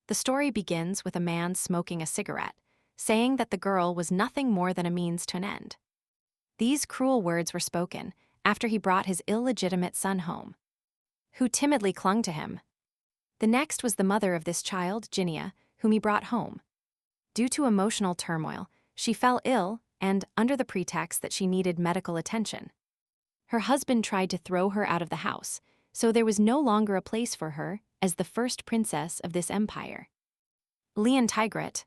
The story begins with a man smoking a cigarette, saying that the girl was nothing more than a means to an end. These cruel words were spoken after he brought his illegitimate son home, who timidly clung to him. The next was the mother of this child, Jinia, whom he brought home. Due to emotional turmoil, she fell ill and, under the pretext that she needed medical attention, her husband tried to throw her out of the house, so there was no longer a place for her as the first princess of this empire. Lian Tigret.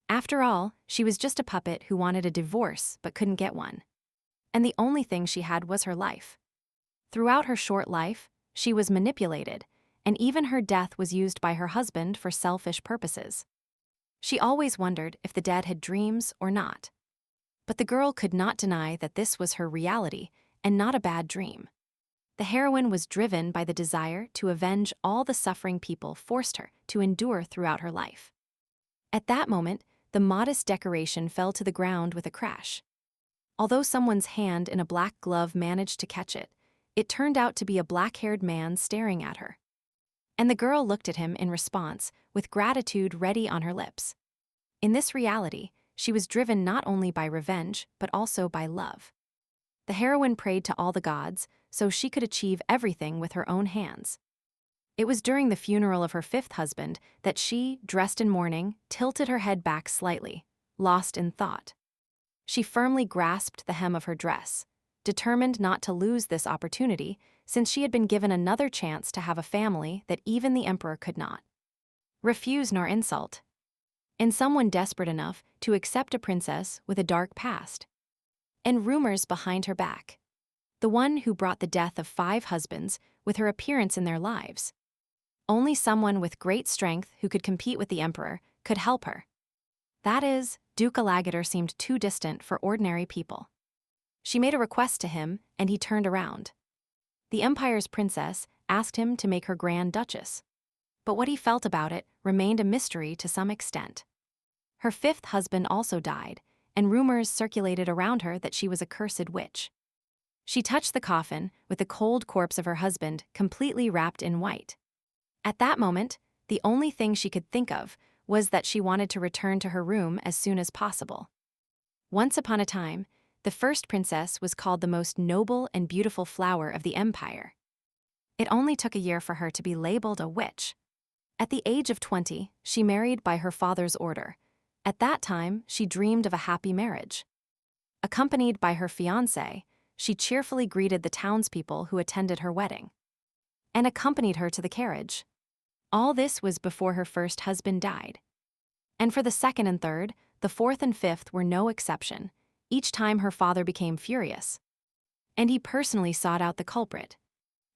After all, she was just a puppet who wanted a divorce but couldn't get one. And the only thing she had was her life. Throughout her short life, she was manipulated, and even her death was used by her husband for selfish purposes. She always wondered if the dead had dreams or not. But the girl could not deny that this was her reality and not a bad dream. The heroine was driven by the desire to avenge all the suffering people forced her to endure throughout her life. At that moment, the modest decoration fell to the ground with a crash. Although someone's hand in a black glove managed to catch it, it turned out to be a black-haired man staring at her. And the girl looked at him in response, with gratitude ready on her lips. In this reality, she was driven not only by revenge, but also by love. The heroine prayed to all the gods, so she could achieve everything with her own hands. It was during the funeral of her fifth husband that she, dressed in mourning, tilted her head back slightly, lost in thought. She firmly grasped the hem of her dress, determined not to lose this opportunity since she had been given another chance to have a family that even the emperor could not refuse nor insult. And someone desperate enough to accept a princess with a dark past. And rumors behind her back. The one who brought the death of 5 husbands with her appearance in their lives. Only someone with great strength who could compete with the emperor could help her. That is, Duke Alagator seemed too distant for ordinary people. She made a request to him, and he turned around. The empire's princess asked him to make her Grand Duchess. But what he felt about it remained a mystery to some extent. Her 5th husband also died, and rumors circulated around her that she was a cursed witch. She touched the coffin with the cold corpse of her husband completely wrapped in white. At that moment, the only thing she could think of was that she wanted to return to her room as soon as possible. Once upon a time, the first princess was called the most noble and beautiful flower of the empire. It only took a year for her to be labeled a witch. At the age of 20, she married by her father's order. At that time, she dreamed of a happy marriage. Accompanied by her fiancé, she cheerfully greeted the townspeople who attended her wedding, and accompanied her to the carriage. All this was before her first husband died. And for the second and third, the fourth and fifth were no exception. Each time her father became furious. And he personally sought out the culprit.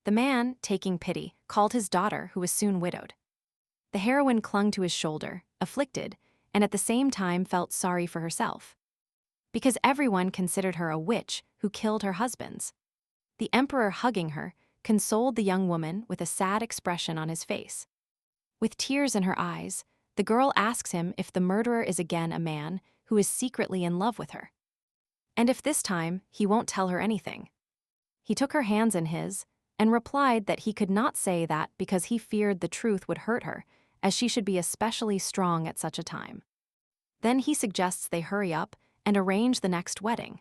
The man, taking pity, called his daughter, who was soon widowed. The heroine clung to his shoulder, afflicted, and at the same time felt sorry for herself. Because everyone considered her a witch who killed her husbands. The emperor, hugging her, consoled the young woman with a sad expression on his face. With tears in her eyes, the girl asks him if the murderer is again a man who is secretly in love with her. And if this time he won't tell her anything. He took her hands in his and replied that he could not say that because he feared the truth would hurt her, as she should be especially strong at such a time. Then he suggests they hurry up and arrange the next wedding.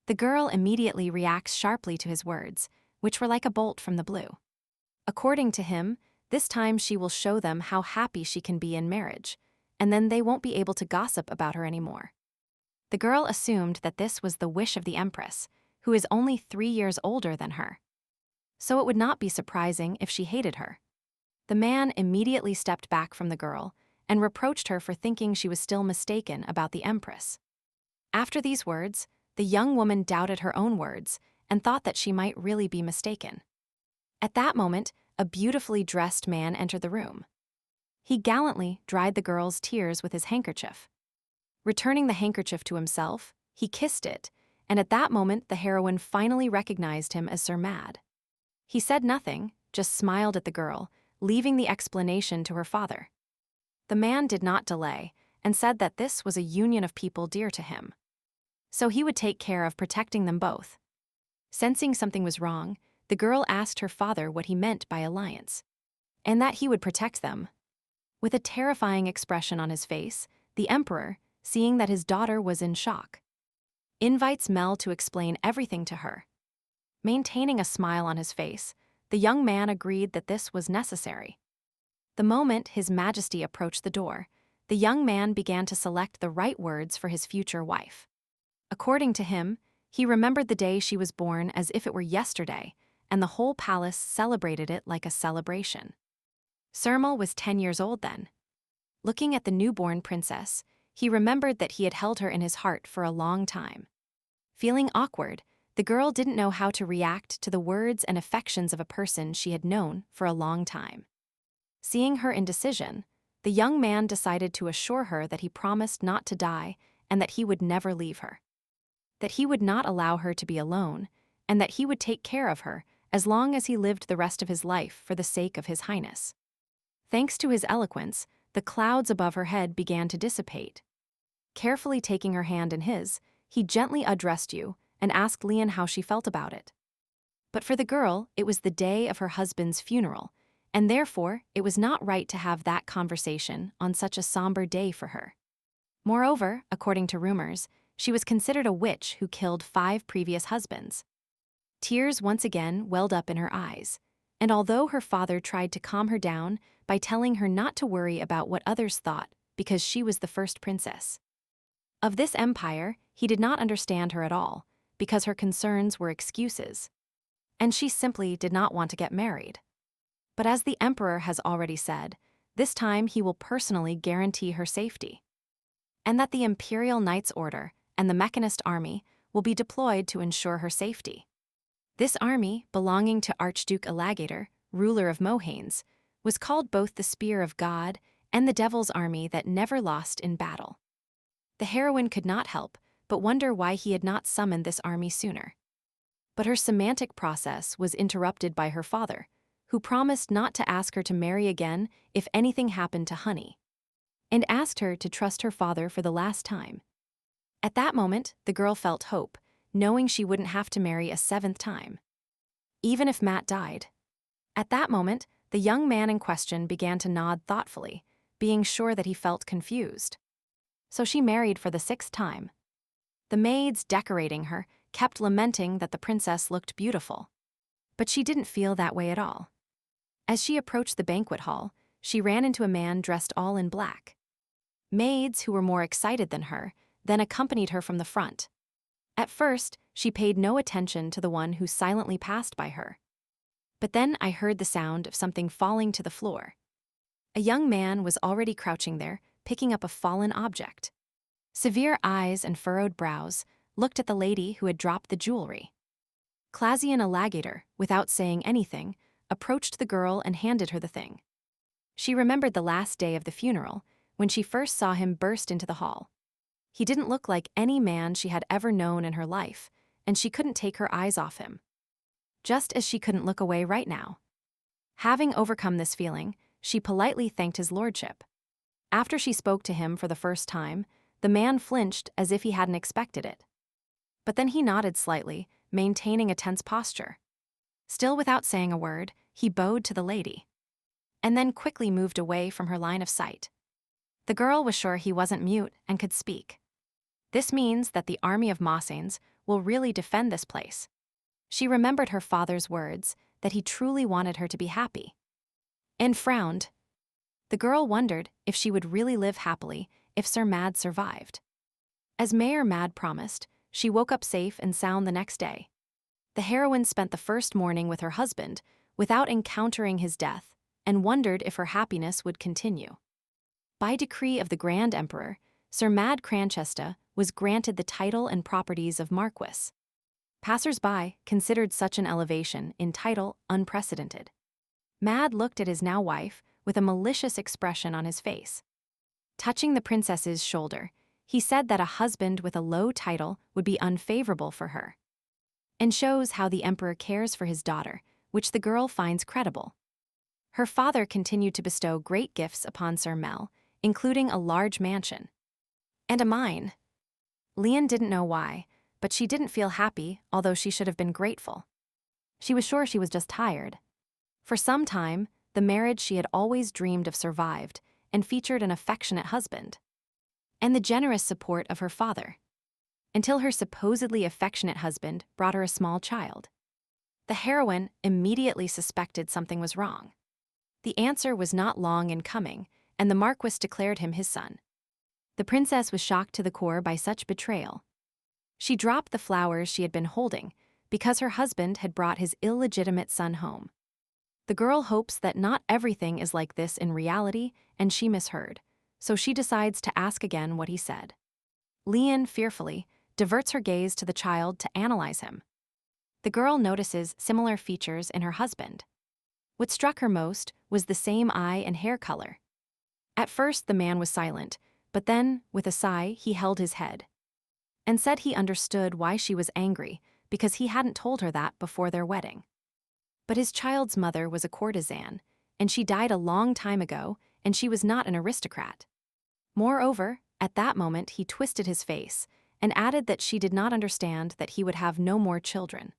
The girl immediately reacts sharply to his words, which were like a bolt from the blue. According to him, this time she will show them how happy she can be in marriage, and then they won't be able to gossip about her anymore. The girl assumed that this was the wish of the empress, who is only 3 years older than her. So it would not be surprising if she hated her. The man immediately stepped back from the girl and reproached her for thinking she was still mistaken about the empress. After these words, the young woman doubted her own words and thought that she might really be mistaken. At that moment, a beautifully dressed man entered the room. He gallantly dried the girl's tears with his handkerchief. Returning the handkerchief to himself, he kissed it, and at that moment the heroine finally recognized him as Sir Mad. He said nothing, just smiled at the girl, leaving the explanation to her father. The man did not delay and said that this was a union of people dear to him. So he would take care of protecting them both. Sensing something was wrong, the girl asked her father what he meant by alliance, and that he would protect them. With a terrifying expression on his face, the emperor, seeing that his daughter was in shock, invites Mel to explain everything to her. Maintaining a smile on his face, the young man agreed that this was necessary. The moment His Majesty approached the door, the young man began to select the right words for his future wife. According to him, he remembered the day she was born as if it were yesterday, and the whole palace celebrated it like a celebration. Sermal was 10 years old then. Looking at the newborn princess, he remembered that he had held her in his heart for a long time. Feeling awkward, the girl didn't know how to react to the words and affections of a person she had known for a long time. Seeing her indecision, the young man decided to assure her that he promised not to die and that he would never leave her. That he would not allow her to be alone, and that he would take care of her as long as he lived the rest of his life for the sake of His Highness. Thanks to his eloquence, the clouds above her head began to dissipate. Carefully taking her hand in his, he gently addressed you and asked Lian how she felt about it. But for the girl, it was the day of her husband's funeral, and therefore it was not right to have that conversation on such a somber day for her. Moreover, according to rumors, she was considered a witch who killed 5 previous husbands. Tears once again welled up in her eyes, and although her father tried to calm her down by telling her not to worry about what others thought because she was the first princess of this empire, he did not understand her at all because her concerns were excuses, and she simply did not want to get married. But as the emperor has already said, this time he will personally guarantee her safety, and that the Imperial Knights Order and the Mechanist Army will be deployed to ensure her safety. This army, belonging to Archduke Elagator, ruler of Mohanes, was called both the Spear of God and the Devil's Army that never lost in battle. The heroine could not help but wonder why he had not summoned this army sooner. But her semantic process was interrupted by her father, who promised not to ask her to marry again if anything happened to Honey, and asked her to trust her father for the last time. At that moment, the girl felt hope, knowing she wouldn't have to marry a 7th time, even if Matt died. At that moment, the young man in question began to nod thoughtfully, being sure that he felt confused. So she married for the 6th time. The maids decorating her kept lamenting that the princess looked beautiful. But she didn't feel that way at all. As she approached the banquet hall, she ran into a man dressed all in black. Maids who were more excited than her then accompanied her from the front. At first, she paid no attention to the one who silently passed by her. But then I heard the sound of something falling to the floor. A young man was already crouching there, picking up a fallen object. Severe eyes and furrowed brows looked at the lady who had dropped the jewelry. Clazian Elagator, without saying anything, approached the girl and handed her the thing. She remembered the last day of the funeral, when she first saw him burst into the hall. He didn't look like any man she had ever known in her life, and she couldn't take her eyes off him. Just as she couldn't look away right now. Having overcome this feeling, she politely thanked his lordship. After she spoke to him for the first time, the man flinched as if he hadn't expected it. But then he nodded slightly, maintaining a tense posture. Still without saying a word, he bowed to the lady, and then quickly moved away from her line of sight. The girl was sure he wasn't mute and could speak. This means that the army of Mosanes will really defend this place. She remembered her father's words, that he truly wanted her to be happy, and frowned. The girl wondered if she would really live happily if Sir Mad survived. As Mayor Mad promised, she woke up safe and sound the next day. The heroine spent the first morning with her husband without encountering his death and wondered if her happiness would continue. By decree of the Grand Emperor, Sir Mad Cranchesta was granted the title and properties of Marquis. Passers-by considered such an elevation in title unprecedented. Mad looked at his now wife with a malicious expression on his face. Touching the princess's shoulder, he said that a husband with a low title would be unfavorable for her, and shows how the emperor cares for his daughter, which the girl finds credible. Her father continued to bestow great gifts upon Sir Mel, including a large mansion and a mine. Lian didn't know why, but she didn't feel happy, although she should have been grateful. She was sure she was just tired. For some time, the marriage she had always dreamed of survived, and featured an affectionate husband, and the generous support of her father, until her supposedly affectionate husband brought her a small child. The heroine immediately suspected something was wrong. The answer was not long in coming, and the Marquis declared him his son. The princess was shocked to the core by such betrayal. She dropped the flowers she had been holding because her husband had brought his illegitimate son home. The girl hopes that not everything is like this in reality, and she misheard, so she decides to ask again what he said. Leon, fearfully, diverts her gaze to the child to analyze him. The girl notices similar features in her husband. What struck her most was the same eye and hair color. At first, the man was silent, but then, with a sigh, he held his head and said he understood why she was angry because he hadn't told her that before their wedding. But his child's mother was a courtesan, and she died a long time ago, and she was not an aristocrat. Moreover, at that moment he twisted his face and added that she did not understand that he would have no more children,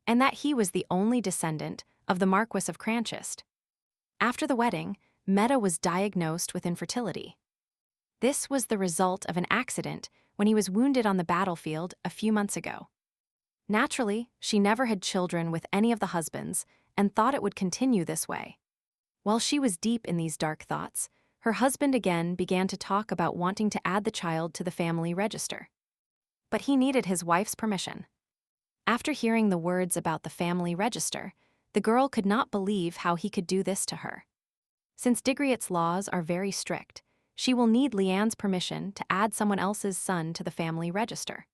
and that he was the only descendant of the Marquis of Cranchist. After the wedding, Meta was diagnosed with infertility. This was the result of an accident when he was wounded on the battlefield a few months ago. Naturally, she never had children with any of the husbands and thought it would continue this way. While she was deep in these dark thoughts, her husband again began to talk about wanting to add the child to the family register. But he needed his wife's permission. After hearing the words about the family register, the girl could not believe how he could do this to her. Since Digriot's laws are very strict, she will need Leanne's permission to add someone else's son to the family register.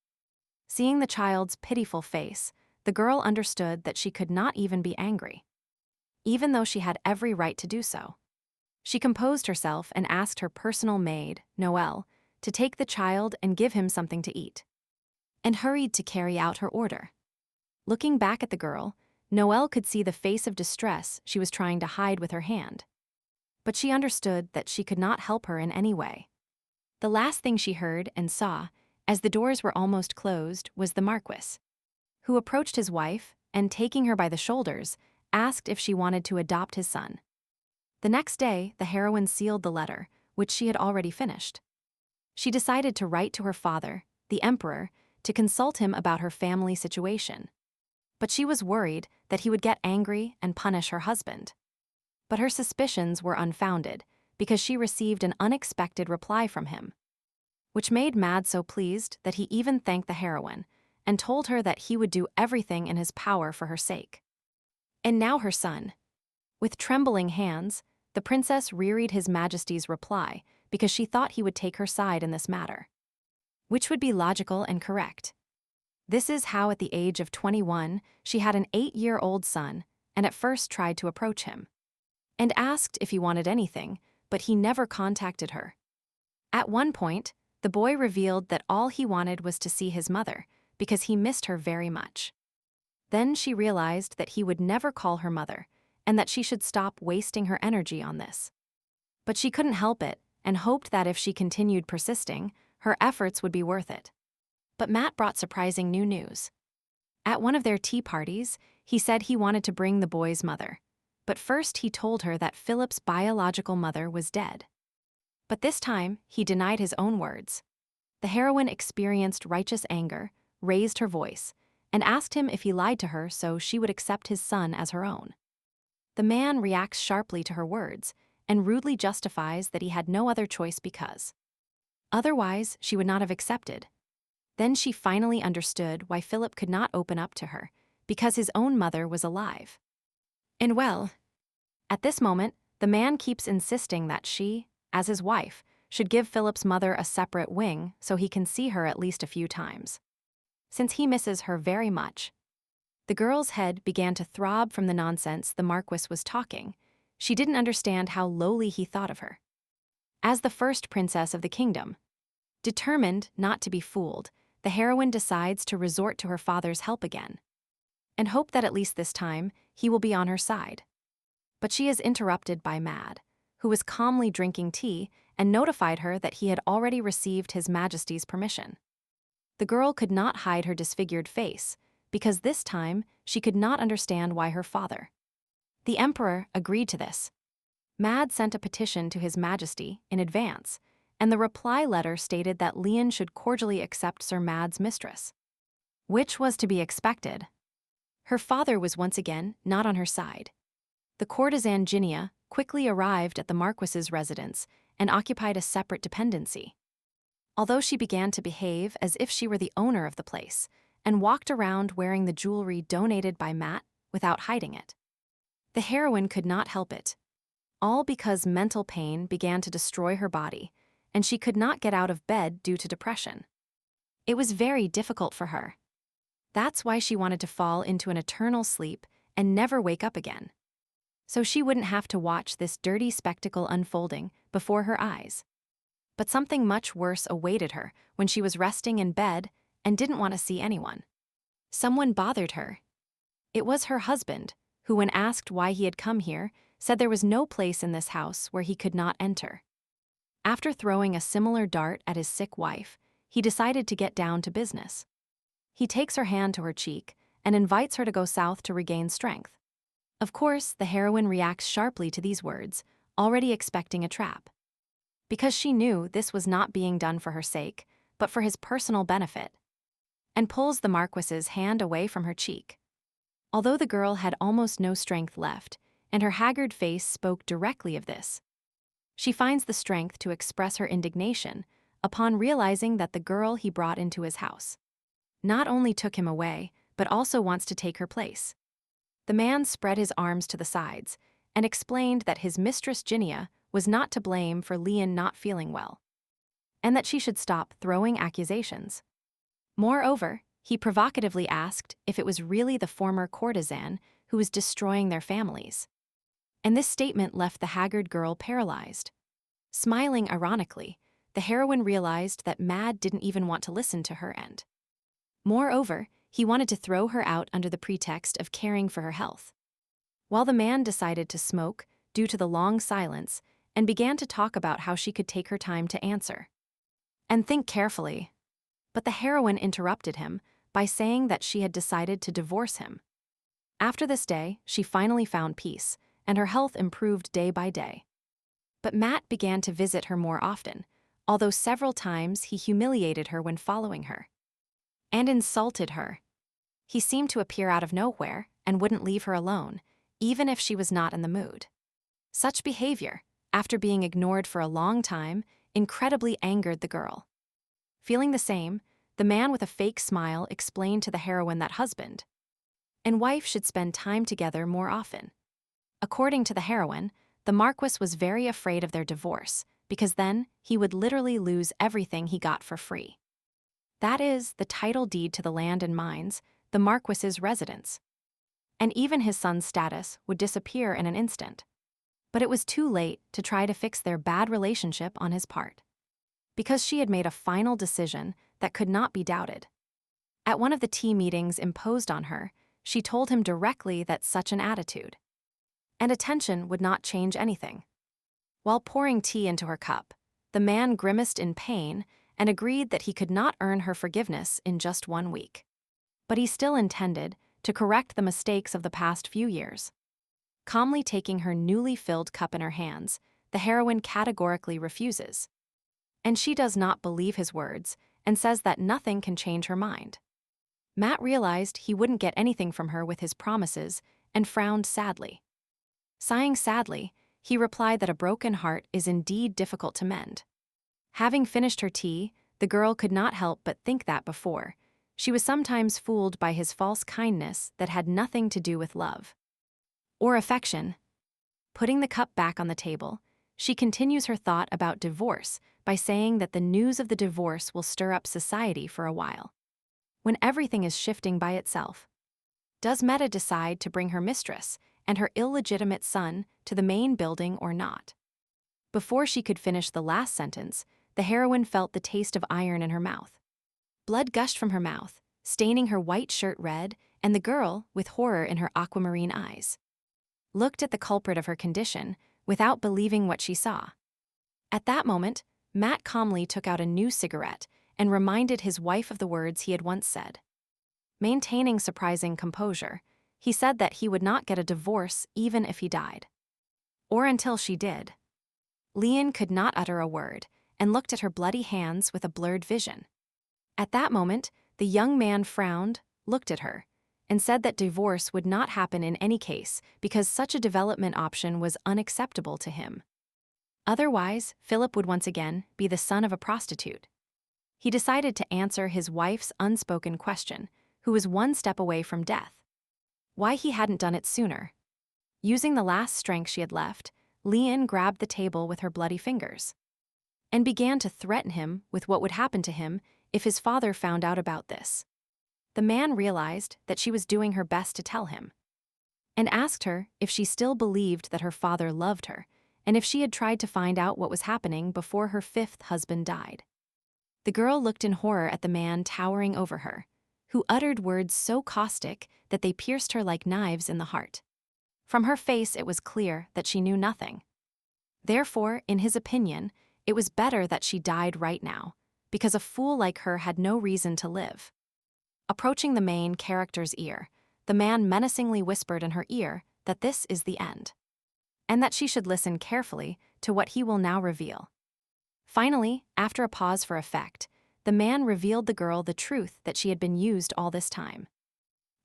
Seeing the child's pitiful face, the girl understood that she could not even be angry, even though she had every right to do so. She composed herself and asked her personal maid, Noelle, to take the child and give him something to eat, and hurried to carry out her order. Looking back at the girl, Noelle could see the face of distress she was trying to hide with her hand. But she understood that she could not help her in any way. The last thing she heard and saw, as the doors were almost closed, was the Marquis, who approached his wife and, taking her by the shoulders, asked if she wanted to adopt his son. The next day, the heroine sealed the letter, which she had already finished. She decided to write to her father, the emperor, to consult him about her family situation. But she was worried that he would get angry and punish her husband. But her suspicions were unfounded, because she received an unexpected reply from him, which made Mad so pleased that he even thanked the heroine and told her that he would do everything in his power for her sake. And now her son. With trembling hands, the princess reread His Majesty's reply because she thought he would take her side in this matter, which would be logical and correct. This is how at the age of 21 she had an 8-year-old son and at first tried to approach him and asked if he wanted anything, but he never contacted her. At one point, the boy revealed that all he wanted was to see his mother because he missed her very much. Then she realized that he would never call her mother and that she should stop wasting her energy on this. But she couldn't help it and hoped that if she continued persisting, her efforts would be worth it. But Matt brought surprising new news. At one of their tea parties, he said he wanted to bring the boy's mother. But first he told her that Philip's biological mother was dead. But this time, he denied his own words. The heroine experienced righteous anger, raised her voice, and asked him if he lied to her so she would accept his son as her own. The man reacts sharply to her words and rudely justifies that he had no other choice because otherwise she would not have accepted. Then she finally understood why Philip could not open up to her, because his own mother was alive. And well, at this moment, the man keeps insisting that she, as his wife, should give Philip's mother a separate wing so he can see her at least a few times, since he misses her very much. The girl's head began to throb from the nonsense the Marquis was talking. She didn't understand how lowly he thought of her. As the first princess of the kingdom, determined not to be fooled, the heroine decides to resort to her father's help again, and hope that at least this time he will be on her side. But she is interrupted by Mad, who was calmly drinking tea and notified her that he had already received His Majesty's permission. The girl could not hide her disfigured face, because this time she could not understand why her father, the emperor, agreed to this. Mad sent a petition to His Majesty in advance, and the reply letter stated that Leon should cordially accept Sir Mad's mistress. Which was to be expected. Her father was once again not on her side. The courtesan Ginia quickly arrived at the Marquis's residence and occupied a separate dependency. Although she began to behave as if she were the owner of the place, and walked around wearing the jewelry donated by Matt without hiding it. The heroine could not help it. All because mental pain began to destroy her body, and she could not get out of bed due to depression. It was very difficult for her. That's why she wanted to fall into an eternal sleep and never wake up again. So she wouldn't have to watch this dirty spectacle unfolding before her eyes. But something much worse awaited her when she was resting in bed and didn't want to see anyone. Someone bothered her. It was her husband, who, when asked why he had come here, said there was no place in this house where he could not enter. After throwing a similar dart at his sick wife, he decided to get down to business. He takes her hand to her cheek and invites her to go south to regain strength. Of course, the heroine reacts sharply to these words, already expecting a trap. Because she knew this was not being done for her sake, but for his personal benefit, and pulls the Marquis's hand away from her cheek. Although the girl had almost no strength left, and her haggard face spoke directly of this, she finds the strength to express her indignation upon realizing that the girl he brought into his house not only took him away, but also wants to take her place. The man spread his arms to the sides and explained that his mistress Ginia was not to blame for Leon not feeling well, and that she should stop throwing accusations. Moreover, he provocatively asked if it was really the former courtesan who was destroying their families. And this statement left the haggard girl paralyzed. Smiling ironically, the heroine realized that Mad didn't even want to listen to her end. Moreover, he wanted to throw her out under the pretext of caring for her health. While the man decided to smoke due to the long silence and began to talk about how she could take her time to answer and think carefully. But the heroine interrupted him by saying that she had decided to divorce him. After this day, she finally found peace, and her health improved day by day. But Matt began to visit her more often, although several times he humiliated her when following her and insulted her. He seemed to appear out of nowhere and wouldn't leave her alone, even if she was not in the mood. Such behavior, after being ignored for a long time, incredibly angered the girl. Feeling the same, the man with a fake smile explained to the heroine that husband and wife should spend time together more often. According to the heroine, the Marquis was very afraid of their divorce, because then he would literally lose everything he got for free. That is, the title deed to the land and mines, the Marquis's residence. And even his son's status would disappear in an instant. But it was too late to try to fix their bad relationship on his part, because she had made a final decision that could not be doubted. At one of the tea meetings imposed on her, she told him directly that such an attitude and attention would not change anything. While pouring tea into her cup, the man grimaced in pain and agreed that he could not earn her forgiveness in just 1 week. But he still intended to correct the mistakes of the past few years. Calmly taking her newly filled cup in her hands, the heroine categorically refuses. And she does not believe his words and says that nothing can change her mind. Matt realized he wouldn't get anything from her with his promises and frowned sadly. Sighing sadly, he replied that a broken heart is indeed difficult to mend. Having finished her tea, the girl could not help but think that before, she was sometimes fooled by his false kindness that had nothing to do with love or affection. Putting the cup back on the table, she continues her thought about divorce by saying that the news of the divorce will stir up society for a while, when everything is shifting by itself. Does Meta decide to bring her mistress and her illegitimate son to the main building or not? Before she could finish the last sentence, the heroine felt the taste of iron in her mouth. Blood gushed from her mouth, staining her white shirt red, and the girl, with horror in her aquamarine eyes, looked at the culprit of her condition without believing what she saw. At that moment, Matt calmly took out a new cigarette and reminded his wife of the words he had once said. Maintaining surprising composure, he said that he would not get a divorce even if he died. or until she did. Leon could not utter a word and looked at her bloody hands with a blurred vision. At that moment, the young man frowned, looked at her, and said that divorce would not happen in any case because such a development option was unacceptable to him. Otherwise, Philip would once again be the son of a prostitute. He decided to answer his wife's unspoken question, who was one step away from death. Why he hadn't done it sooner. Using the last strength she had left, Leon grabbed the table with her bloody fingers and began to threaten him with what would happen to him if his father found out about this. The man realized that she was doing her best to tell him and asked her if she still believed that her father loved her and if she had tried to find out what was happening before her fifth husband died. The girl looked in horror at the man towering over her, who uttered words so caustic that they pierced her like knives in the heart. From her face it was clear that she knew nothing. Therefore, in his opinion, it was better that she died right now, because a fool like her had no reason to live. Approaching the main character's ear, the man menacingly whispered in her ear that this is the end, and that she should listen carefully to what he will now reveal. Finally, after a pause for effect, the man revealed the girl the truth that she had been used all this time.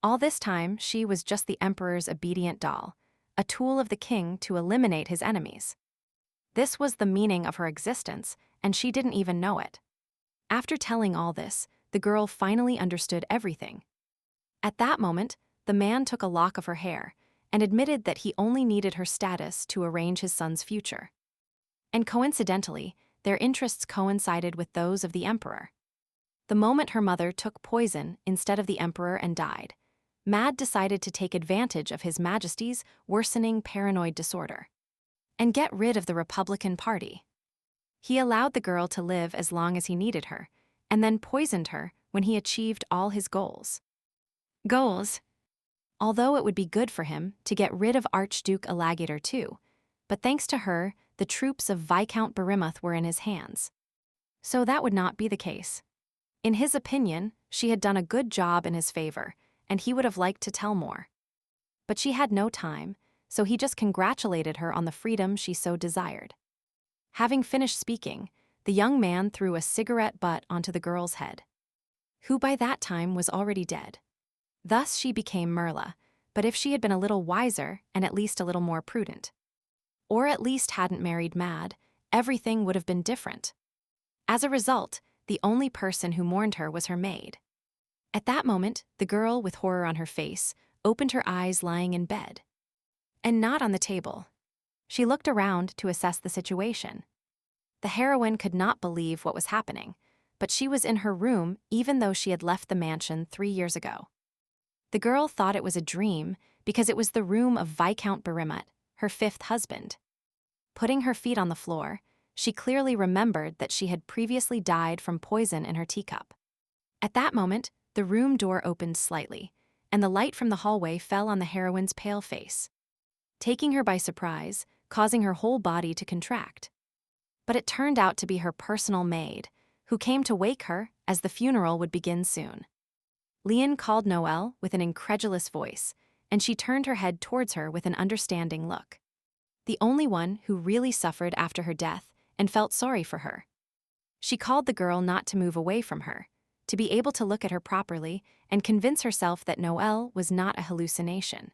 All this time, she was just the emperor's obedient doll, a tool of the king to eliminate his enemies. This was the meaning of her existence, and she didn't even know it. After telling all this, the girl finally understood everything. At that moment, the man took a lock of her hair and admitted that he only needed her status to arrange his son's future. And coincidentally, their interests coincided with those of the emperor. The moment her mother took poison instead of the emperor and died, Mad decided to take advantage of His Majesty's worsening paranoid disorder and get rid of the Republican Party. He allowed the girl to live as long as he needed her, and then poisoned her when he achieved all his goals. Although it would be good for him to get rid of Archduke Alligator too, but thanks to her, the troops of Viscount Barimuth were in his hands. So that would not be the case. In his opinion, she had done a good job in his favor, and he would have liked to tell more. But she had no time, so he just congratulated her on the freedom she so desired. Having finished speaking, the young man threw a cigarette butt onto the girl's head, who by that time was already dead. Thus she became Merla, but if she had been a little wiser and at least a little more prudent, or at least hadn't married Mad, everything would have been different. As a result, the only person who mourned her was her maid. At that moment, the girl, with horror on her face, opened her eyes lying in bed, and not on the table. She looked around to assess the situation. The heroine could not believe what was happening, but she was in her room even though she had left the mansion 3 years ago. The girl thought it was a dream because it was the room of Viscount Barimuth, her fifth husband. Putting her feet on the floor, she clearly remembered that she had previously died from poison in her teacup. At that moment, the room door opened slightly, and the light from the hallway fell on the heroine's pale face, taking her by surprise, causing her whole body to contract. But it turned out to be her personal maid, who came to wake her as the funeral would begin soon. Leon called Noelle with an incredulous voice, and she turned her head towards her with an understanding look. The only one who really suffered after her death and felt sorry for her. She called the girl not to move away from her, to be able to look at her properly and convince herself that Noelle was not a hallucination.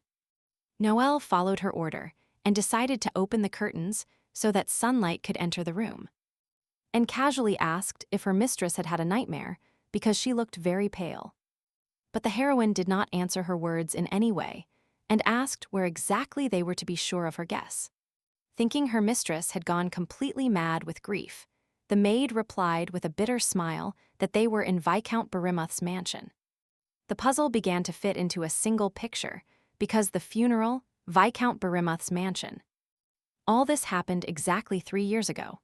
Noelle followed her order and decided to open the curtains so that sunlight could enter the room, and casually asked if her mistress had had a nightmare because she looked very pale. But the heroine did not answer her words in any way and asked where exactly they were to be sure of her guess. Thinking her mistress had gone completely mad with grief, the maid replied with a bitter smile that they were in Viscount Barimuth's mansion. The puzzle began to fit into a single picture because the funeral, Viscount Barimuth's mansion. All this happened exactly 3 years ago.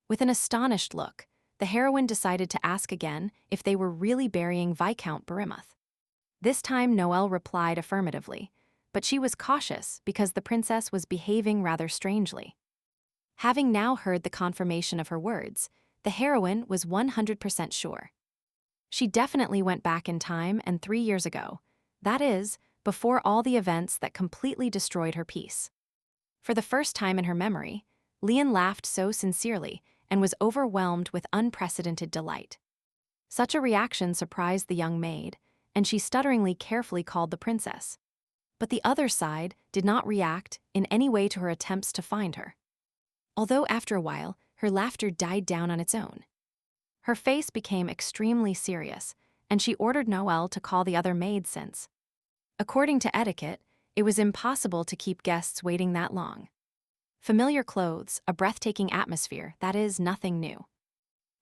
With an astonished look, the heroine decided to ask again if they were really burying Viscount Barimuth. This time Noelle replied affirmatively, but she was cautious because the princess was behaving rather strangely. Having now heard the confirmation of her words, the heroine was 100% sure. She definitely went back in time and 3 years ago, that is, before all the events that completely destroyed her peace. For the first time in her memory, Lian laughed so sincerely and was overwhelmed with unprecedented delight. Such a reaction surprised the young maid, and she stutteringly carefully called the princess. But the other side did not react in any way to her attempts to find her. Although after a while, her laughter died down on its own. Her face became extremely serious, and she ordered Noelle to call the other maid since, according to etiquette, it was impossible to keep guests waiting that long. Familiar clothes, a breathtaking atmosphere, that is nothing new.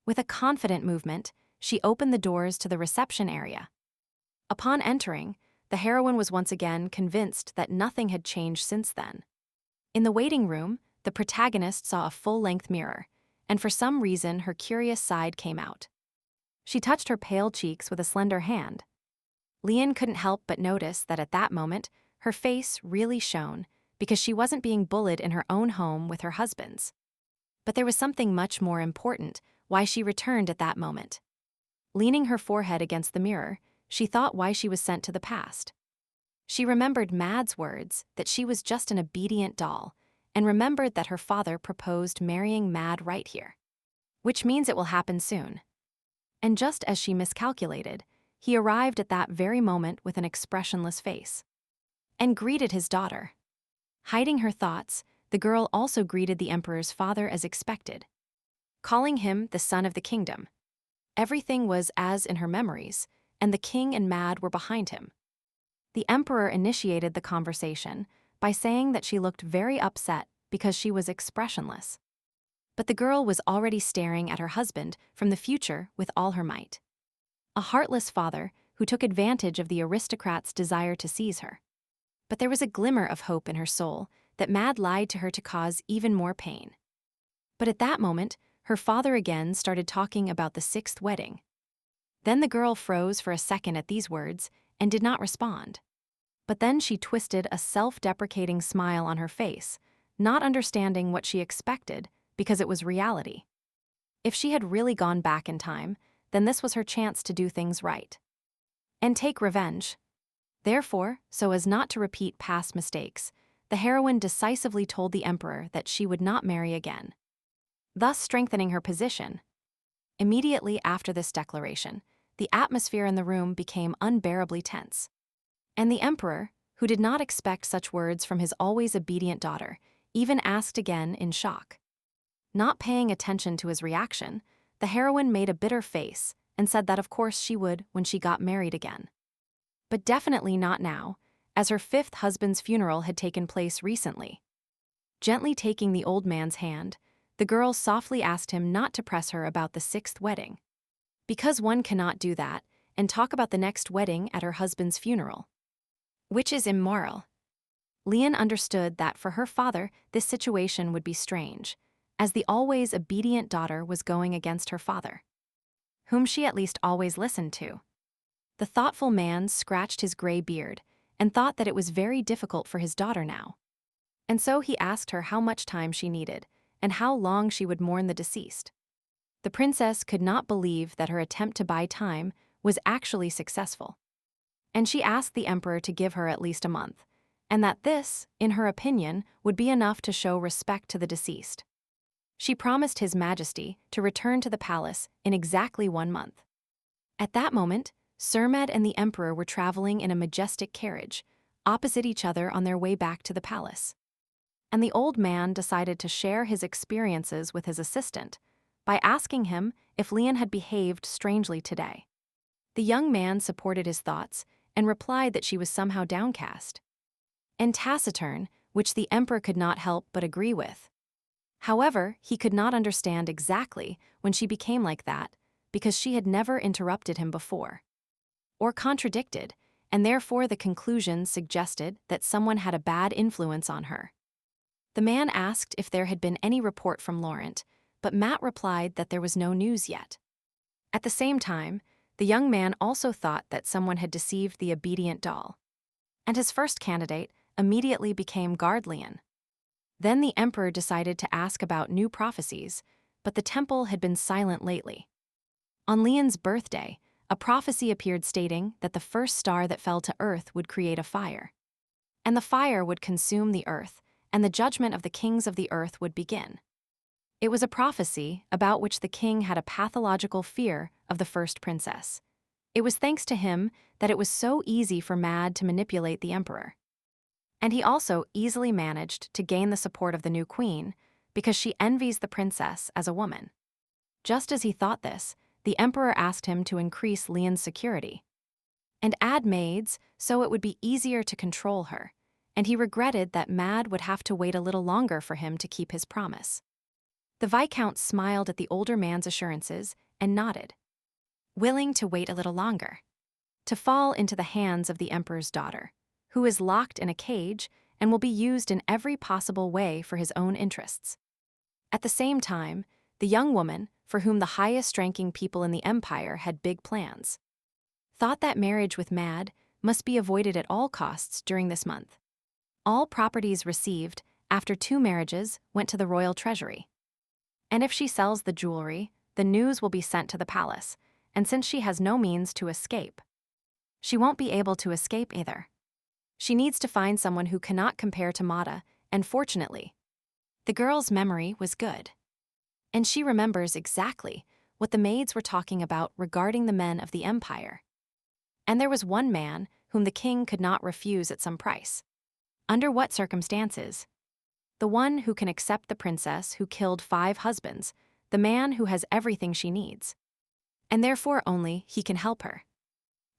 With a confident movement, she opened the doors to the reception area. Upon entering, the heroine was once again convinced that nothing had changed since then. In the waiting room, the protagonist saw a full-length mirror, and for some reason her curious side came out. She touched her pale cheeks with a slender hand. Lian couldn't help but notice that at that moment, her face really shone, because she wasn't being bullied in her own home with her husband's. But there was something much more important why she returned at that moment. Leaning her forehead against the mirror, she thought why she was sent to the past. She remembered Mad's words that she was just an obedient doll, and remembered that her father proposed marrying Mad right here. Which means it will happen soon. And just as she miscalculated, he arrived at that very moment with an expressionless face. And greeted his daughter. Hiding her thoughts, the girl also greeted the emperor's father as expected, calling him the son of the kingdom. Everything was as in her memories, and the king and Mad were behind him. The emperor initiated the conversation by saying that she looked very upset because she was expressionless. But the girl was already staring at her husband from the future with all her might. A heartless father who took advantage of the aristocrat's desire to seize her. But there was a glimmer of hope in her soul that Mad lied to her to cause even more pain. But at that moment, her father again started talking about the 6th wedding. Then the girl froze for a second at these words and did not respond. But then she twisted a self-deprecating smile on her face, not understanding what she expected because it was reality. If she had really gone back in time, then this was her chance to do things right. And take revenge. Therefore, so as not to repeat past mistakes, the heroine decisively told the emperor that she would not marry again, thus strengthening her position. Immediately after this declaration, the atmosphere in the room became unbearably tense. And the emperor, who did not expect such words from his always obedient daughter, even asked again in shock. Not paying attention to his reaction, the heroine made a bitter face and said that of course she would when she got married again. But definitely not now, as her 5th husband's funeral had taken place recently. Gently taking the old man's hand, the girl softly asked him not to press her about the 6th wedding. Because one cannot do that and talk about the next wedding at her husband's funeral. Which is immoral. Lian understood that for her father this situation would be strange, as the always obedient daughter was going against her father, whom she at least always listened to. The thoughtful man scratched his gray beard and thought that it was very difficult for his daughter now. And so he asked her how much time she needed and how long she would mourn the deceased. The princess could not believe that her attempt to buy time was actually successful. And she asked the emperor to give her at least a month, and that this, in her opinion, would be enough to show respect to the deceased. She promised His Majesty to return to the palace in exactly 1 month. At that moment, Surmed and the emperor were traveling in a majestic carriage, opposite each other on their way back to the palace. And the old man decided to share his experiences with his assistant by asking him if Lian had behaved strangely today. The young man supported his thoughts and replied that she was somehow downcast and taciturn, which the emperor could not help but agree with. However, he could not understand exactly when she became like that, because she had never interrupted him before or contradicted, and therefore the conclusion suggested that someone had a bad influence on her. The man asked if there had been any report from Laurent, but Matt replied that there was no news yet. At the same time, the young man also thought that someone had deceived the obedient doll, and his first candidate immediately became Guardian. Then the emperor decided to ask about new prophecies, but the temple had been silent lately. On Lian's birthday, a prophecy appeared stating that the first star that fell to Earth would create a fire, and the fire would consume the Earth and the judgment of the kings of the earth would begin. It was a prophecy about which the king had a pathological fear of the first princess. It was thanks to him that it was so easy for Mad to manipulate the emperor. And he also easily managed to gain the support of the new queen because she envies the princess as a woman. Just as he thought this, the emperor asked him to increase Lian's security and add maids so it would be easier to control her, and he regretted that Mad would have to wait a little longer for him to keep his promise. The Viscount smiled at the older man's assurances and nodded, willing to wait a little longer, to fall into the hands of the emperor's daughter, who is locked in a cage and will be used in every possible way for his own interests. At the same time, the young woman, for whom the highest-ranking people in the empire had big plans, thought that marriage with Mad must be avoided at all costs during this month. All properties received after 2 marriages went to the royal treasury. And if she sells the jewelry, the news will be sent to the palace, and since she has no means to escape, she won't be able to escape either. She needs to find someone who cannot compare to Mada, and fortunately, the girl's memory was good. And she remembers exactly what the maids were talking about regarding the men of the empire. And there was one man whom the king could not refuse at some price. Under what circumstances? The one who can accept the princess who killed 5 husbands, the man who has everything she needs. And therefore only he can help her.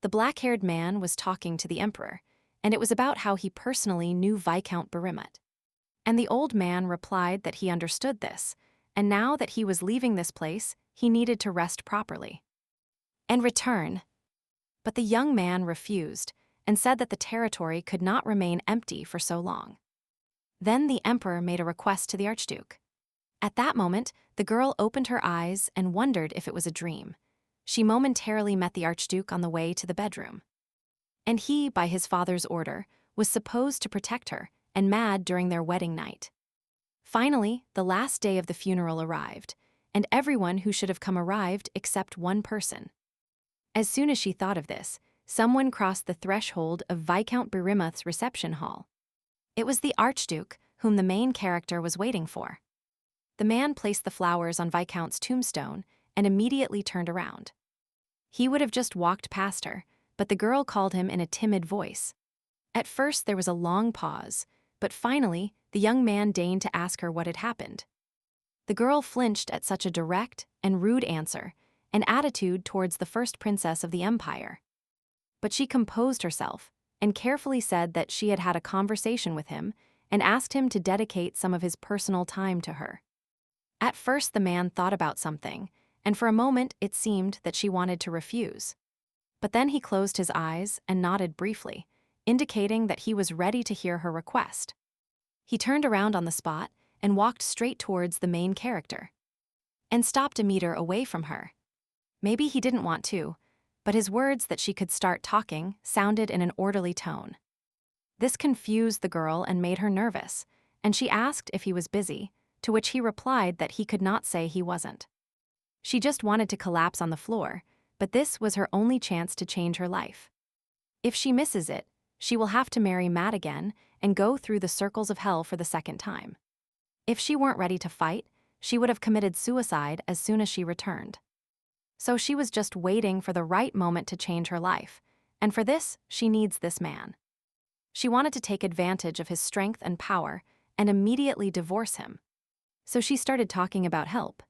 The black-haired man was talking to the emperor, and it was about how he personally knew Viscount Barimut. And the old man replied that he understood this, and now that he was leaving this place, he needed to rest properly and return. But the young man refused and said that the territory could not remain empty for so long. Then the emperor made a request to the archduke. At that moment, the girl opened her eyes and wondered if it was a dream. She momentarily met the archduke on the way to the bedroom. And he, by his father's order, was supposed to protect her and Mad during their wedding night. Finally, the last day of the funeral arrived, and everyone who should have come arrived except one person. As soon as she thought of this, someone crossed the threshold of Viscount Barimut's reception hall. It was the archduke, whom the main character was waiting for. The man placed the flowers on Viscount's tombstone and immediately turned around. He would have just walked past her, but the girl called him in a timid voice. At first there was a long pause, but finally the young man deigned to ask her what had happened. The girl flinched at such a direct and rude answer, an attitude towards the first princess of the empire. But she composed herself and carefully said that she had had a conversation with him and asked him to dedicate some of his personal time to her. At first the man thought about something, and for a moment it seemed that she wanted to refuse. But then he closed his eyes and nodded briefly, indicating that he was ready to hear her request. He turned around on the spot and walked straight towards the main character, and stopped a meter away from her. Maybe he didn't want to, but his words that she could start talking sounded in an orderly tone. This confused the girl and made her nervous, and she asked if he was busy, to which he replied that he could not say he wasn't. She just wanted to collapse on the floor, but this was her only chance to change her life. If she misses it, she will have to marry Matt again and go through the circles of hell for the second time. If she weren't ready to fight, she would have committed suicide as soon as she returned. So she was just waiting for the right moment to change her life, and for this, she needs this man. She wanted to take advantage of his strength and power and immediately divorce him. So she started talking about help.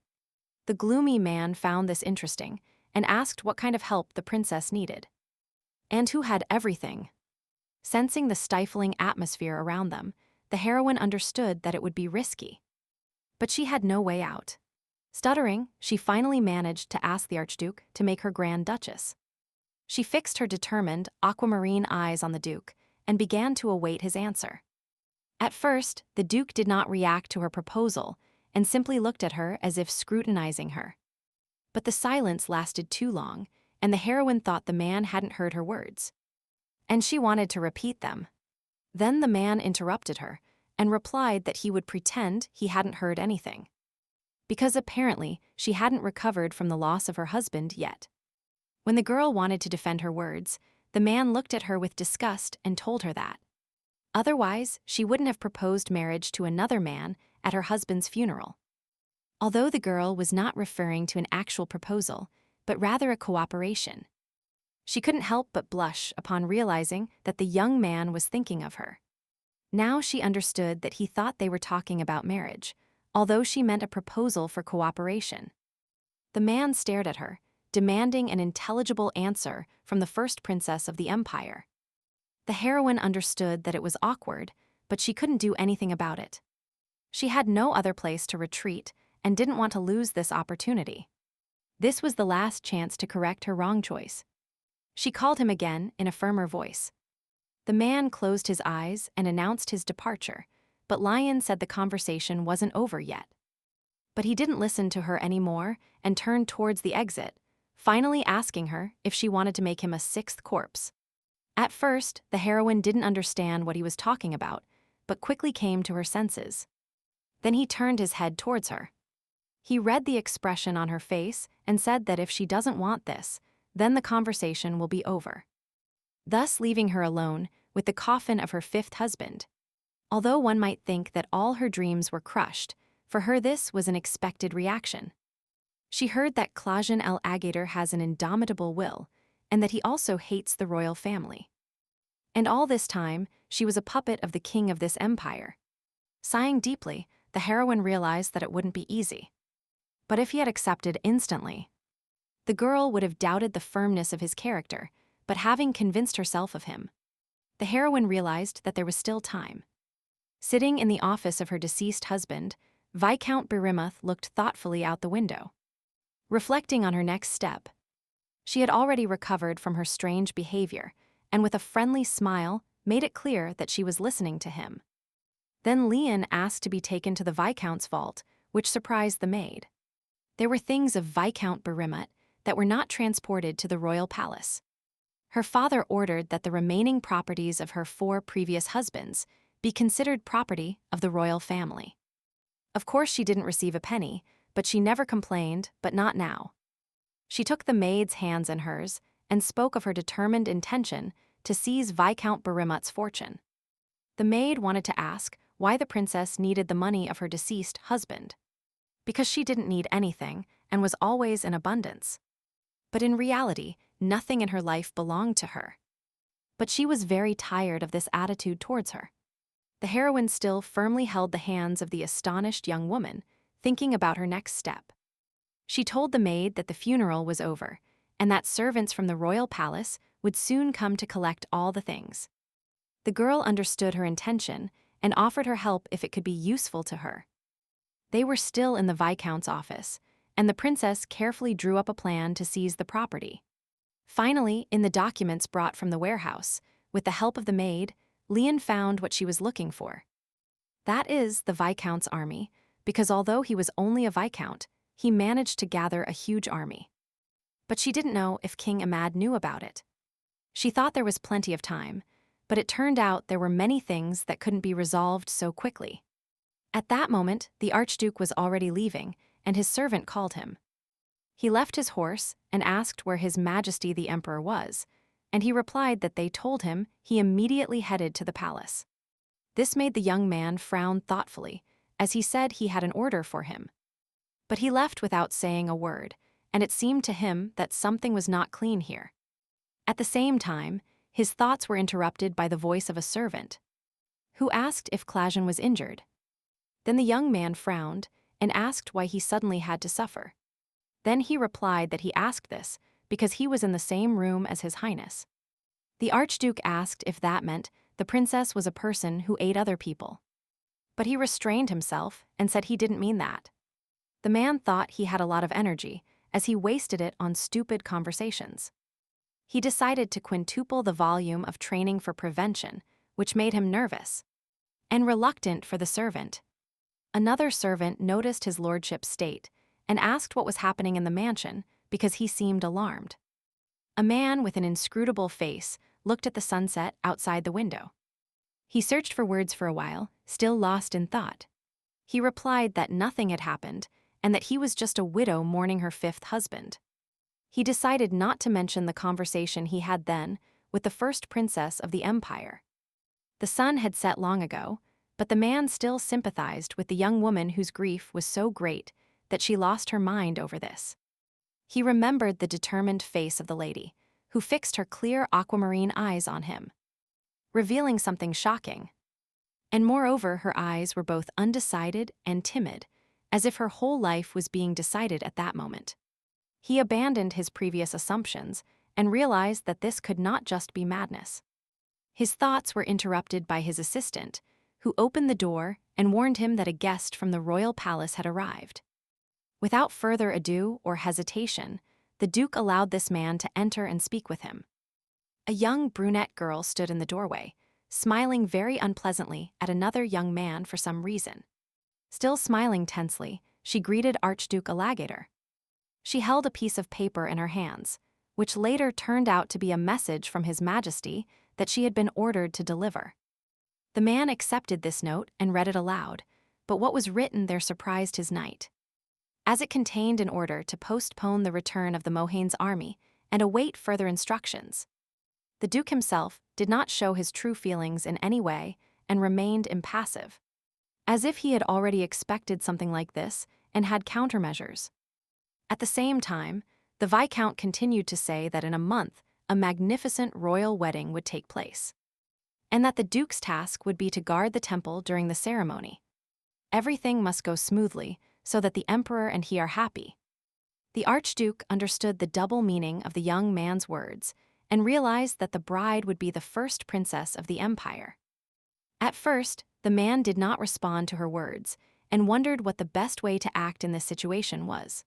The gloomy man found this interesting and asked what kind of help the princess needed. And who had everything. Sensing the stifling atmosphere around them, the heroine understood that it would be risky. But she had no way out. Stuttering, she finally managed to ask the Archduke to make her Grand Duchess. She fixed her determined, aquamarine eyes on the Duke and began to await his answer. At first, the Duke did not react to her proposal and simply looked at her as if scrutinizing her. But the silence lasted too long, and the heroine thought the man hadn't heard her words. And she wanted to repeat them. Then the man interrupted her and replied that he would pretend he hadn't heard anything, because apparently she hadn't recovered from the loss of her husband yet. When the girl wanted to defend her words, the man looked at her with disgust and told her that Otherwise, she wouldn't have proposed marriage to another man at her husband's funeral. Although the girl was not referring to an actual proposal, but rather a cooperation. She couldn't help but blush upon realizing that the young man was thinking of her. Now she understood that he thought they were talking about marriage, although she meant a proposal for cooperation. The man stared at her, demanding an intelligible answer from the first princess of the empire. The heroine understood that it was awkward, but she couldn't do anything about it. She had no other place to retreat and didn't want to lose this opportunity. This was the last chance to correct her wrong choice. She called him again in a firmer voice. The man closed his eyes and announced his departure, but Lion said the conversation wasn't over yet. But he didn't listen to her anymore and turned towards the exit, finally asking her if she wanted to make him a sixth corpse. At first, the heroine didn't understand what he was talking about, but quickly came to her senses. Then he turned his head towards her. He read the expression on her face and said that if she doesn't want this, then the conversation will be over, thus leaving her alone with the coffin of her fifth husband. Although one might think that all her dreams were crushed, for her this was an expected reaction. She heard that Klajan el Agator has an indomitable will, and that he also hates the royal family. And all this time, she was a puppet of the king of this empire. Sighing deeply, the heroine realized that it wouldn't be easy. But if he had accepted instantly, the girl would have doubted the firmness of his character, but having convinced herself of him, the heroine realized that there was still time. Sitting in the office of her deceased husband, Viscount Berimuth looked thoughtfully out the window. Reflecting on her next step, she had already recovered from her strange behavior, and with a friendly smile, made it clear that she was listening to him. Then Leon asked to be taken to the Viscount's vault, which surprised the maid. There were things of Viscount Berimuth that were not transported to the royal palace. Her father ordered that the remaining properties of her 4 previous husbands be considered property of the royal family. Of course she didn't receive a penny, but she never complained, but not now. She took the maid's hands in hers and spoke of her determined intention to seize Viscount Berimuth's fortune. The maid wanted to ask why the princess needed the money of her deceased husband. Because she didn't need anything and was always in abundance. But in reality, nothing in her life belonged to her. But she was very tired of this attitude towards her. The heroine still firmly held the hands of the astonished young woman, thinking about her next step. She told the maid that the funeral was over, and that servants from the royal palace would soon come to collect all the things. The girl understood her intention and offered her help if it could be useful to her. They were still in the Viscount's office, and the princess carefully drew up a plan to seize the property. Finally, in the documents brought from the warehouse, with the help of the maid, Leon found what she was looking for. That is the Viscount's army, because although he was only a Viscount, he managed to gather a huge army. But she didn't know if King Ahmad knew about it. She thought there was plenty of time, but it turned out there were many things that couldn't be resolved so quickly. At that moment, the Archduke was already leaving, and his servant called him. He left his horse and asked where His Majesty the Emperor was, and he replied that they told him he immediately headed to the palace. This made the young man frown thoughtfully, as he said he had an order for him. But he left without saying a word, and it seemed to him that something was not clean here. At the same time, his thoughts were interrupted by the voice of a servant, who asked if Klajan was injured. Then the young man frowned and asked why he suddenly had to suffer. Then he replied that he asked this because he was in the same room as His Highness. The Archduke asked if that meant the princess was a person who ate other people. But he restrained himself and said he didn't mean that. The man thought he had a lot of energy, as he wasted it on stupid conversations. He decided to quintuple the volume of training for prevention, which made him nervous and reluctant for the servant. Another servant noticed his lordship's state and asked what was happening in the mansion because he seemed alarmed. A man with an inscrutable face looked at the sunset outside the window. He searched for words for a while, still lost in thought. He replied that nothing had happened and that he was just a widow mourning her 5th husband. He decided not to mention the conversation he had then with the first princess of the empire. The sun had set long ago, but the man still sympathized with the young woman whose grief was so great that she lost her mind over this. He remembered the determined face of the lady, who fixed her clear aquamarine eyes on him, revealing something shocking. And moreover, her eyes were both undecided and timid, as if her whole life was being decided at that moment. He abandoned his previous assumptions and realized that this could not just be madness. His thoughts were interrupted by his assistant, who opened the door and warned him that a guest from the royal palace had arrived. Without further ado or hesitation, the Duke allowed this man to enter and speak with him. A young brunette girl stood in the doorway, smiling very unpleasantly at another young man for some reason. Still smiling tensely, she greeted Archduke Alligator. She held a piece of paper in her hands, which later turned out to be a message from His Majesty that she had been ordered to deliver. The man accepted this note and read it aloud, but what was written there surprised his knight, as it contained an order to postpone the return of the Mohane's army and await further instructions. The Duke himself did not show his true feelings in any way and remained impassive, as if he had already expected something like this and had countermeasures. At the same time, the Viscount continued to say that in a month a magnificent royal wedding would take place, and that the Duke's task would be to guard the temple during the ceremony. Everything must go smoothly so that the Emperor and he are happy. The Archduke understood the double meaning of the young man's words and realized that the bride would be the first princess of the empire. At first, the man did not respond to her words and wondered what the best way to act in this situation was.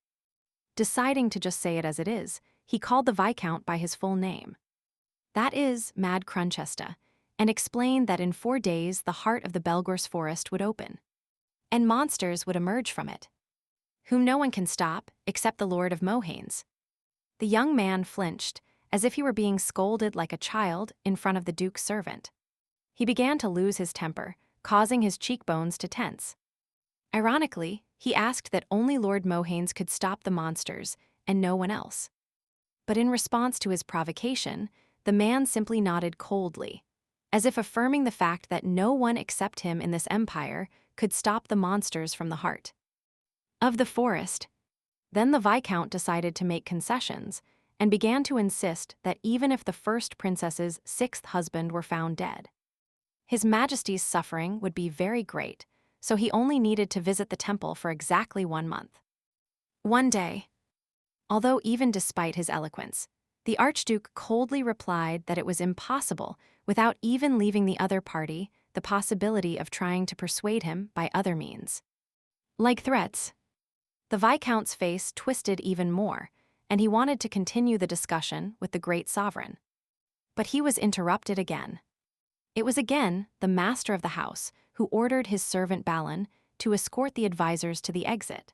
Deciding to just say it as it is, he called the Viscount by his full name. That is, Mad Crunchesta, and explained that in 4 days the heart of the Belgors forest would open, and monsters would emerge from it, whom no one can stop except the Lord of Mohanes. The young man flinched, as if he were being scolded like a child in front of the Duke's servant. He began to lose his temper, causing his cheekbones to tense. Ironically, he asked that only Lord Mohanes could stop the monsters and no one else. But in response to his provocation, the man simply nodded coldly, as if affirming the fact that no one except him in this empire could stop the monsters from the heart of the forest. Then the Viscount decided to make concessions and began to insist that even if the first princess's 6th husband were found dead, His Majesty's suffering would be very great, so he only needed to visit the temple for exactly 1 month. One day, although even despite his eloquence, the Archduke coldly replied that it was impossible without even leaving the other party the possibility of trying to persuade him by other means, like threats. The Viscount's face twisted even more, and he wanted to continue the discussion with the great sovereign. But he was interrupted again. It was again the master of the house who ordered his servant Balin to escort the advisors to the exit.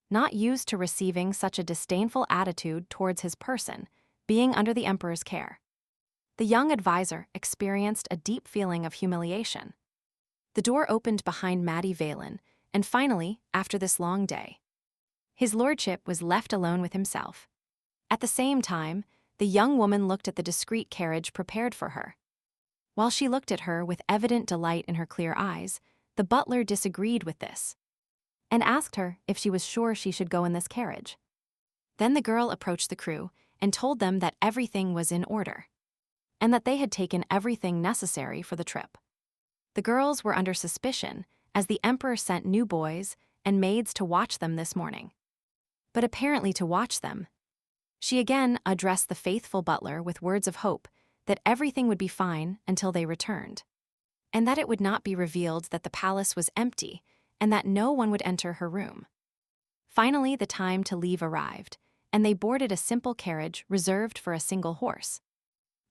Not used to receiving such a disdainful attitude towards his person, being under the emperor's care, the young advisor experienced a deep feeling of humiliation. The door opened behind Maddie Valen, and finally, after this long day, his lordship was left alone with himself. At the same time, the young woman looked at the discreet carriage prepared for her. While she looked at her with evident delight in her clear eyes, the butler disagreed with this and asked her if she was sure she should go in this carriage. Then the girl approached the crew and told them that everything was in order and that they had taken everything necessary for the trip. The girls were under suspicion as the emperor sent new boys and maids to watch them this morning. But apparently to watch them, she again addressed the faithful butler with words of hope that everything would be fine until they returned, and that it would not be revealed that the palace was empty and that no one would enter her room. Finally, the time to leave arrived, and they boarded a simple carriage reserved for a single horse.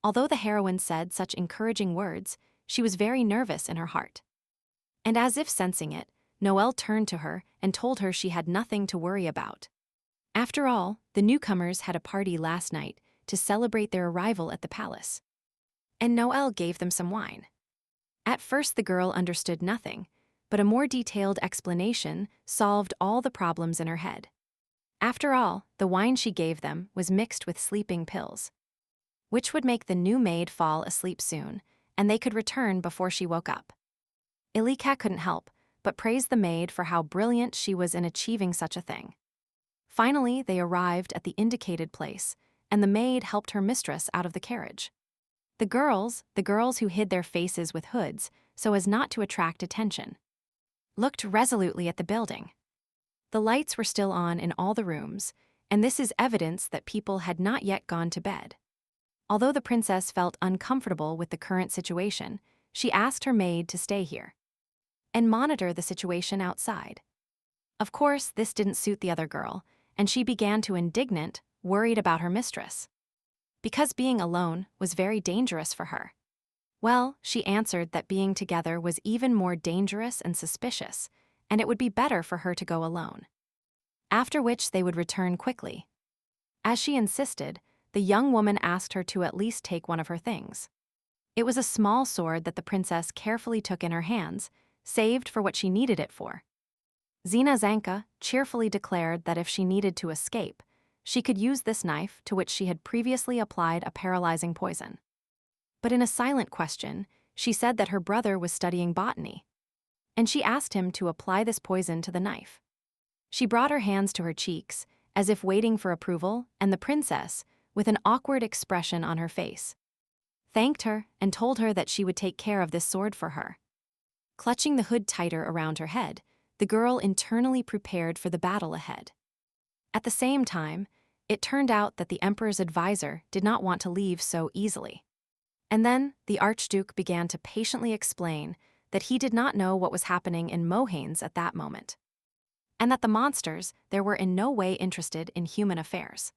Although the heroine said such encouraging words, she was very nervous in her heart. And as if sensing it, Noelle turned to her and told her she had nothing to worry about. After all, the newcomers had a party last night to celebrate their arrival at the palace, and Noelle gave them some wine. At first the girl understood nothing, but a more detailed explanation solved all the problems in her head. After all, the wine she gave them was mixed with sleeping pills, which would make the new maid fall asleep soon, and they could return before she woke up. Ilika couldn't help but praise the maid for how brilliant she was in achieving such a thing. Finally, they arrived at the indicated place, and the maid helped her mistress out of the carriage. The girls who hid their faces with hoods so as not to attract attention, looked resolutely at the building. The lights were still on in all the rooms, and this is evidence that people had not yet gone to bed. Although the princess felt uncomfortable with the current situation, she asked her maid to stay here and monitor the situation outside. Of course, this didn't suit the other girl, and she began to indignant, worried about her mistress, because being alone was very dangerous for her. Well, she answered that being together was even more dangerous and suspicious, and it would be better for her to go alone. After which they would return quickly. As she insisted, the young woman asked her to at least take one of her things. It was a small sword that the princess carefully took in her hands, saved for what she needed it for. Zina Zanka cheerfully declared that if she needed to escape, she could use this knife to which she had previously applied a paralyzing poison. But in a silent question, she said that her brother was studying botany, and she asked him to apply this poison to the knife. She brought her hands to her cheeks, as if waiting for approval, and the princess, with an awkward expression on her face, thanked her and told her that she would take care of this sword for her. Clutching the hood tighter around her head, the girl internally prepared for the battle ahead. At the same time, it turned out that the emperor's advisor did not want to leave so easily. And then the archduke began to patiently explain that he did not know what was happening in Mohanes at that moment, and that the monsters there were in no way interested in human affairs.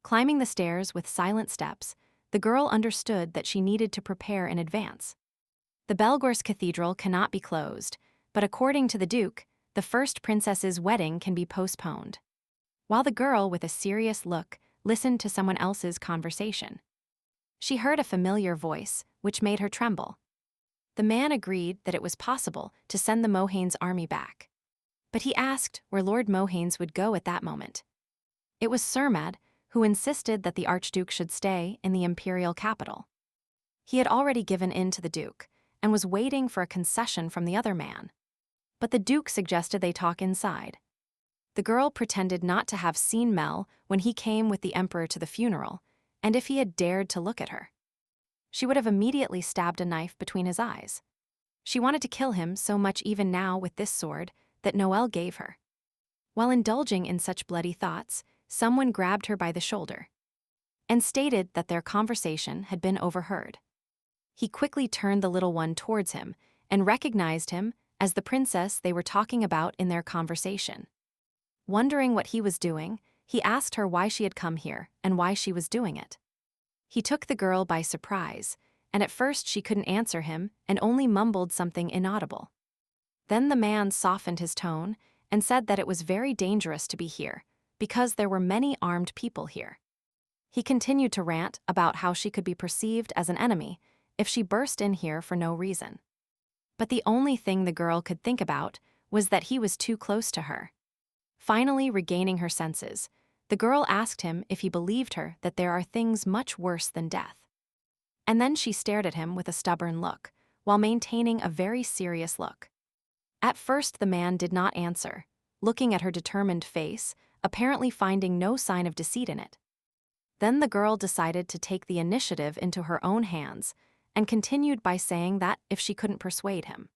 Climbing the stairs with silent steps, the girl understood that she needed to prepare in advance. The Belgorsk Cathedral cannot be closed, but according to the Duke, the first princess's wedding can be postponed. While the girl, with a serious look, listened to someone else's conversation, she heard a familiar voice, which made her tremble. The man agreed that it was possible to send the Mohanes army back, but he asked where Lord Mohanes would go at that moment. It was Surmad, who insisted that the Archduke should stay in the imperial capital. He had already given in to the Duke, and was waiting for a concession from the other man. But the Duke suggested they talk inside. The girl pretended not to have seen Mel when he came with the Emperor to the funeral, and if he had dared to look at her, she would have immediately stabbed a knife between his eyes. She wanted to kill him so much even now with this sword that Noel gave her. While indulging in such bloody thoughts, someone grabbed her by the shoulder and stated that their conversation had been overheard. He quickly turned the little one towards him and recognized him as the princess they were talking about in their conversation. Wondering what he was doing, he asked her why she had come here and why she was doing it. He took the girl by surprise, and at first she couldn't answer him and only mumbled something inaudible. Then the man softened his tone and said that it was very dangerous to be here, because there were many armed people here. He continued to rant about how she could be perceived as an enemy if she burst in here for no reason. But the only thing the girl could think about was that he was too close to her. Finally regaining her senses, the girl asked him if he believed her that there are things much worse than death. And then she stared at him with a stubborn look, while maintaining a very serious look. At first the man did not answer, looking at her determined face, apparently finding no sign of deceit in it. Then the girl decided to take the initiative into her own hands, and continued by saying that if she couldn't persuade him,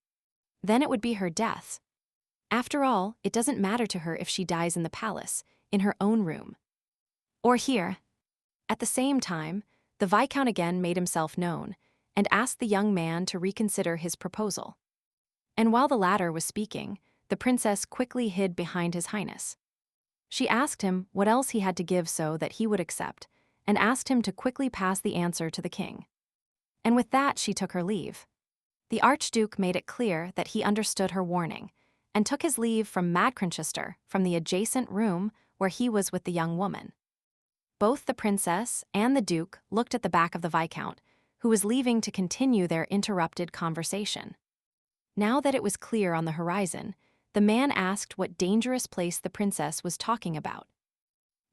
then it would be her death. After all, it doesn't matter to her if she dies in the palace, in her own room, or here. At the same time, the Viscount again made himself known, and asked the young man to reconsider his proposal. And while the latter was speaking, the princess quickly hid behind His Highness. She asked him what else he had to give so that he would accept, and asked him to quickly pass the answer to the king. And with that she took her leave. The Archduke made it clear that he understood her warning, and took his leave from Madcranchester from the adjacent room where he was with the young woman. Both the princess and the Duke looked at the back of the Viscount, who was leaving to continue their interrupted conversation. Now that it was clear on the horizon, the man asked what dangerous place the princess was talking about.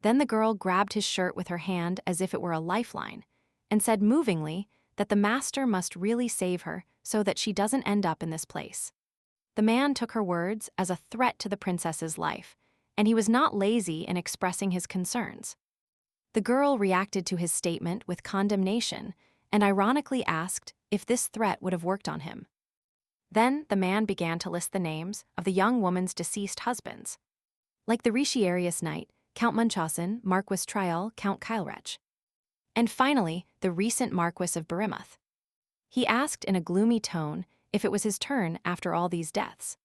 Then the girl grabbed his shirt with her hand as if it were a lifeline, and said movingly that the master must really save her so that she doesn't end up in this place. The man took her words as a threat to the princess's life, and he was not lazy in expressing his concerns. The girl reacted to his statement with condemnation and ironically asked if this threat would have worked on him. Then the man began to list the names of the young woman's deceased husbands. Like the Rishi-Arius knight, Count Munchausen, Marquis Trial, Count Kylrech. And finally, the recent Marquis of Barimuth. He asked in a gloomy tone if it was his turn after all these deaths.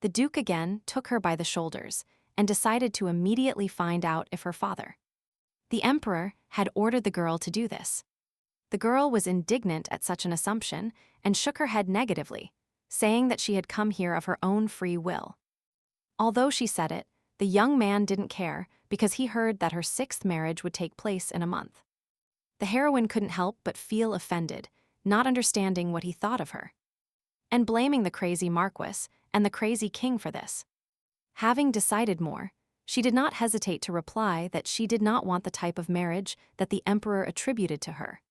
The Duke again took her by the shoulders and decided to immediately find out if her father. The Emperor had ordered the girl to do this. The girl was indignant at such an assumption and shook her head negatively, saying that she had come here of her own free will. Although she said it, the young man didn't care because he heard that her 6th marriage would take place in a month. The heroine couldn't help but feel offended, not understanding what he thought of her, and blaming the crazy Marquis and the crazy king for this. Having decided more, she did not hesitate to reply that she did not want the type of marriage that the emperor attributed to her.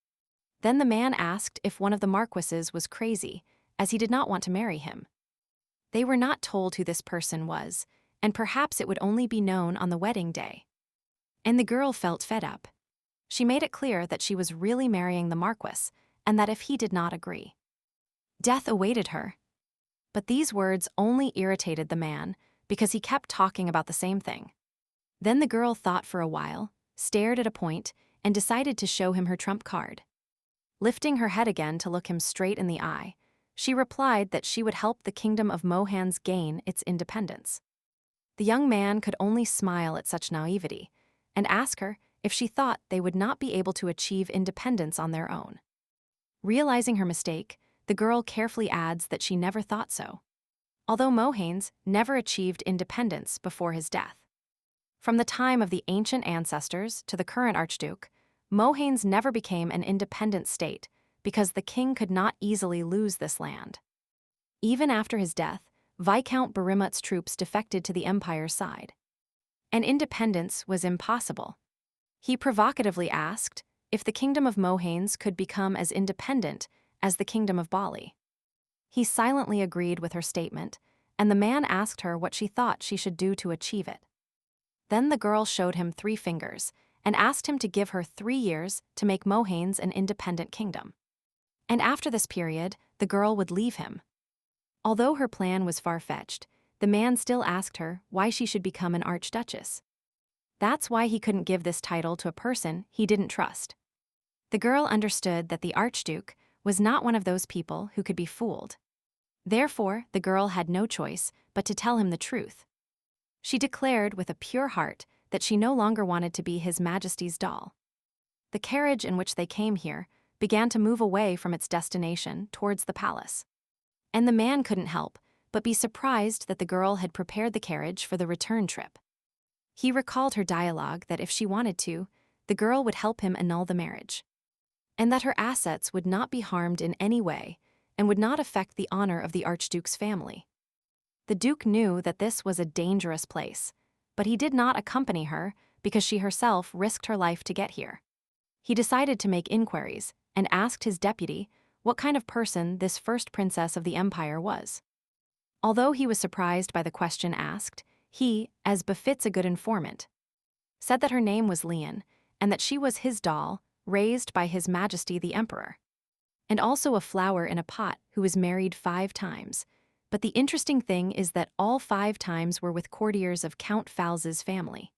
Then the man asked if one of the marquises was crazy, as he did not want to marry him. They were not told who this person was, and perhaps it would only be known on the wedding day. And the girl felt fed up. She made it clear that she was really marrying the Marquis, and that if he did not agree, death awaited her. But these words only irritated the man because he kept talking about the same thing. Then the girl thought for a while, stared at a point, and decided to show him her trump card. Lifting her head again to look him straight in the eye, she replied that she would help the kingdom of Mohans gain its independence. The young man could only smile at such naivety and ask her if she thought they would not be able to achieve independence on their own. Realizing her mistake, the girl carefully adds that she never thought so, although Mohans never achieved independence before his death. From the time of the ancient ancestors to the current Archduke, Mohans never became an independent state because the king could not easily lose this land. Even after his death, Viscount Barimuth's troops defected to the empire's side, and independence was impossible. He provocatively asked if the kingdom of Mohans could become as independent as the kingdom of Bali. He silently agreed with her statement, and the man asked her what she thought she should do to achieve it. Then the girl showed him 3 fingers and asked him to give her 3 years to make Mohans an independent kingdom. And after this period, the girl would leave him. Although her plan was far-fetched, the man still asked her why she should become an archduchess. That's why he couldn't give this title to a person he didn't trust. The girl understood that the archduke was not one of those people who could be fooled. Therefore, the girl had no choice but to tell him the truth. She declared with a pure heart that she no longer wanted to be His Majesty's doll. The carriage in which they came here began to move away from its destination towards the palace. And the man couldn't help but be surprised that the girl had prepared the carriage for the return trip. He recalled her dialogue that if she wanted to, the girl would help him annul the marriage, and that her assets would not be harmed in any way and would not affect the honor of the Archduke's family. The Duke knew that this was a dangerous place, but he did not accompany her because she herself risked her life to get here. He decided to make inquiries and asked his deputy what kind of person this first princess of the empire was. Although he was surprised by the question asked, he, as befits a good informant, said that her name was Leon and that she was his doll, raised by His Majesty the Emperor, and also a flower in a pot who was married 5 times. But the interesting thing is that all 5 times were with courtiers of Count Falz's family.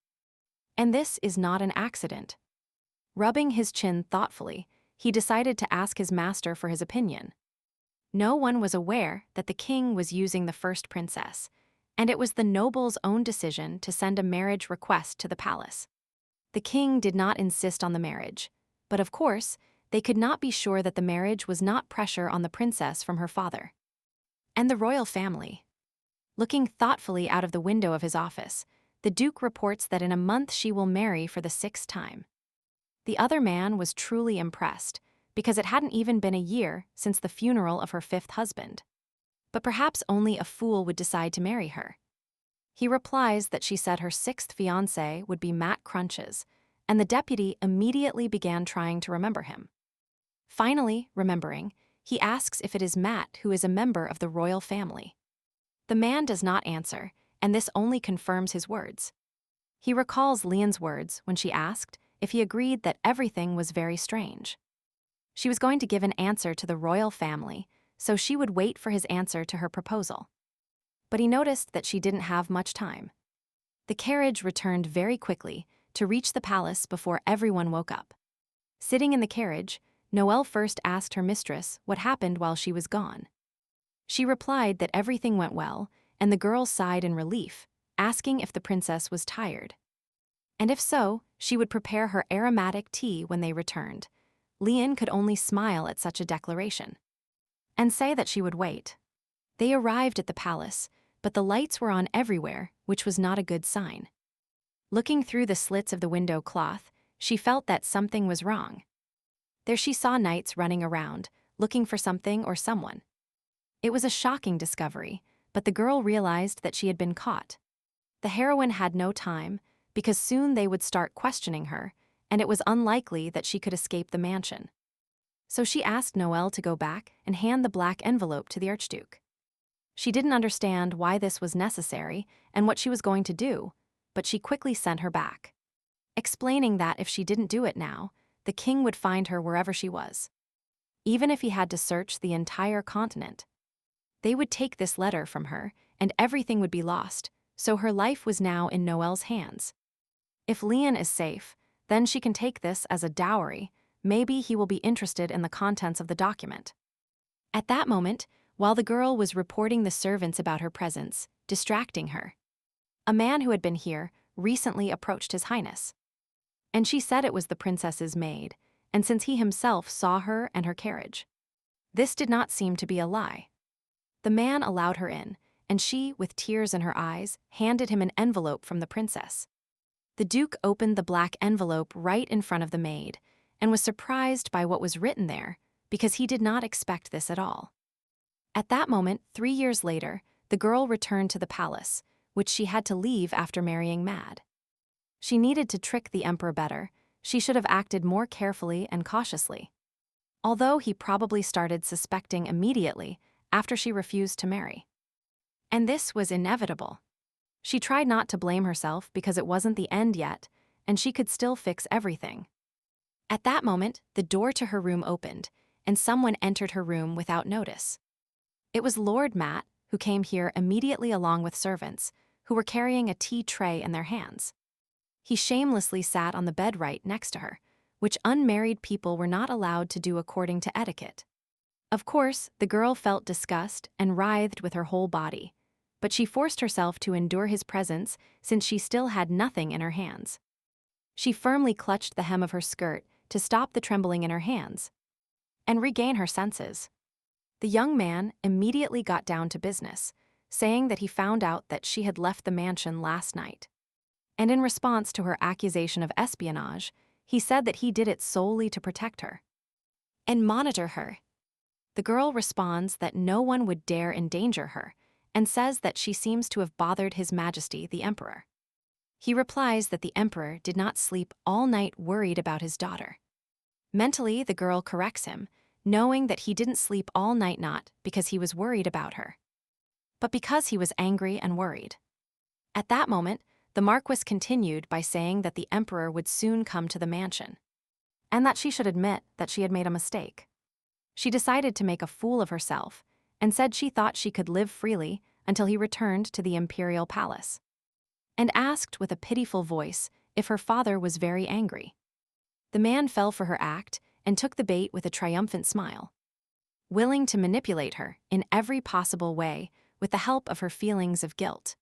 And this is not an accident. Rubbing his chin thoughtfully, he decided to ask his master for his opinion. No one was aware that the king was using the first princess, and it was the noble's own decision to send a marriage request to the palace. The king did not insist on the marriage, but of course, they could not be sure that the marriage was not pressure on the princess from her father and the royal family. Looking thoughtfully out of the window of his office, the Duke reports that in a month she will marry for the 6th time. The other man was truly impressed, because it hadn't even been a year since the funeral of her 5th husband. But perhaps only a fool would decide to marry her. He replies that she said her 6th fiancé would be Matt Crunches, and the deputy immediately began trying to remember him. Finally, remembering, he asks if it is Matt who is a member of the royal family. The man does not answer, and this only confirms his words. He recalls Leon's words when she asked if he agreed that everything was very strange. She was going to give an answer to the royal family, so she would wait for his answer to her proposal. But he noticed that she didn't have much time. The carriage returned very quickly to reach the palace before everyone woke up. Sitting in the carriage, Noelle first asked her mistress what happened while she was gone. She replied that everything went well, and the girl sighed in relief, asking if the princess was tired. And if so, she would prepare her aromatic tea when they returned. Leon could only smile at such a declaration and say that she would wait. They arrived at the palace, but the lights were on everywhere, which was not a good sign. Looking through the slits of the window cloth, she felt that something was wrong. There she saw knights running around, looking for something or someone. It was a shocking discovery, but the girl realized that she had been caught. The heroine had no time, because soon they would start questioning her, and it was unlikely that she could escape the mansion. So she asked Noelle to go back and hand the black envelope to the Archduke. She didn't understand why this was necessary and what she was going to do, but she quickly sent her back, explaining that if she didn't do it now, the king would find her wherever she was. Even if he had to search the entire continent. They would take this letter from her, and everything would be lost, so her life was now in Noelle's hands. If Leon is safe, then she can take this as a dowry. Maybe he will be interested in the contents of the document. At that moment, while the girl was reporting the servants about her presence, distracting her, a man who had been here recently approached His Highness. And she said it was the princess's maid, and since he himself saw her and her carriage. This did not seem to be a lie. The man allowed her in, and she, with tears in her eyes, handed him an envelope from the princess. The Duke opened the black envelope right in front of the maid, and was surprised by what was written there, because he did not expect this at all. At that moment, 3 years later, the girl returned to the palace, which she had to leave after marrying Mad. She needed to trick the emperor better. She should have acted more carefully and cautiously. Although he probably started suspecting immediately after she refused to marry. And this was inevitable. She tried not to blame herself because it wasn't the end yet, and she could still fix everything. At that moment, the door to her room opened, and someone entered her room without notice. It was Lord Matt, who came here immediately along with servants, who were carrying a tea tray in their hands. He shamelessly sat on the bed right next to her, which unmarried people were not allowed to do according to etiquette. Of course, the girl felt disgust and writhed with her whole body, but she forced herself to endure his presence since she still had nothing in her hands. She firmly clutched the hem of her skirt to stop the trembling in her hands and regain her senses. The young man immediately got down to business, saying that he found out that she had left the mansion last night. And in response to her accusation of espionage, he said that he did it solely to protect her and monitor her. The girl responds that no one would dare endanger her, and says that she seems to have bothered His Majesty the Emperor. He replies that the Emperor did not sleep all night worried about his daughter. Mentally, the girl corrects him, knowing that he didn't sleep all night not because he was worried about her, but because he was angry and worried. At that moment, the Marquis continued by saying that the Emperor would soon come to the mansion, and that she should admit that she had made a mistake. She decided to make a fool of herself, and said she thought she could live freely until he returned to the imperial palace, and asked with a pitiful voice if her father was very angry. The man fell for her act and took the bait with a triumphant smile, willing to manipulate her in every possible way with the help of her feelings of guilt.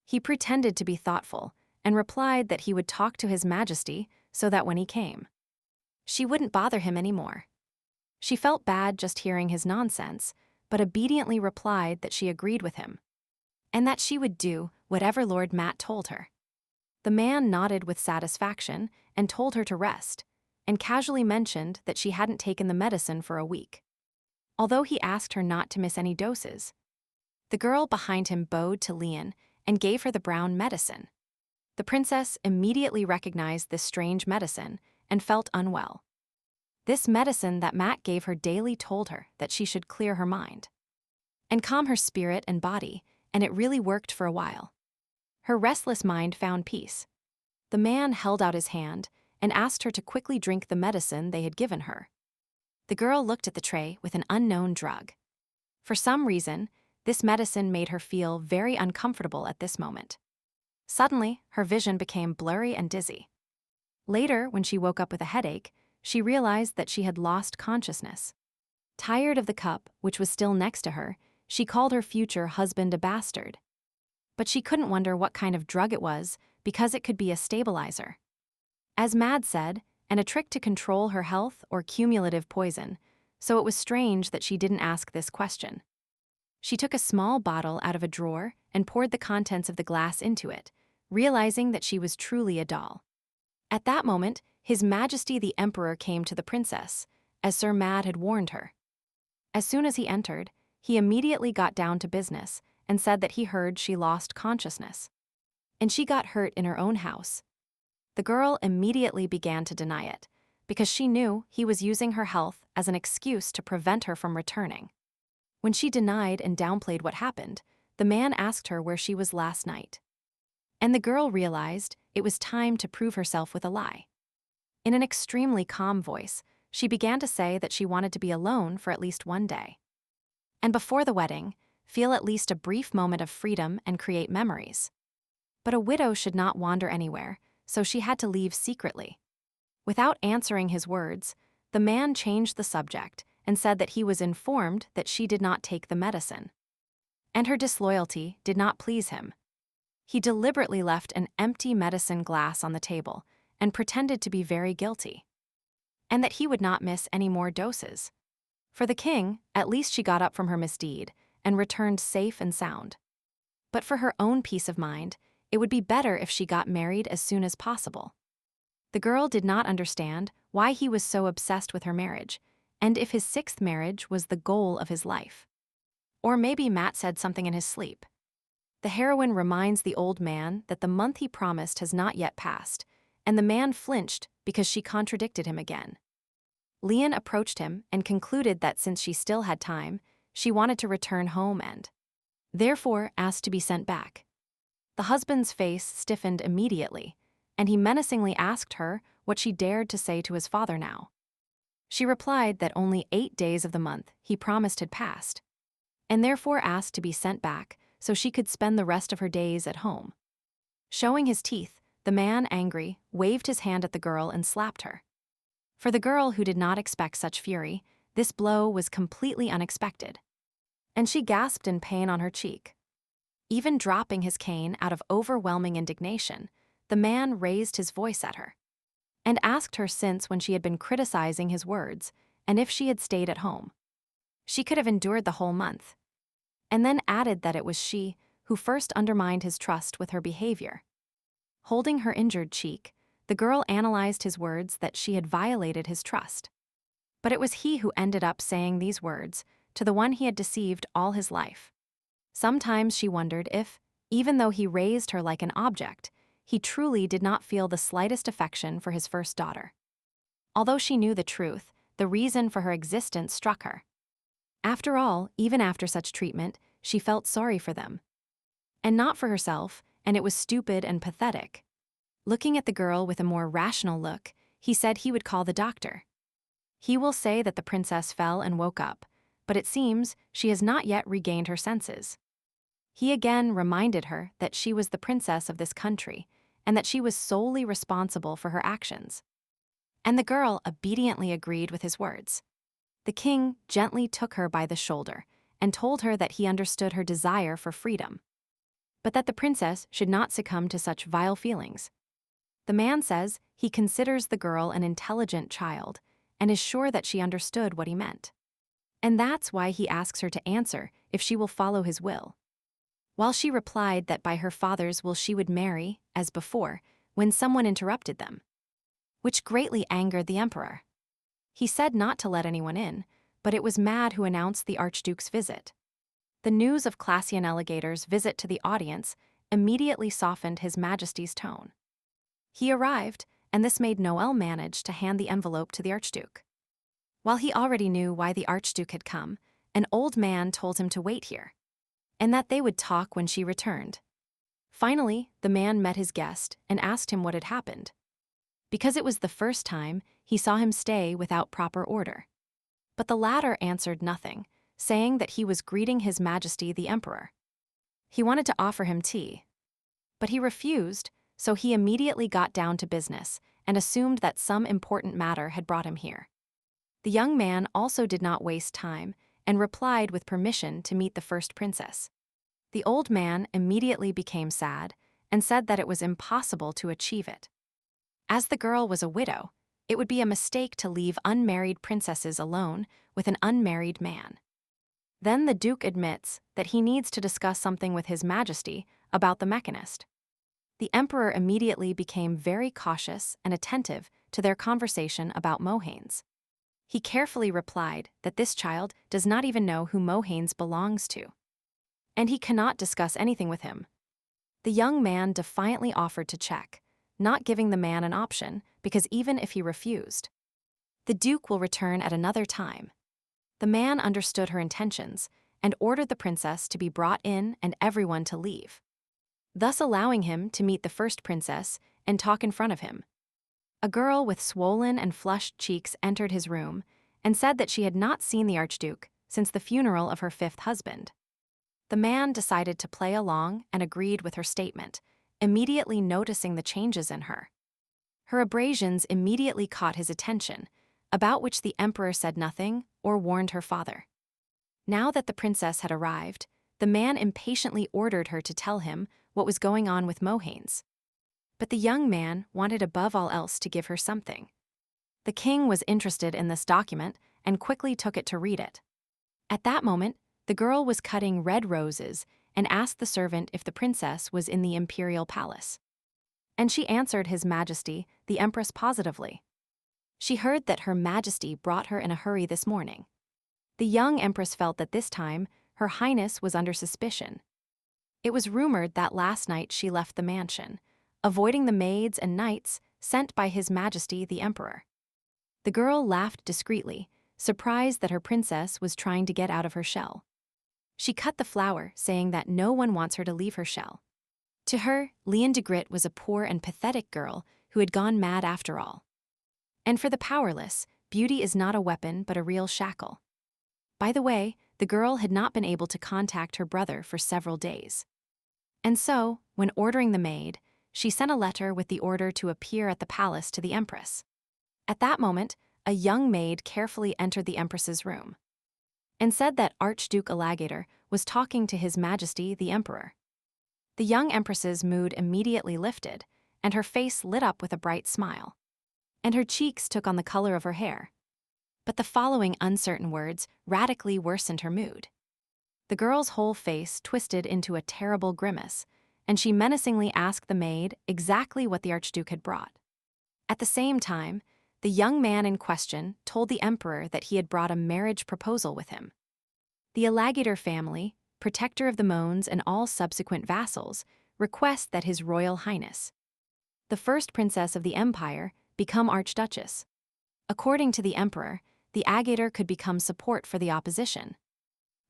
He pretended to be thoughtful and replied that he would talk to His Majesty so that when he came, she wouldn't bother him anymore. She felt bad just hearing his nonsense, but obediently replied that she agreed with him, and that she would do whatever Lord Matt told her. The man nodded with satisfaction and told her to rest, and casually mentioned that she hadn't taken the medicine for a week, although he asked her not to miss any doses. The girl behind him bowed to Leon and gave her the brown medicine. The princess immediately recognized this strange medicine and felt unwell. This medicine that Matt gave her daily told her that she should clear her mind and calm her spirit and body, and it really worked for a while. Her restless mind found peace. The man held out his hand and asked her to quickly drink the medicine they had given her. The girl looked at the tray with an unknown drug. For some reason, this medicine made her feel very uncomfortable at this moment. Suddenly, her vision became blurry and dizzy. Later, when she woke up with a headache, she realized that she had lost consciousness. Tired of the cup, which was still next to her, she called her future husband a bastard. But she couldn't wonder what kind of drug it was because it could be a stabilizer. As Mad said, and a trick to control her health or cumulative poison, so it was strange that she didn't ask this question. She took a small bottle out of a drawer and poured the contents of the glass into it, realizing that she was truly a doll. At that moment, His Majesty the Emperor came to the princess, as Sir Mad had warned her. As soon as he entered, he immediately got down to business and said that he heard she lost consciousness. And she got hurt in her own house. The girl immediately began to deny it, because she knew he was using her health as an excuse to prevent her from returning. When she denied and downplayed what happened, the man asked her where she was last night. And the girl realized it was time to prove herself with a lie. In an extremely calm voice, she began to say that she wanted to be alone for at least one day. And before the wedding, feel at least a brief moment of freedom and create memories. But a widow should not wander anywhere, so she had to leave secretly. Without answering his words, the man changed the subject and said that he was informed that she did not take the medicine. And her disloyalty did not please him. He deliberately left an empty medicine glass on the table and pretended to be very guilty, and that he would not miss any more doses. For the king, at least she got up from her misdeed and returned safe and sound. But for her own peace of mind, it would be better if she got married as soon as possible. The girl did not understand why he was so obsessed with her marriage, and if his 6th marriage was the goal of his life. Or maybe Matt said something in his sleep. The heroine reminds the old man that the month he promised has not yet passed, and the man flinched because she contradicted him again. Leon approached him and concluded that since she still had time, she wanted to return home and, therefore, asked to be sent back. The husband's face stiffened immediately, and he menacingly asked her what she dared to say to his father now. She replied that only 8 days of the month he promised had passed, and therefore asked to be sent back so she could spend the rest of her days at home. Showing his teeth, the man, angry, waved his hand at the girl and slapped her. For the girl who did not expect such fury, this blow was completely unexpected, and she gasped in pain on her cheek. Even dropping his cane out of overwhelming indignation, the man raised his voice at her and asked her since when she had been criticizing his words and if she had stayed at home. She could have endured the whole month, and then added that it was she who first undermined his trust with her behavior. Holding her injured cheek, the girl analyzed his words that she had violated his trust. But it was he who ended up saying these words to the one he had deceived all his life. Sometimes she wondered if, even though he raised her like an object, he truly did not feel the slightest affection for his first daughter. Although she knew the truth, the reason for her existence struck her. After all, even after such treatment, she felt sorry for them. And not for herself, and it was stupid and pathetic. Looking at the girl with a more rational look, he said he would call the doctor. He will say that the princess fell and woke up, but it seems she has not yet regained her senses. He again reminded her that she was the princess of this country, and that she was solely responsible for her actions. And the girl obediently agreed with his words. The king gently took her by the shoulder and told her that he understood her desire for freedom, but that the princess should not succumb to such vile feelings. The man says he considers the girl an intelligent child and is sure that she understood what he meant. And that's why he asks her to answer if she will follow his will. While she replied that by her father's will she would marry, as before, when someone interrupted them, which greatly angered the emperor. He said not to let anyone in, but it was Mad who announced the Archduke's visit. The news of Classian Alligator's visit to the audience immediately softened His Majesty's tone. He arrived, and this made Noel manage to hand the envelope to the Archduke. While he already knew why the Archduke had come, an old man told him to wait here, and that they would talk when she returned. Finally, the man met his guest and asked him what had happened. Because it was the first time, he saw him stay without proper order. But the latter answered nothing, saying that he was greeting His Majesty the Emperor. He wanted to offer him tea, but he refused, so he immediately got down to business and assumed that some important matter had brought him here. The young man also did not waste time and replied with permission to meet the first princess. The old man immediately became sad and said that it was impossible to achieve it. As the girl was a widow, it would be a mistake to leave unmarried princesses alone with an unmarried man. Then the Duke admits that he needs to discuss something with His Majesty about the mechanist. The Emperor immediately became very cautious and attentive to their conversation about Mohanes. He carefully replied that this child does not even know who Mohanes belongs to, and he cannot discuss anything with him. The young man defiantly offered to check, not giving the man an option because even if he refused, the Duke will return at another time. The man understood her intentions and ordered the princess to be brought in and everyone to leave, thus allowing him to meet the first princess and talk in front of him. A girl with swollen and flushed cheeks entered his room and said that she had not seen the Archduke since the funeral of her fifth husband. The man decided to play along and agreed with her statement, immediately noticing the changes in her. Her abrasions immediately caught his attention, about which the emperor said nothing or warned her father. Now that the princess had arrived, the man impatiently ordered her to tell him what was going on with Mohanes. But the young man wanted above all else to give her something. The king was interested in this document and quickly took it to read it. At that moment, the girl was cutting red roses and asked the servant if the princess was in the imperial palace. And she answered His Majesty, the Empress, positively. She heard that Her Majesty brought her in a hurry this morning. The young Empress felt that this time Her Highness was under suspicion. It was rumored that last night she left the mansion, avoiding the maids and knights sent by His Majesty the Emperor. The girl laughed discreetly, surprised that her princess was trying to get out of her shell. She cut the flower, saying that no one wants her to leave her shell. To her, Leon de Grit was a poor and pathetic girl who had gone mad after all. And for the powerless, beauty is not a weapon but a real shackle. By the way, the girl had not been able to contact her brother for several days. And so, when ordering the maid, she sent a letter with the order to appear at the palace to the Empress. At that moment, a young maid carefully entered the Empress's room and said that Archduke Alligator was talking to His Majesty the Emperor. The young Empress's mood immediately lifted, and her face lit up with a bright smile, and her cheeks took on the color of her hair. But the following uncertain words radically worsened her mood. The girl's whole face twisted into a terrible grimace, and she menacingly asked the maid exactly what the Archduke had brought. At the same time, the young man in question told the Emperor that he had brought a marriage proposal with him. The Alligator family, protector of the Moans and all subsequent vassals, request that His Royal Highness, the first princess of the empire, become Archduchess. According to the Emperor, the Agator could become support for the opposition.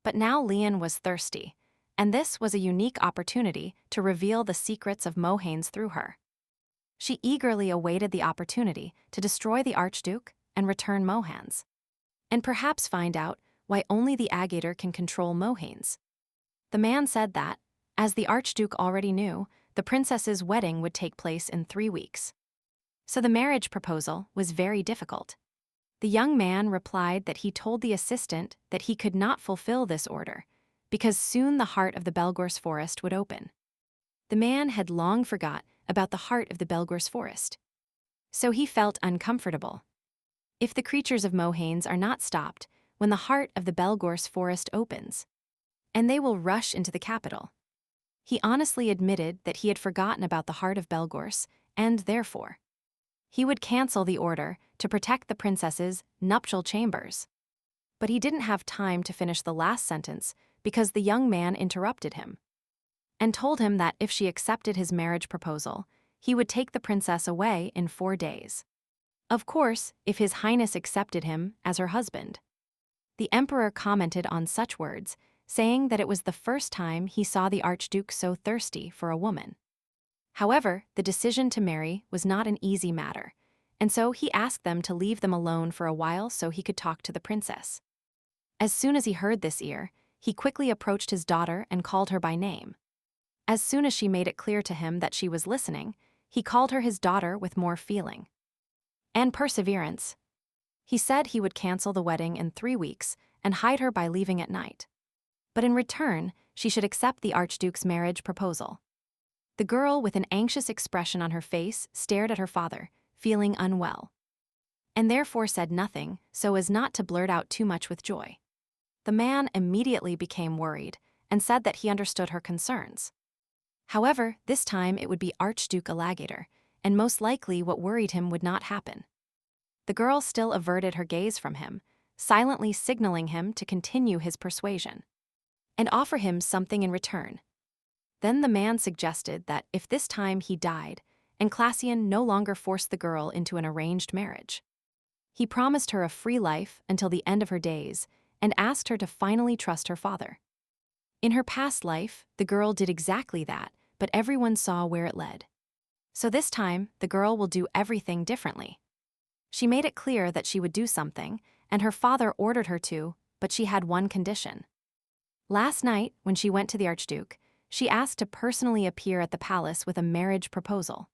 But now Leon was thirsty, and this was a unique opportunity to reveal the secrets of Mohanes through her. She eagerly awaited the opportunity to destroy the Archduke and return Mohanes, and perhaps find out why only the Agator can control Mohanes. The man said that, as the Archduke already knew, the princess's wedding would take place in 3 weeks. So the marriage proposal was very difficult. The young man replied that he told the assistant that he could not fulfill this order, because soon the heart of the Belgor's forest would open. The man had long forgot about the heart of the Belgor's forest, so he felt uncomfortable. If the creatures of Mohanes are not stopped when the heart of the Belgor's forest opens, and they will rush into the capital. He honestly admitted that he had forgotten about the heart of Belgor's, and therefore, he would cancel the order to protect the princess's nuptial chambers. But he didn't have time to finish the last sentence because the young man interrupted him and told him that if she accepted his marriage proposal, he would take the princess away in 4 days. Of course, if His Highness accepted him as her husband. The emperor commented on such words, saying that it was the first time he saw the Archduke so thirsty for a woman. However, the decision to marry was not an easy matter, and so he asked them to leave them alone for a while so he could talk to the princess. As soon as he heard this he quickly approached his daughter and called her by name. As soon as she made it clear to him that she was listening, he called her his daughter with more feeling and perseverance. He said he would cancel the wedding in 3 weeks and hide her by leaving at night. But in return, she should accept the Archduke's marriage proposal. The girl, with an anxious expression on her face, stared at her father, feeling unwell, and therefore said nothing so as not to blurt out too much with joy. The man immediately became worried and said that he understood her concerns. However, this time it would be Archduke Alligator, and most likely what worried him would not happen. The girl still averted her gaze from him, silently signaling him to continue his persuasion and offer him something in return. Then the man suggested that if this time he died, and Cassian no longer forced the girl into an arranged marriage, he promised her a free life until the end of her days and asked her to finally trust her father. In her past life, the girl did exactly that, but everyone saw where it led. So this time, the girl will do everything differently. She made it clear that she would do something, and her father ordered her to, but she had one condition. Last night, when she went to the Archduke, she asked to personally appear at the palace with a marriage proposal.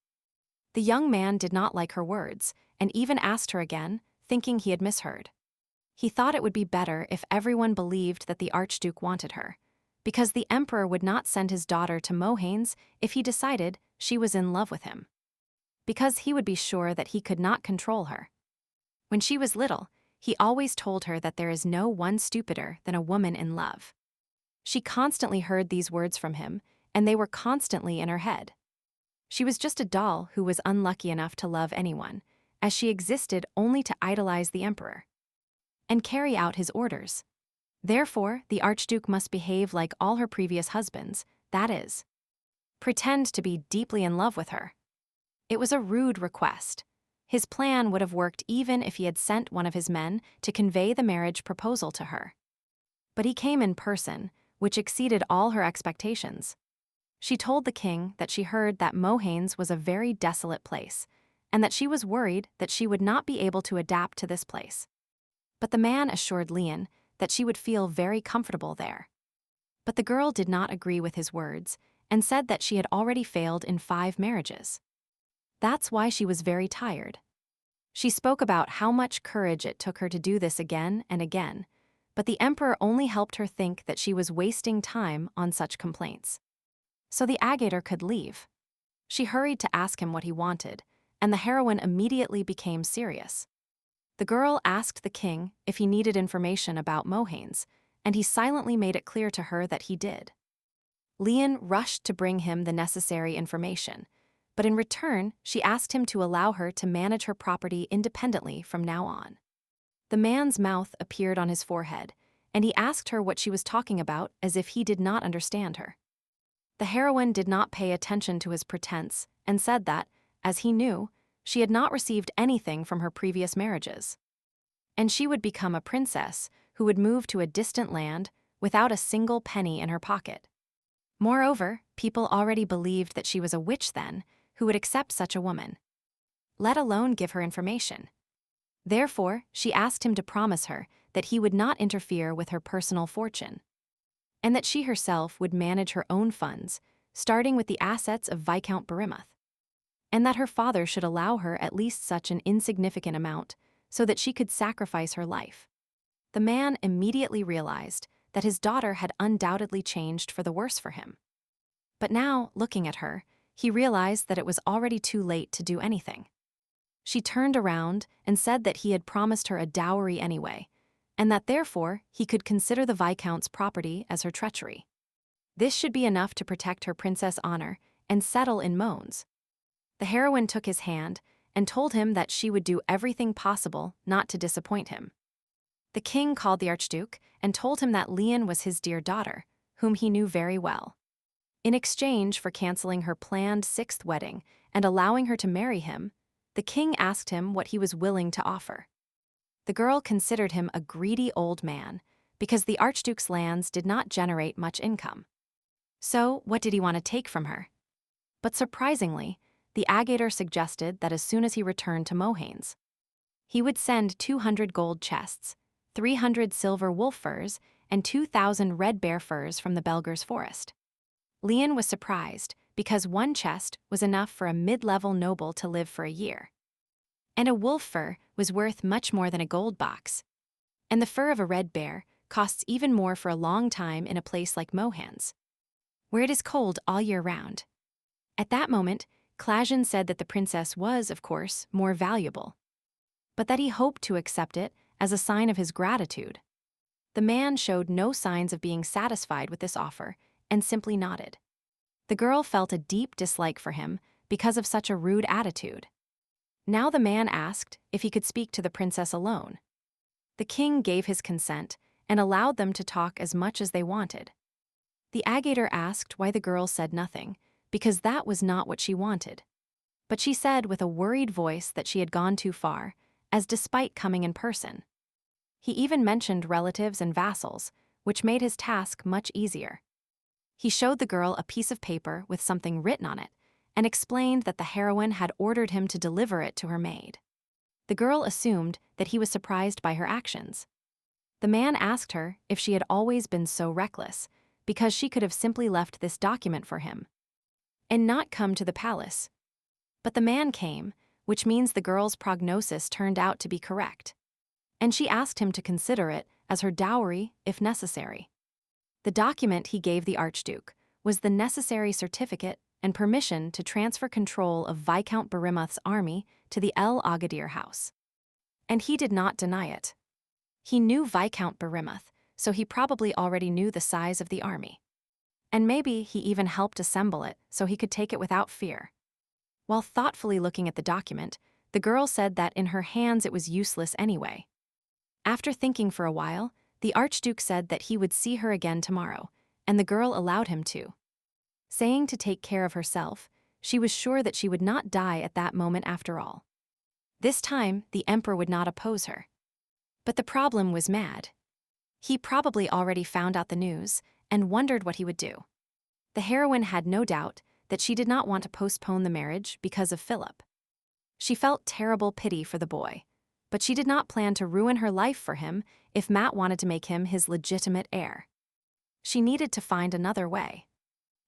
The young man did not like her words, and even asked her again, thinking he had misheard. He thought it would be better if everyone believed that the Archduke wanted her, because the emperor would not send his daughter to Mohanes if he decided she was in love with him, because he would be sure that he could not control her. When she was little, he always told her that there is no one stupider than a woman in love. She constantly heard these words from him, and they were constantly in her head. She was just a doll who was unlucky enough to love anyone, as she existed only to idolize the emperor and carry out his orders. Therefore, the Archduke must behave like all her previous husbands, that is, pretend to be deeply in love with her. It was a rude request. His plan would have worked even if he had sent one of his men to convey the marriage proposal to her. But he came in person, which exceeded all her expectations. She told the king that she heard that Mohanes was a very desolate place, and that she was worried that she would not be able to adapt to this place. But the man assured Leon that she would feel very comfortable there. But the girl did not agree with his words, and said that she had already failed in 5 marriages. That's why she was very tired. She spoke about how much courage it took her to do this again and again, but the emperor only helped her think that she was wasting time on such complaints. So the agator could leave. She hurried to ask him what he wanted, and the heroine immediately became serious. The girl asked the king if he needed information about Mohanes, and he silently made it clear to her that he did. Leon rushed to bring him the necessary information, but in return, she asked him to allow her to manage her property independently from now on. The man's mouth appeared on his forehead, and he asked her what she was talking about as if he did not understand her. The heroine did not pay attention to his pretense and said that, as he knew, she had not received anything from her previous marriages, and she would become a princess who would move to a distant land without a single penny in her pocket. Moreover, people already believed that she was a witch then, who would accept such a woman, let alone give her information. Therefore, she asked him to promise her that he would not interfere with her personal fortune, and that she herself would manage her own funds, starting with the assets of Viscount Barimuth, and that her father should allow her at least such an insignificant amount so that she could sacrifice her life. The man immediately realized that his daughter had undoubtedly changed for the worse for him. But now, looking at her, he realized that it was already too late to do anything. She turned around and said that he had promised her a dowry anyway, and that therefore he could consider the Viscount's property as her treachery. This should be enough to protect her princess honor and settle in Mons. The heroine took his hand and told him that she would do everything possible not to disappoint him. The king called the Archduke and told him that Leon was his dear daughter, whom he knew very well. In exchange for canceling her planned 6th wedding and allowing her to marry him, The king asked him what he was willing to offer. The girl considered him a greedy old man because the Archduke's lands did not generate much income. So, what did he want to take from her? But surprisingly, the agator suggested that as soon as he returned to Mohanes, he would send 200 gold chests, 300 silver wolf furs, and 2,000 red bear furs from the Belger's forest. Leon was surprised because one chest was enough for a mid-level noble to live for a year. And a wolf fur was worth much more than a gold box. And the fur of a red bear costs even more for a long time in a place like Mohanes, where it is cold all year round. At that moment, Klajan said that the princess was, of course, more valuable, but that he hoped to accept it as a sign of his gratitude. The man showed no signs of being satisfied with this offer and simply nodded. The girl felt a deep dislike for him because of such a rude attitude. Now the man asked if he could speak to the princess alone. The king gave his consent and allowed them to talk as much as they wanted. The agator asked why the girl said nothing, because that was not what she wanted. But she said with a worried voice that she had gone too far, as despite coming in person. He even mentioned relatives and vassals, which made his task much easier. He showed the girl a piece of paper with something written on it and explained that the heroine had ordered him to deliver it to her maid. The girl assumed that he was surprised by her actions. The man asked her if she had always been so reckless, because she could have simply left this document for him and not come to the palace. But the man came, which means the girl's prognosis turned out to be correct, and she asked him to consider it as her dowry if necessary. The document he gave the Archduke was the necessary certificate and permission to transfer control of Viscount Barimuth's army to the El Agadir house. And he did not deny it. He knew Viscount Barimuth, so he probably already knew the size of the army. And maybe he even helped assemble it so he could take it without fear. While thoughtfully looking at the document, the girl said that in her hands it was useless anyway. After thinking for a while, the Archduke said that he would see her again tomorrow, and the girl allowed him to. Saying to take care of herself, she was sure that she would not die at that moment after all. This time, the emperor would not oppose her. But the problem was Mad. He probably already found out the news and wondered what he would do. The heroine had no doubt that she did not want to postpone the marriage because of Philip. She felt terrible pity for the boy, but she did not plan to ruin her life for him if Matt wanted to make him his legitimate heir. She needed to find another way.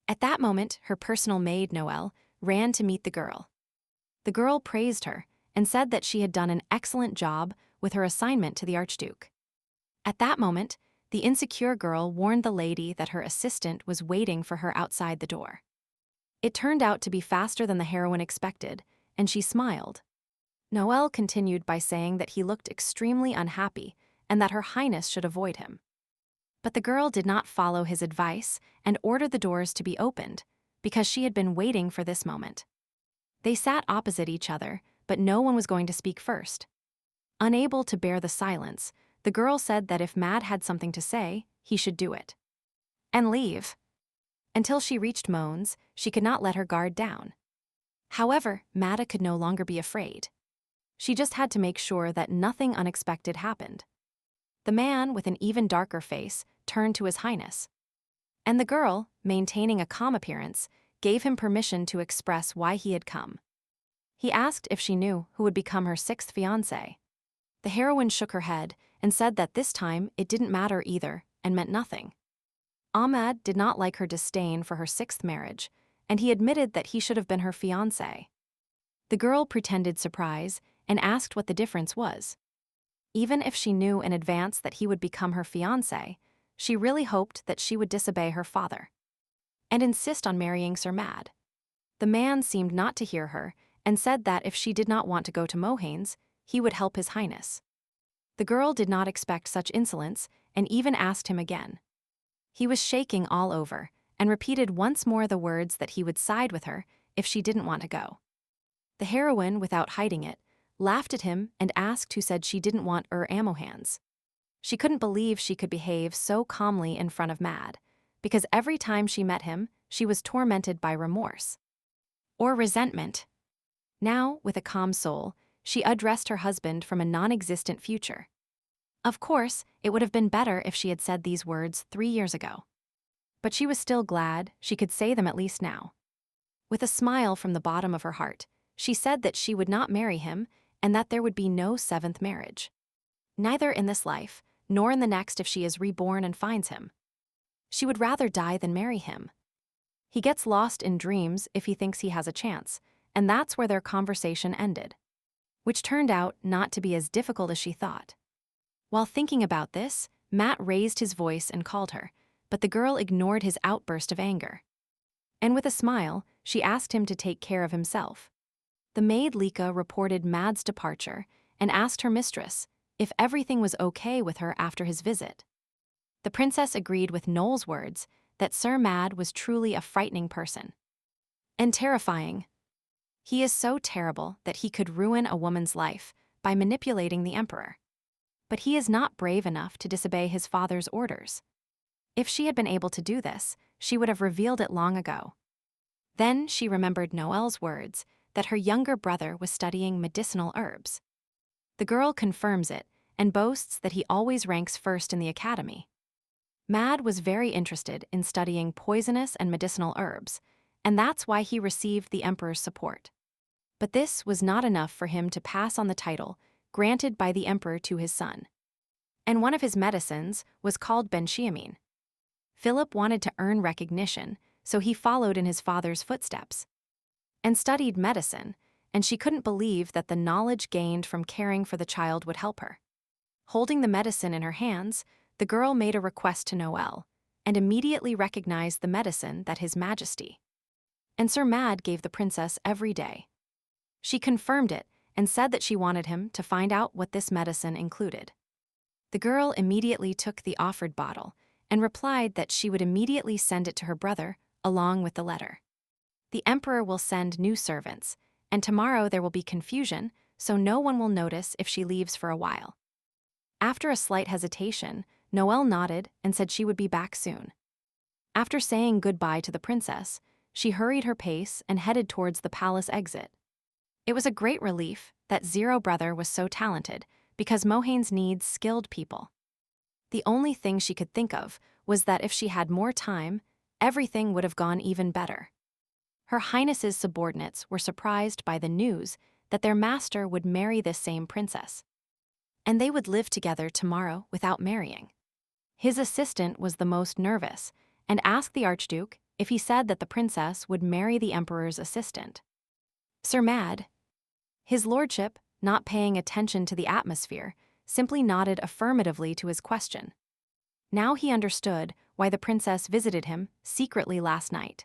At that moment, her personal maid, Noelle, ran to meet the girl. The girl praised her and said that she had done an excellent job with her assignment to the Archduke. At that moment, the insecure girl warned the lady that her assistant was waiting for her outside the door. It turned out to be faster than the heroine expected, and she smiled. Noelle continued by saying that he looked extremely unhappy and that Her Highness should avoid him. But the girl did not follow his advice and ordered the doors to be opened, because she had been waiting for this moment. They sat opposite each other, but no one was going to speak first. Unable to bear the silence, the girl said that if Mad had something to say, he should do it. And leave. Until she reached Moans, she could not let her guard down. However, Mada could no longer be afraid. She just had to make sure that nothing unexpected happened. The man, with an even darker face, turned to His Highness. And the girl, maintaining a calm appearance, gave him permission to express why he had come. He asked if she knew who would become her sixth fiancé. The heroine shook her head and said that this time it didn't matter either and meant nothing. Ahmad did not like her disdain for her sixth marriage, and he admitted that he should have been her fiancé. The girl pretended surprise and asked what the difference was. Even if she knew in advance that he would become her fiancé, she really hoped that she would disobey her father and insist on marrying Sir Mad. The man seemed not to hear her and said that if she did not want to go to Mohanes, he would help His Highness. The girl did not expect such insolence and even asked him again. He was shaking all over and repeated once more the words that he would side with her if she didn't want to go. The heroine, without hiding it, laughed at him and asked who said she didn't want Amohans. She couldn't believe she could behave so calmly in front of Mad, because every time she met him, she was tormented by remorse or resentment. Now, with a calm soul, she addressed her husband from a non-existent future. Of course, it would have been better if she had said these words 3 years ago. But she was still glad she could say them at least now. With a smile from the bottom of her heart, she said that she would not marry him and that there would be no seventh marriage. Neither in this life, nor in the next if she is reborn and finds him. She would rather die than marry him. He gets lost in dreams if he thinks he has a chance, and that's where their conversation ended. Which turned out not to be as difficult as she thought. While thinking about this, Matt raised his voice and called her, but the girl ignored his outburst of anger. And with a smile, she asked him to take care of himself. The maid Lika reported Mad's departure and asked her mistress if everything was okay with her after his visit. The princess agreed with Noel's words that Sir Mad was truly a frightening person. And terrifying. He is so terrible that he could ruin a woman's life by manipulating the emperor. But he is not brave enough to disobey his father's orders. If she had been able to do this, she would have revealed it long ago. Then she remembered Noel's words that her younger brother was studying medicinal herbs. The girl confirms it and boasts that he always ranks first in the academy. Mad was very interested in studying poisonous and medicinal herbs, and that's why he received the emperor's support. But this was not enough for him to pass on the title granted by the emperor to his son. And one of his medicines was called benchiamine. Philip wanted to earn recognition, so he followed in his father's footsteps and studied medicine, and she couldn't believe that the knowledge gained from caring for the child would help her. Holding the medicine in her hands, the girl made a request to Noel and immediately recognized the medicine that His Majesty and Sir Mad gave the princess every day. She confirmed it and said that she wanted him to find out what this medicine included. The girl immediately took the offered bottle and replied that she would immediately send it to her brother along with the letter. The emperor will send new servants, and tomorrow there will be confusion, so no one will notice if she leaves for a while. After a slight hesitation, Noel nodded and said she would be back soon. After saying goodbye to the princess, she hurried her pace and headed towards the palace exit. It was a great relief that Zero Brother was so talented, because Mohanes needs skilled people. The only thing she could think of was that if she had more time, everything would have gone even better. Her Highness's subordinates were surprised by the news that their master would marry this same princess. And they would live together tomorrow without marrying. His assistant was the most nervous and asked the Archduke if he said that the princess would marry the emperor's assistant. Sir Mad, his lordship, not paying attention to the atmosphere, simply nodded affirmatively to his question. Now he understood why the princess visited him secretly last night.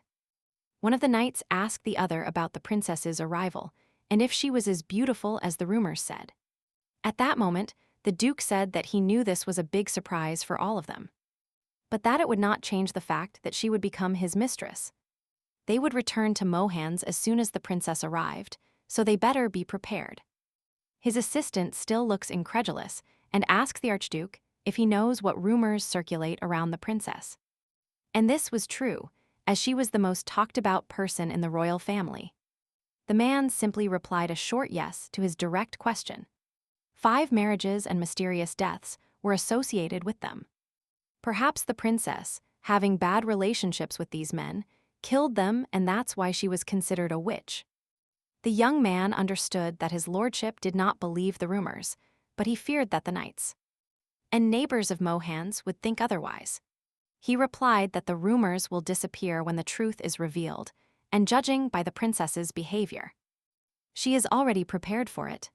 One of the knights asked the other about the princess's arrival and if she was as beautiful as the rumors said. At that moment, the Duke said that he knew this was a big surprise for all of them, but that it would not change the fact that she would become his mistress. They would return to Mohan's as soon as the princess arrived, so they better be prepared. His assistant still looks incredulous and asks the Archduke if he knows what rumors circulate around the princess. And this was true, as she was the most talked-about person in the royal family. The man simply replied a short yes to his direct question. 5 marriages and mysterious deaths were associated with them. Perhaps the princess, having bad relationships with these men, killed them, and that's why she was considered a witch. The young man understood that his lordship did not believe the rumors, but he feared that the knights and neighbors of Mohan's would think otherwise. He replied that the rumors will disappear when the truth is revealed, and judging by the princess's behavior, she is already prepared for it.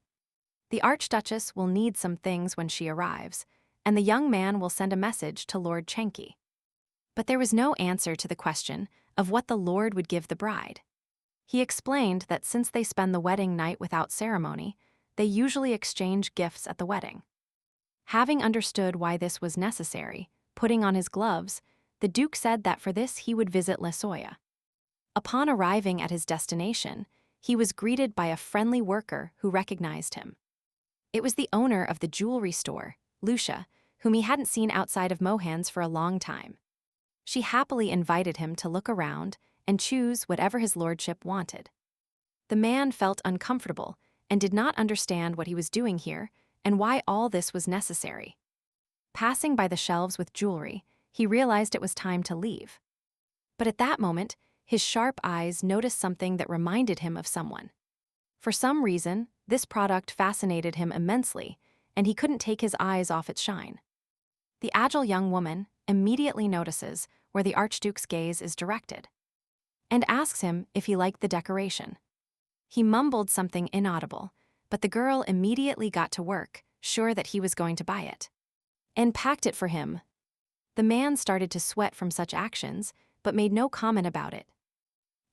The Archduchess will need some things when she arrives, and the young man will send a message to Lord Chenki. But there was no answer to the question of what the lord would give the bride. He explained that since they spend the wedding night without ceremony, they usually exchange gifts at the wedding. Having understood why this was necessary, putting on his gloves, the Duke said that for this he would visit Lesoya. Upon arriving at his destination, he was greeted by a friendly worker who recognized him. It was the owner of the jewelry store, Lucia, whom he hadn't seen outside of Mohan's for a long time. She happily invited him to look around and choose whatever his lordship wanted. The man felt uncomfortable and did not understand what he was doing here and why all this was necessary. Passing by the shelves with jewelry, he realized it was time to leave. But at that moment, his sharp eyes noticed something that reminded him of someone. For some reason, this product fascinated him immensely, and he couldn't take his eyes off its shine. The agile young woman immediately notices where the Archduke's gaze is directed and asks him if he liked the decoration. He mumbled something inaudible, but the girl immediately got to work, sure that he was going to buy it, and packed it for him. The man started to sweat from such actions, but made no comment about it,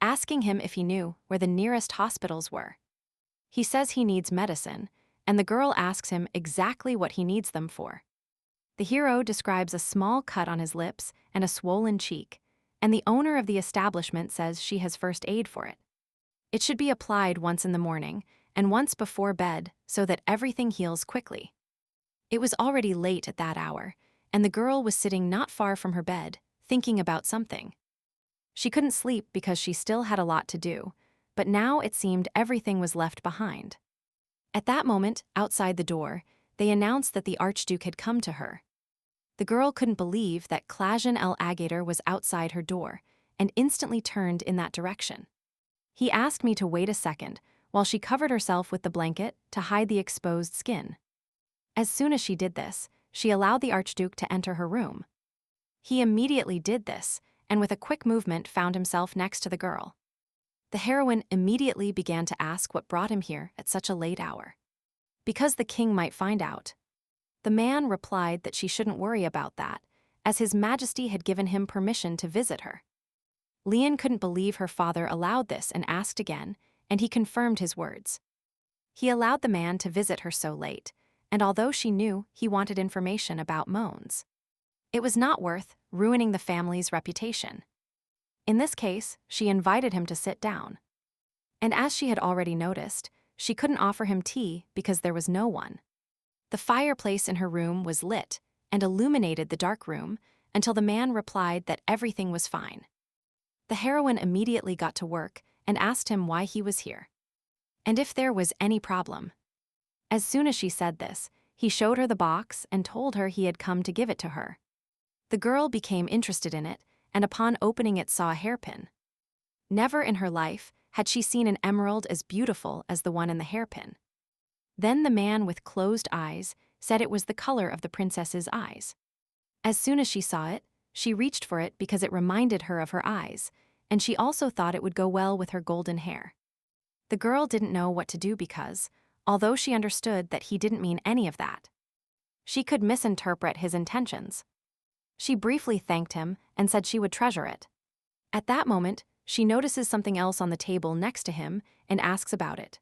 asking him if he knew where the nearest hospitals were. He says he needs medicine, and the girl asks him exactly what he needs them for. The hero describes a small cut on his lips and a swollen cheek, and the owner of the establishment says she has first aid for it. It should be applied once in the morning and once before bed so that everything heals quickly. It was already late at that hour, and the girl was sitting not far from her bed, thinking about something. She couldn't sleep because she still had a lot to do, but now it seemed everything was left behind. At that moment, outside the door, they announced that the Archduke had come to her. The girl couldn't believe that Klajan el Agator was outside her door, and instantly turned in that direction. He asked me to wait a second, while she covered herself with the blanket to hide the exposed skin. As soon as she did this, she allowed the Archduke to enter her room. He immediately did this, and with a quick movement found himself next to the girl. The heroine immediately began to ask what brought him here at such a late hour. Because the king might find out. The man replied that she shouldn't worry about that, as His Majesty had given him permission to visit her. Leon couldn't believe her father allowed this and asked again, and he confirmed his words. He allowed the man to visit her so late, and although she knew he wanted information about Mons, it was not worth ruining the family's reputation. In this case, she invited him to sit down. And as she had already noticed, she couldn't offer him tea because there was no one. The fireplace in her room was lit and illuminated the dark room until the man replied that everything was fine. The heroine immediately got to work and asked him why he was here, and if there was any problem. As soon as she said this, he showed her the box and told her he had come to give it to her. The girl became interested in it, and upon opening it saw a hairpin. Never in her life had she seen an emerald as beautiful as the one in the hairpin. Then the man with closed eyes said it was the color of the princess's eyes. As soon as she saw it, she reached for it because it reminded her of her eyes, and she also thought it would go well with her golden hair. The girl didn't know what to do because, although she understood that he didn't mean any of that, she could misinterpret his intentions. She briefly thanked him and said she would treasure it. At that moment, she notices something else on the table next to him and asks about it.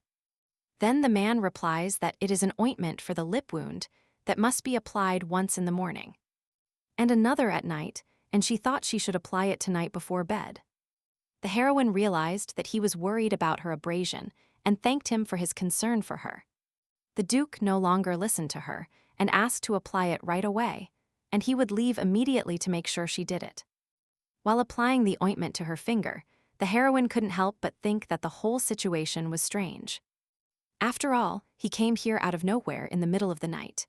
Then the man replies that it is an ointment for the lip wound that must be applied once in the morning, and another at night, and she thought she should apply it tonight before bed. The heroine realized that he was worried about her abrasion and thanked him for his concern for her. The Duke no longer listened to her and asked to apply it right away, and he would leave immediately to make sure she did it. While applying the ointment to her finger, the heroine couldn't help but think that the whole situation was strange. After all, he came here out of nowhere in the middle of the night.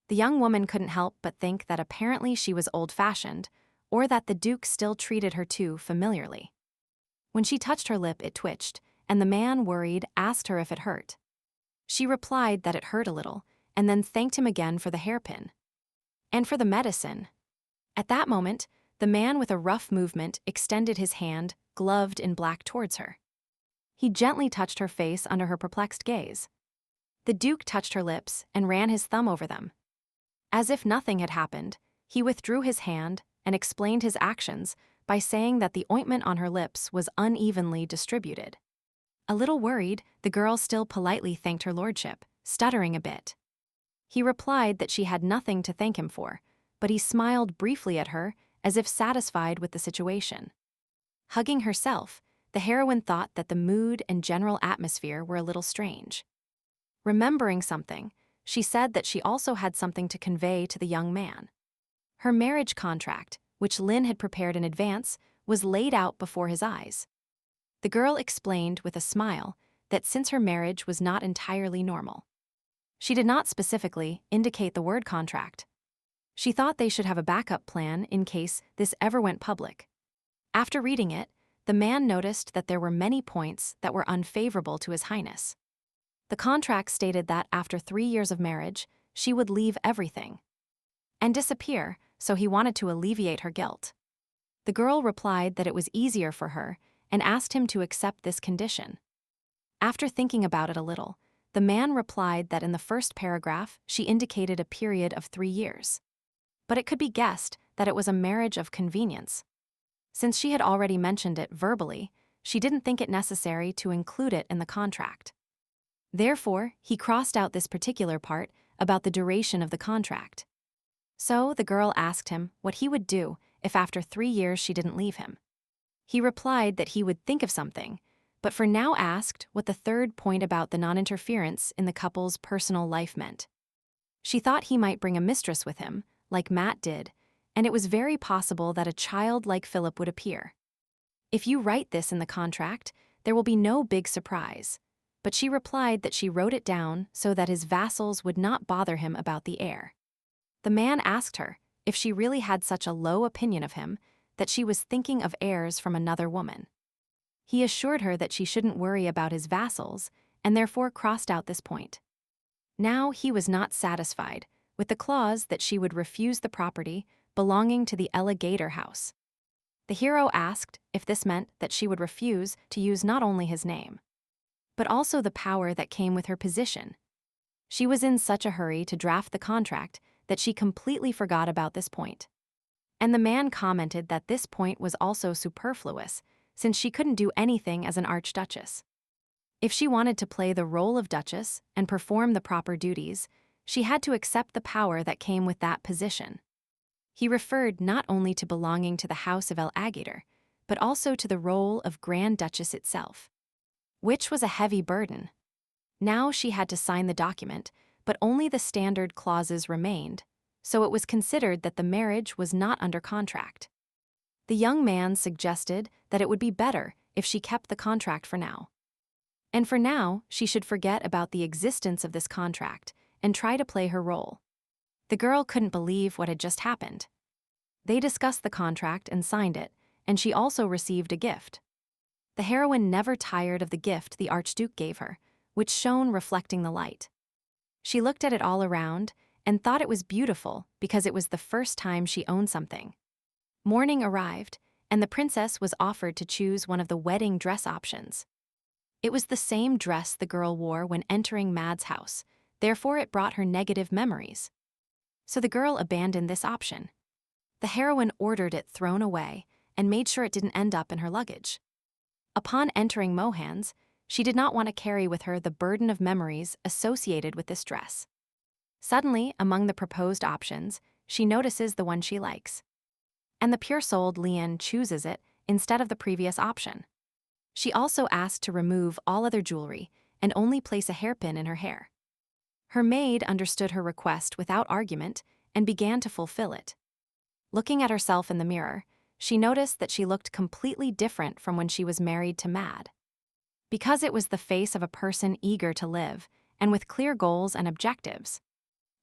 The young woman couldn't help but think that apparently she was old-fashioned, or that the Duke still treated her too familiarly. When she touched her lip, it twitched, and the man, worried, asked her if it hurt. She replied that it hurt a little, and then thanked him again for the hairpin and for the medicine. At that moment, the man with a rough movement extended his hand, gloved in black, towards her. He gently touched her face under her perplexed gaze. The Duke touched her lips and ran his thumb over them. As if nothing had happened, he withdrew his hand and explained his actions by saying that the ointment on her lips was unevenly distributed. A little worried, the girl still politely thanked her lordship, stuttering a bit. He replied that she had nothing to thank him for, but he smiled briefly at her as if satisfied with the situation. Hugging herself, the heroine thought that the mood and general atmosphere were a little strange. Remembering something, she said that she also had something to convey to the young man. Her marriage contract, which Lin had prepared in advance, was laid out before his eyes. The girl explained with a smile that since her marriage was not entirely normal. She did not specifically indicate the word contract. She thought they should have a backup plan in case this ever went public. After reading it, the man noticed that there were many points that were unfavorable to His Highness. The contract stated that after 3 years of marriage, she would leave everything and disappear, so he wanted to alleviate her guilt. The girl replied that it was easier for her and asked him to accept this condition. After thinking about it a little, the man replied that in the first paragraph she indicated a period of 3 years. But it could be guessed that it was a marriage of convenience. Since she had already mentioned it verbally, she didn't think it necessary to include it in the contract. Therefore, he crossed out this particular part about the duration of the contract. So the girl asked him what he would do if after 3 years she didn't leave him. He replied that he would think of something, but for now asked what the third point about the non-interference in the couple's personal life meant. She thought he might bring a mistress with him, like Matt did, and it was very possible that a child like Philip would appear. If you write this in the contract, there will be no big surprise. But she replied that she wrote it down so that his vassals would not bother him about the heir. The man asked her if she really had such a low opinion of him that she was thinking of heirs from another woman. He assured her that she shouldn't worry about his vassals and therefore crossed out this point. Now he was not satisfied with the clause that she would refuse the property belonging to the Alligator house. The hero asked if this meant that she would refuse to use not only his name, but also the power that came with her position. She was in such a hurry to draft the contract that she completely forgot about this point. And the man commented that this point was also superfluous, since she couldn't do anything as an archduchess. If she wanted to play the role of duchess and perform the proper duties, she had to accept the power that came with that position. He referred not only to belonging to the House of Alligator, but also to the role of Grand Duchess itself, which was a heavy burden. Now she had to sign the document, but only the standard clauses remained, so it was considered that the marriage was not under contract. The young man suggested that it would be better if she kept the contract for now. And for now, she should forget about the existence of this contract and try to play her role. The girl couldn't believe what had just happened. They discussed the contract and signed it, and she also received a gift. The heroine never tired of the gift the Archduke gave her, which shone reflecting the light. She looked at it all around and thought it was beautiful because it was the first time she owned something. Morning arrived, and the princess was offered to choose one of the wedding dress options. It was the same dress the girl wore when entering Mad's house, therefore it brought her negative memories. So the girl abandoned this option. The heroine ordered it thrown away and made sure it didn't end up in her luggage. Upon entering Mohan's, she did not want to carry with her the burden of memories associated with this dress. Suddenly, among the proposed options, she notices the one she likes. And the pure-souled Lian chooses it instead of the previous option. She also asked to remove all other jewelry and only place a hairpin in her hair. Her maid understood her request without argument and began to fulfill it. Looking at herself in the mirror, she noticed that she looked completely different from when she was married to Mad. Because it was the face of a person eager to live and with clear goals and objectives.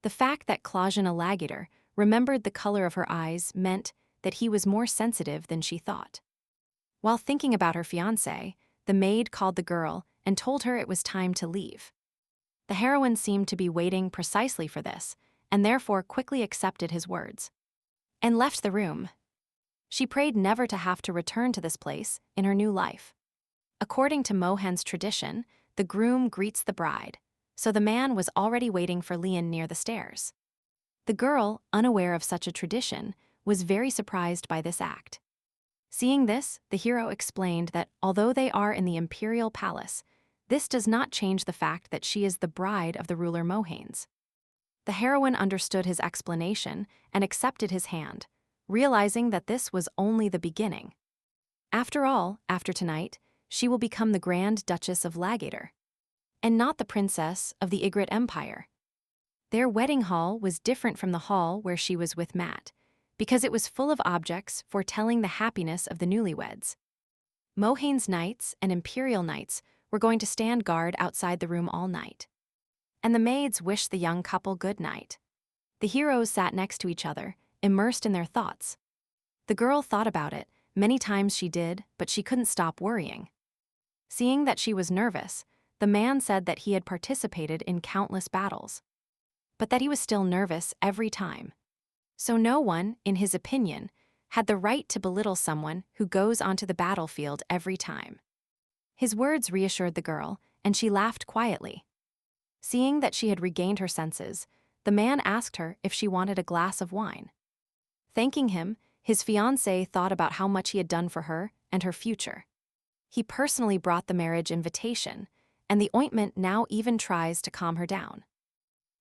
The fact that Claudian Alligator remembered the color of her eyes meant that he was more sensitive than she thought. While thinking about her fiancé, the maid called the girl and told her it was time to leave. The heroine seemed to be waiting precisely for this, and therefore quickly accepted his words and left the room. She prayed never to have to return to this place in her new life. According to Mohan's tradition, the groom greets the bride, so the man was already waiting for Lian near the stairs. The girl, unaware of such a tradition, was very surprised by this act. Seeing this, the hero explained that although they are in the imperial palace, this does not change the fact that she is the bride of the ruler Mohanes. The heroine understood his explanation and accepted his hand, realizing that this was only the beginning. After all, after tonight, she will become the Grand Duchess of Lagator, and not the princess of the Ygritte Empire. Their wedding hall was different from the hall where she was with Matt, because it was full of objects foretelling the happiness of the newlyweds. Mohane's knights and imperial knights were going to stand guard outside the room all night. And the maids wished the young couple good night. The heroes sat next to each other, immersed in their thoughts. The girl thought about it, many times she did, but she couldn't stop worrying. Seeing that she was nervous, the man said that he had participated in countless battles, but that he was still nervous every time. So no one, in his opinion, had the right to belittle someone who goes onto the battlefield every time. His words reassured the girl, and she laughed quietly. Seeing that she had regained her senses, the man asked her if she wanted a glass of wine. Thanking him, his fiancée thought about how much he had done for her and her future. He personally brought the marriage invitation, and the ointment now even tries to calm her down.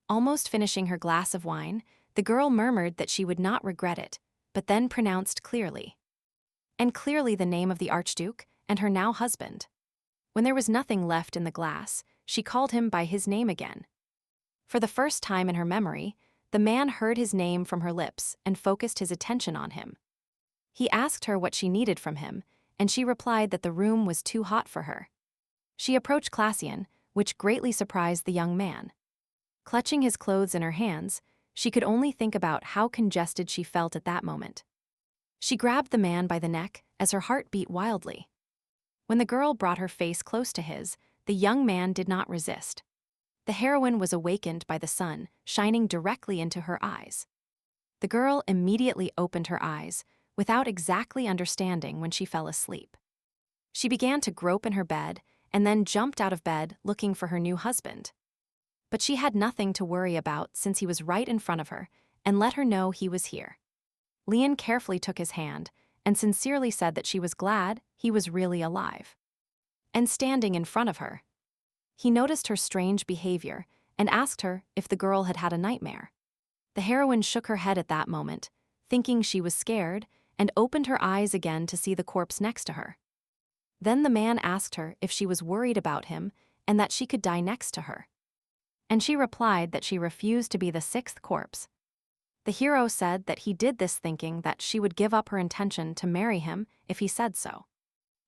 Almost finishing her glass of wine, the girl murmured that she would not regret it, but then pronounced clearly. And clearly the name of the Archduke and her now husband. When there was nothing left in the glass, she called him by his name again. For the first time in her memory, the man heard his name from her lips and focused his attention on him. He asked her what she needed from him, and she replied that the room was too hot for her. She approached Cassian, which greatly surprised the young man. Clutching his clothes in her hands, she could only think about how congested she felt at that moment. She grabbed the man by the neck as her heart beat wildly. When the girl brought her face close to his, the young man did not resist. The heroine was awakened by the sun shining directly into her eyes. The girl immediately opened her eyes, without exactly understanding when she fell asleep. She began to grope in her bed and then jumped out of bed looking for her new husband. But she had nothing to worry about since he was right in front of her and let her know he was here. Leon carefully took his hand and sincerely said that she was glad he was really alive. And standing in front of her, he noticed her strange behavior and asked her if the girl had had a nightmare. The heroine shook her head at that moment, thinking she was scared, and opened her eyes again to see the corpse next to her. Then the man asked her if she was worried about him and that she could die next to her. And she replied that she refused to be the sixth corpse. The hero said that he did this thinking that she would give up her intention to marry him if he said so.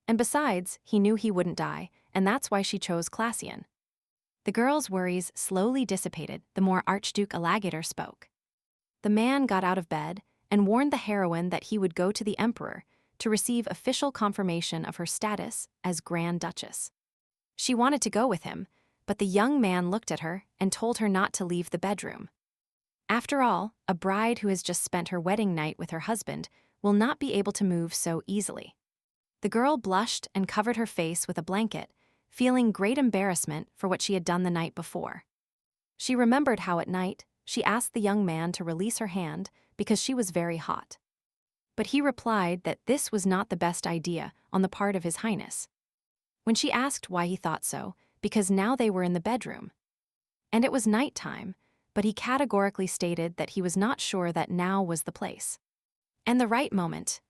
And besides, he knew he wouldn't die, and that's why she chose Cassian. The girl's worries slowly dissipated the more Archduke Alligator spoke. The man got out of bed and warned the heroine that he would go to the emperor to receive official confirmation of her status as Grand Duchess. She wanted to go with him, but the young man looked at her and told her not to leave the bedroom. After all, a bride who has just spent her wedding night with her husband will not be able to move so easily. The girl blushed and covered her face with a blanket, feeling great embarrassment for what she had done the night before. She remembered how at night she asked the young man to release her hand because she was very hot. But he replied that this was not the best idea on the part of His Highness. When she asked why he thought so, because now they were in the bedroom. And it was nighttime, but he categorically stated that he was not sure that now was the place and the right moment.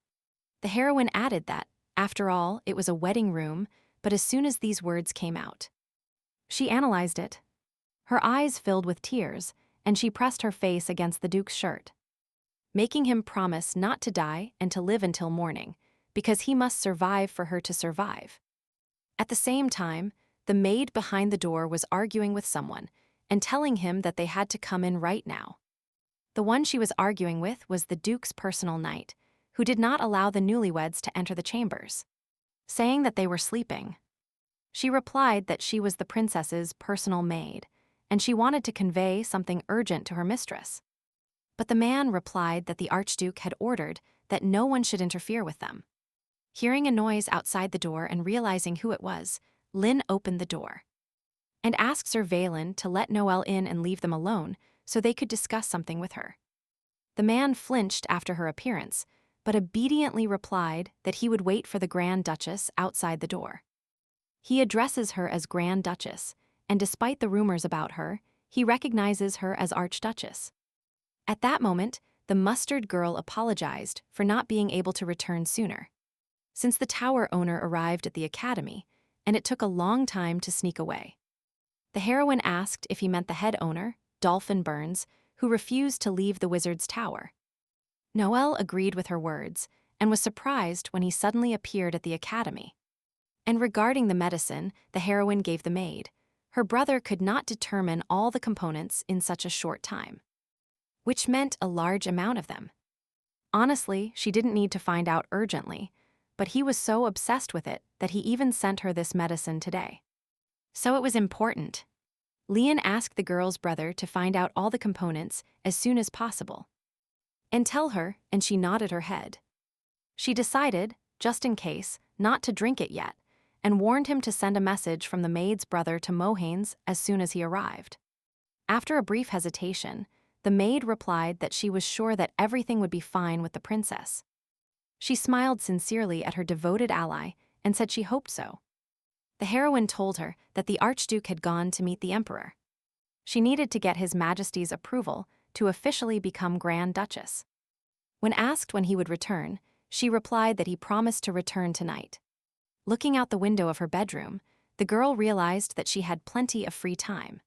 The heroine added that, after all, it was a wedding room, but as soon as these words came out, she analyzed it. Her eyes filled with tears, and she pressed her face against the Duke's shirt, making him promise not to die and to live until morning, because he must survive for her to survive. At the same time, the maid behind the door was arguing with someone and telling him that they had to come in right now. The one she was arguing with was the Duke's personal knight, who did not allow the newlyweds to enter the chambers, saying that they were sleeping. She replied that she was the princess's personal maid, and she wanted to convey something urgent to her mistress. But the man replied that the Archduke had ordered that no one should interfere with them. Hearing a noise outside the door and realizing who it was, Lynn opened the door and asked Sir Valen to let Noelle in and leave them alone so they could discuss something with her. The man flinched after her appearance, but obediently replied that he would wait for the Grand Duchess outside the door. He addresses her as Grand Duchess, and despite the rumors about her, he recognizes her as Archduchess. At that moment, the mustard girl apologized for not being able to return sooner, since the tower owner arrived at the academy, and it took a long time to sneak away. The heroine asked if he meant the head owner, Dolphin Burns, who refused to leave the wizard's tower. Noelle agreed with her words and was surprised when he suddenly appeared at the academy. And regarding the medicine the heroine gave the maid, her brother could not determine all the components in such a short time, which meant a large amount of them. Honestly, she didn't need to find out urgently, but he was so obsessed with it that he even sent her this medicine today. So it was important. Leon asked the girl's brother to find out all the components as soon as possible. And tell her, and she nodded her head. She decided, just in case, not to drink it yet, and warned him to send a message from the maid's brother to Mohane's as soon as he arrived. After a brief hesitation, the maid replied that she was sure that everything would be fine with the princess. She smiled sincerely at her devoted ally and said she hoped so. The heroine told her that the Archduke had gone to meet the Emperor. She needed to get His Majesty's approval to officially become Grand Duchess. When asked when he would return, she replied that he promised to return tonight. Looking out the window of her bedroom, the girl realized that she had plenty of free time.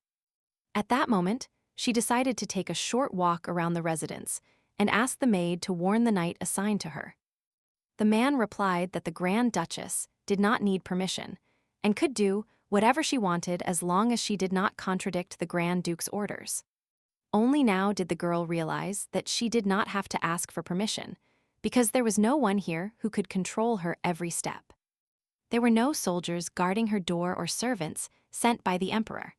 At that moment, she decided to take a short walk around the residence and asked the maid to warn the knight assigned to her. The man replied that the Grand Duchess did not need permission and could do whatever she wanted as long as she did not contradict the Grand Duke's orders. Only now did the girl realize that she did not have to ask for permission, because there was no one here who could control her every step. There were no soldiers guarding her door or servants sent by the Emperor.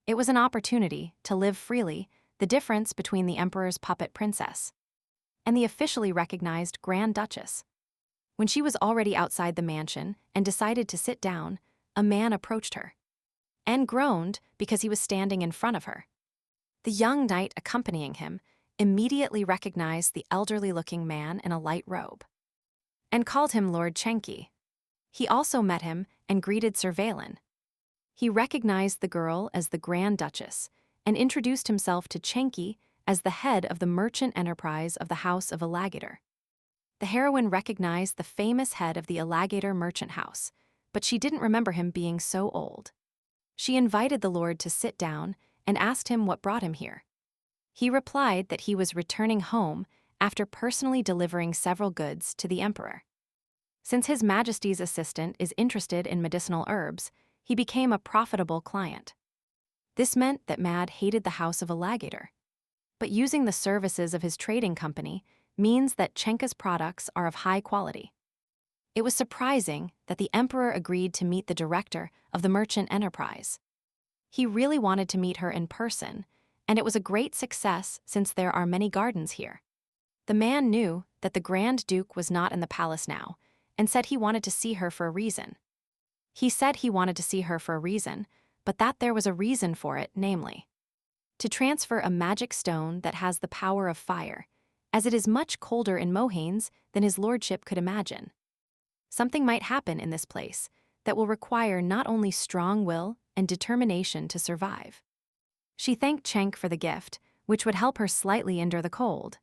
It was an opportunity to live freely, the difference between the Emperor's puppet princess and the officially recognized Grand Duchess. When she was already outside the mansion and decided to sit down, a man approached her and groaned because he was standing in front of her. The young knight accompanying him immediately recognized the elderly-looking man in a light robe and called him Lord Chenki. He also met him and greeted Sir Valen. He recognized the girl as the Grand Duchess and introduced himself to Chenki as the head of the merchant enterprise of the House of Alligator. The heroine recognized the famous head of the Alligator merchant house, but she didn't remember him being so old. She invited the lord to sit down and asked him what brought him here. He replied that he was returning home after personally delivering several goods to the emperor. Since His Majesty's assistant is interested in medicinal herbs, he became a profitable client. This meant that Mad hated the House of Alligator. But using the services of his trading company means that Chenka's products are of high quality. It was surprising that the emperor agreed to meet the director of the merchant enterprise. He really wanted to meet her in person, and it was a great success since there are many gardens here. The man knew that the Grand Duke was not in the palace now, and said he wanted to see her for a reason. He said he wanted to see her for a reason, but that there was a reason for it, namely, to transfer a magic stone that has the power of fire, as it is much colder in Mohane's than his lordship could imagine. Something might happen in this place that will require not only strong will and determination to survive. She thanked Chenk for the gift, which would help her slightly endure the cold.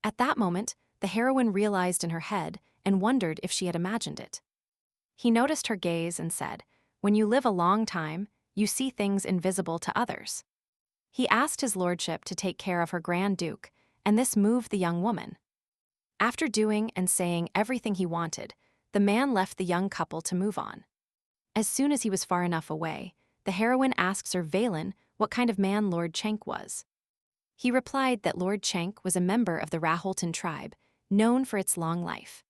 At that moment, the heroine realized in her head and wondered if she had imagined it. He noticed her gaze and said, "When you live a long time, you see things invisible to others." He asked his lordship to take care of her Grand Duke, and this moved the young woman. After doing and saying everything he wanted, the man left the young couple to move on. As soon as he was far enough away, the heroine asked Sir Valen what kind of man Lord Chenk was. He replied that Lord Chenk was a member of the Raholton tribe, known for its long life.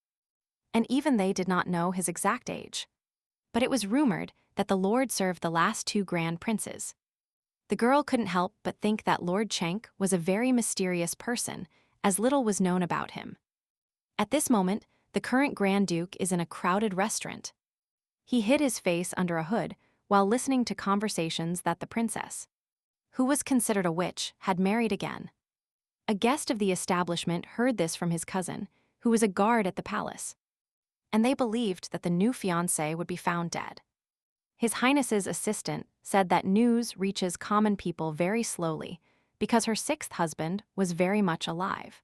And even they did not know his exact age. But it was rumored that the lord served the last two grand princes. The girl couldn't help but think that Lord Chenk was a very mysterious person, as little was known about him. At this moment, the current Grand Duke is in a crowded restaurant. He hid his face under a hood while listening to conversations that the princess, who was considered a witch, had married again. A guest of the establishment heard this from his cousin, who was a guard at the palace, and they believed that the new fiancé would be found dead. His Highness's assistant said that news reaches common people very slowly because her sixth husband was very much alive.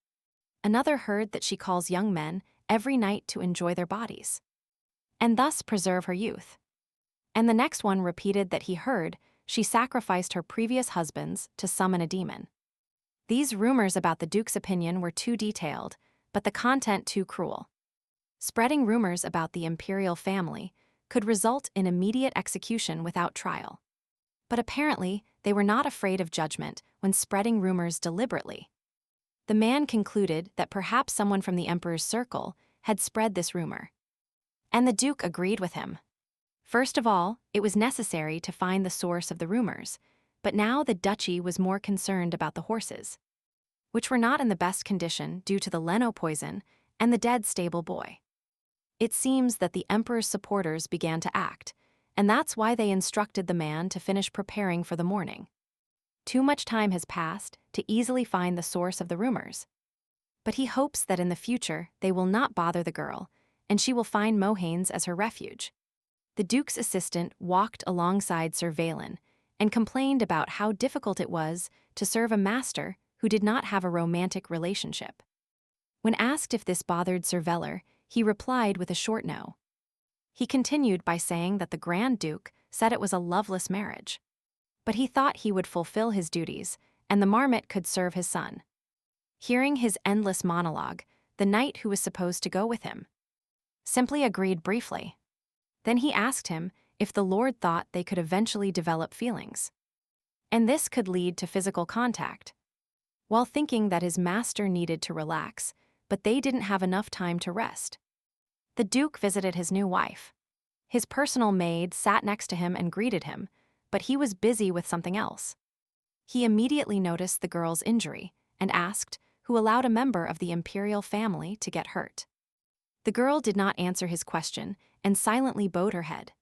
Another heard that she calls young men every night to enjoy their bodies and thus preserve her youth. And the next one repeated that he heard she sacrificed her previous husbands to summon a demon. These rumors about the Duke's opinion were too detailed, but the content too cruel. Spreading rumors about the imperial family, could result in immediate execution without trial. But apparently, they were not afraid of judgment when spreading rumors deliberately. The man concluded that perhaps someone from the emperor's circle had spread this rumor. And the duke agreed with him. First of all, it was necessary to find the source of the rumors, but now the duchy was more concerned about the horses, which were not in the best condition due to the Leno poison and the dead stable boy. It seems that the emperor's supporters began to act, and that's why they instructed the man to finish preparing for the morning. Too much time has passed to easily find the source of the rumors. But he hopes that in the future they will not bother the girl, and she will find Mohanes as her refuge. The duke's assistant walked alongside Sir Valen and complained about how difficult it was to serve a master who did not have a romantic relationship. When asked if this bothered Sir Veller, he replied with a short no. He continued by saying that the Grand Duke said it was a loveless marriage. But he thought he would fulfill his duties, and the marmot could serve his son. Hearing his endless monologue, the knight who was supposed to go with him simply agreed briefly. Then he asked him if the lord thought they could eventually develop feelings, and this could lead to physical contact, while thinking that his master needed to relax, but they didn't have enough time to rest. The duke visited his new wife. His personal maid sat next to him and greeted him, but he was busy with something else. He immediately noticed the girl's injury and asked who allowed a member of the imperial family to get hurt. The girl did not answer his question and silently bowed her head.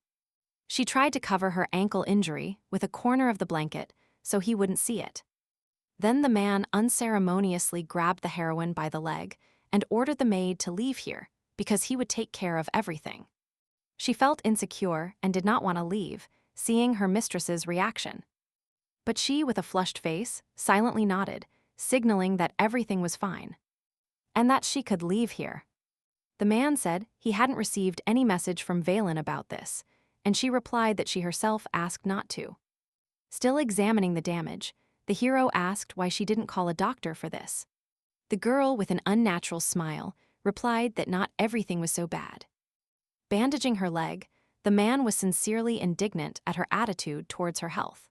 She tried to cover her ankle injury with a corner of the blanket so he wouldn't see it. Then the man unceremoniously grabbed the heroine by the leg and ordered the maid to leave here because he would take care of everything. She felt insecure and did not want to leave, seeing her mistress's reaction. But she, with a flushed face, silently nodded, signaling that everything was fine, and that she could leave here. The man said he hadn't received any message from Valen about this, and she replied that she herself asked not to. Still examining the damage, the hero asked why she didn't call a doctor for this. The girl, with an unnatural smile, replied that not everything was so bad. Bandaging her leg, the man was sincerely indignant at her attitude towards her health,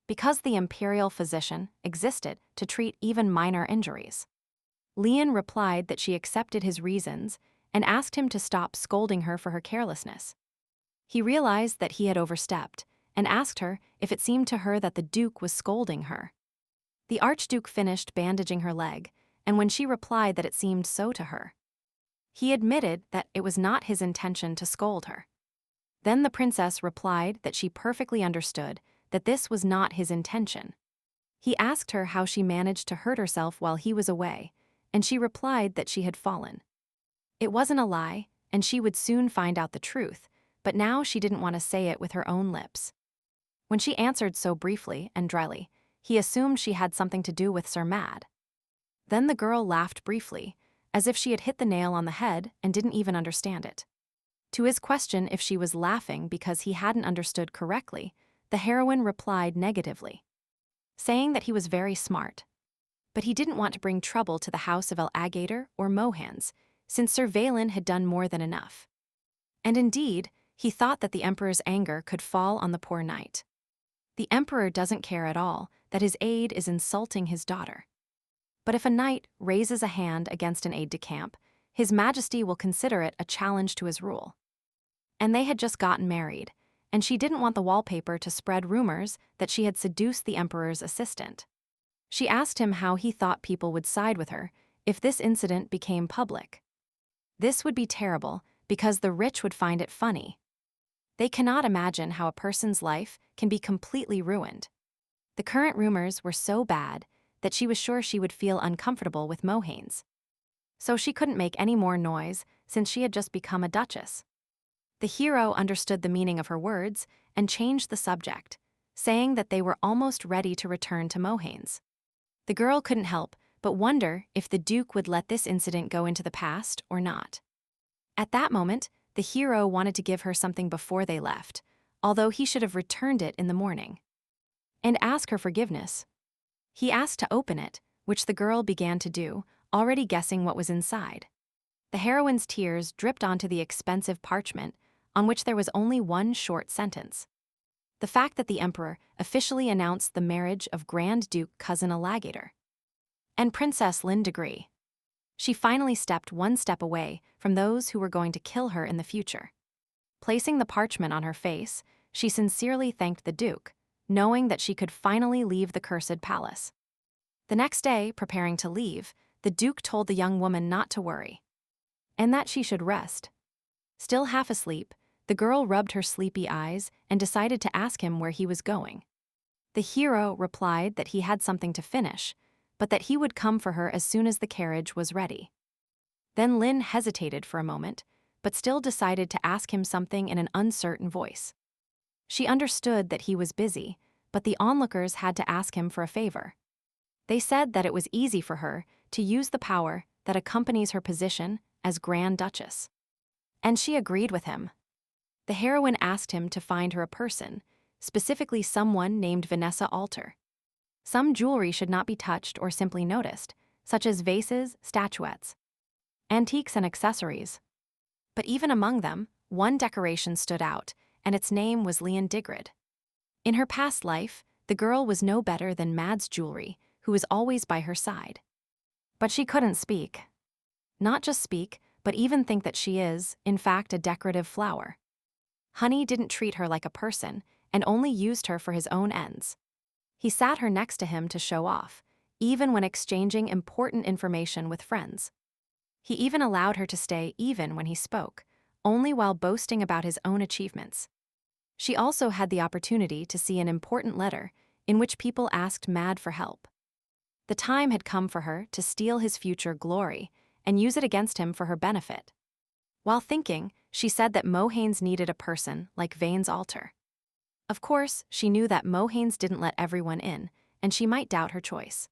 because the imperial physician existed to treat even minor injuries. Leon replied that she accepted his reasons and asked him to stop scolding her for her carelessness. He realized that he had overstepped and asked her if it seemed to her that the duke was scolding her. The archduke finished bandaging her leg, and when she replied that it seemed so to her, he admitted that it was not his intention to scold her. Then the princess replied that she perfectly understood that this was not his intention. He asked her how she managed to hurt herself while he was away, and she replied that she had fallen. It wasn't a lie, and she would soon find out the truth, but now she didn't want to say it with her own lips. When she answered so briefly and dryly, he assumed she had something to do with Sir Mad. Then the girl laughed briefly, as if she had hit the nail on the head and didn't even understand it. To his question if she was laughing because he hadn't understood correctly, the heroine replied negatively, saying that he was very smart. But he didn't want to bring trouble to the house of El Agator or Mohans, since Sir Valen had done more than enough. And indeed, he thought that the emperor's anger could fall on the poor knight. The emperor doesn't care at all that his aide is insulting his daughter. But if a knight raises a hand against an aide-de-camp, His Majesty will consider it a challenge to his rule. And they had just gotten married, and she didn't want the wallpaper to spread rumors that she had seduced the emperor's assistant. She asked him how he thought people would side with her if this incident became public. This would be terrible because the rich would find it funny. They cannot imagine how a person's life can be completely ruined. The current rumors were so bad that she was sure she would feel uncomfortable with Mohanes. So she couldn't make any more noise since she had just become a duchess. The hero understood the meaning of her words and changed the subject, saying that they were almost ready to return to Mohanes. The girl couldn't help but wonder if the Duke would let this incident go into the past or not. At that moment, the hero wanted to give her something before they left, although he should have returned it in the morning, and ask her forgiveness. He asked to open it, which the girl began to do, already guessing what was inside. The heroine's tears dripped onto the expensive parchment, on which there was only one short sentence. The fact that the emperor officially announced the marriage of Grand Duke Cousin Alligator and Princess Lynn Degree. She finally stepped one step away from those who were going to kill her in the future. Placing the parchment on her face, she sincerely thanked the Duke, knowing that she could finally leave the cursed palace. The next day, preparing to leave, the Duke told the young woman not to worry, and that she should rest. Still half asleep, the girl rubbed her sleepy eyes and decided to ask him where he was going. The hero replied that he had something to finish, but that he would come for her as soon as the carriage was ready. Then Lynn hesitated for a moment, but still decided to ask him something in an uncertain voice. She understood that he was busy, but the onlookers had to ask him for a favor. They said that it was easy for her to use the power that accompanies her position as Grand Duchess. And she agreed with him. The heroine asked him to find her a person, specifically someone named Vanessa Alter. Some jewelry should not be touched or simply noticed, such as vases, statuettes, antiques, and accessories. But even among them, one decoration stood out, and its name was Leon Digrid. In her past life, the girl was no better than Mads Jewelry, who was always by her side. But she couldn't speak. Not just speak, but even think that she is, in fact, a decorative flower. Honey didn't treat her like a person, and only used her for his own ends. He sat her next to him to show off, even when exchanging important information with friends. He even allowed her to stay even when he spoke, only while boasting about his own achievements. She also had the opportunity to see an important letter in which people asked Mad for help. The time had come for her to steal his future glory and use it against him for her benefit. While thinking, she said that Mohanes needed a person like Vane's Alter. Of course, she knew that Mohanes didn't let everyone in, and she might doubt her choice.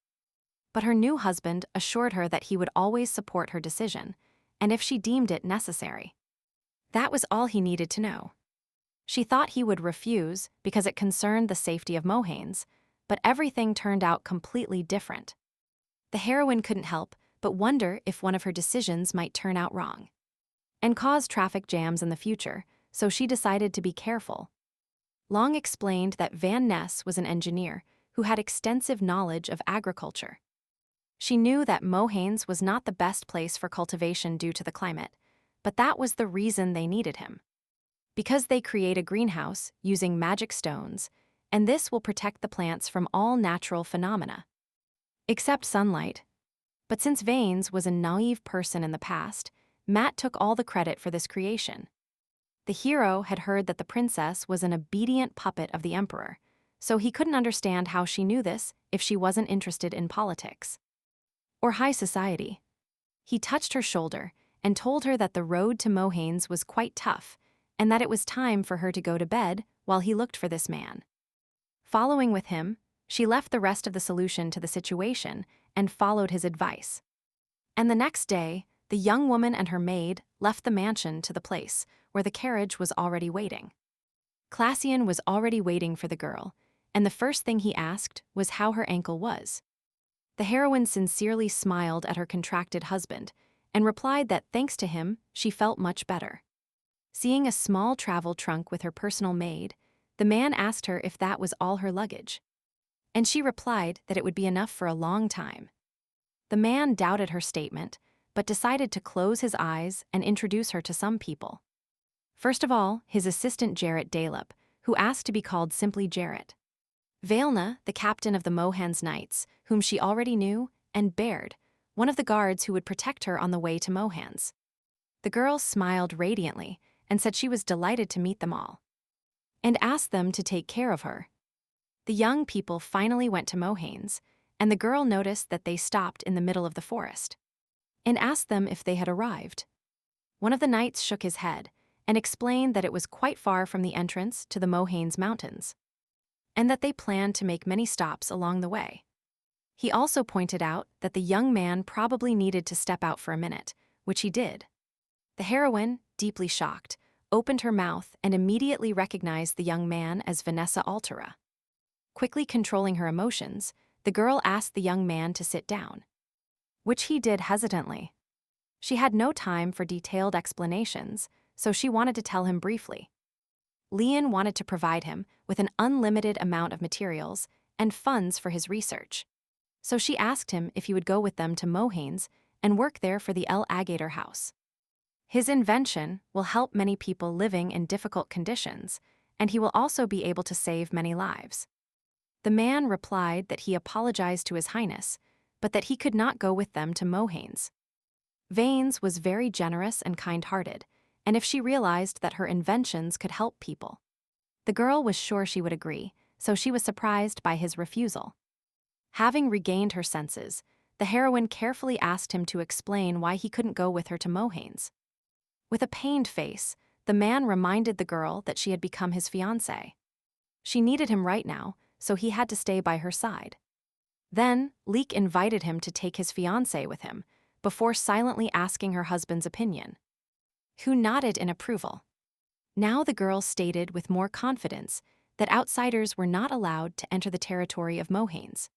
But her new husband assured her that he would always support her decision, and if she deemed it necessary. That was all he needed to know. She thought he would refuse because it concerned the safety of Mohanes, but everything turned out completely different. The heroine couldn't help but wonder if one of her decisions might turn out wrong and cause traffic jams in the future, so she decided to be careful. Long explained that Van Ness was an engineer who had extensive knowledge of agriculture. She knew that Mohanes was not the best place for cultivation due to the climate, but that was the reason they needed him. Because they create a greenhouse using magic stones, and this will protect the plants from all natural phenomena, except sunlight. But since Vanes was a naive person in the past, Matt took all the credit for this creation. The hero had heard that the princess was an obedient puppet of the emperor, so he couldn't understand how she knew this if she wasn't interested in politics or high society. He touched her shoulder and told her that the road to Mohanes was quite tough and that it was time for her to go to bed while he looked for this man. Following with him, she left the rest of the solution to the situation and followed his advice. And the next day, the young woman and her maid left the mansion to the place where the carriage was already waiting. Classian was already waiting for the girl, and the first thing he asked was how her ankle was. The heroine sincerely smiled at her contracted husband and replied that thanks to him, she felt much better. Seeing a small travel trunk with her personal maid, the man asked her if that was all her luggage, and she replied that it would be enough for a long time. The man doubted her statement, but decided to close his eyes and introduce her to some people. First of all, his assistant Jarrett Dalep, who asked to be called simply Jarrett. Vailna, the captain of the Mohans Knights, whom she already knew, and Baird, one of the guards who would protect her on the way to Mohans. The girl smiled radiantly and said she was delighted to meet them all, and asked them to take care of her. The young people finally went to Mohanes, and the girl noticed that they stopped in the middle of the forest and asked them if they had arrived. One of the knights shook his head and explained that it was quite far from the entrance to the Mohanes Mountains, and that they planned to make many stops along the way. He also pointed out that the young man probably needed to step out for a minute, which he did. The heroine, deeply shocked, opened her mouth and immediately recognized the young man as Vanessa Altera. Quickly controlling her emotions, the girl asked the young man to sit down, which he did hesitantly. She had no time for detailed explanations, so she wanted to tell him briefly. Leon wanted to provide him with an unlimited amount of materials and funds for his research. So she asked him if he would go with them to Mohanes and work there for the El Agator House. His invention will help many people living in difficult conditions, and he will also be able to save many lives. The man replied that he apologized to His Highness, but that he could not go with them to Mohanes. Vanes was very generous and kind-hearted, and if she realized that her inventions could help people, the girl was sure she would agree, so she was surprised by his refusal. Having regained her senses, the heroine carefully asked him to explain why he couldn't go with her to Mohanes. With a pained face, the man reminded the girl that she had become his fiancée. She needed him right now, so he had to stay by her side. Then, Leek invited him to take his fiancée with him, before silently asking her husband's opinion, who nodded in approval. Now the girl stated with more confidence that outsiders were not allowed to enter the territory of Mohanes,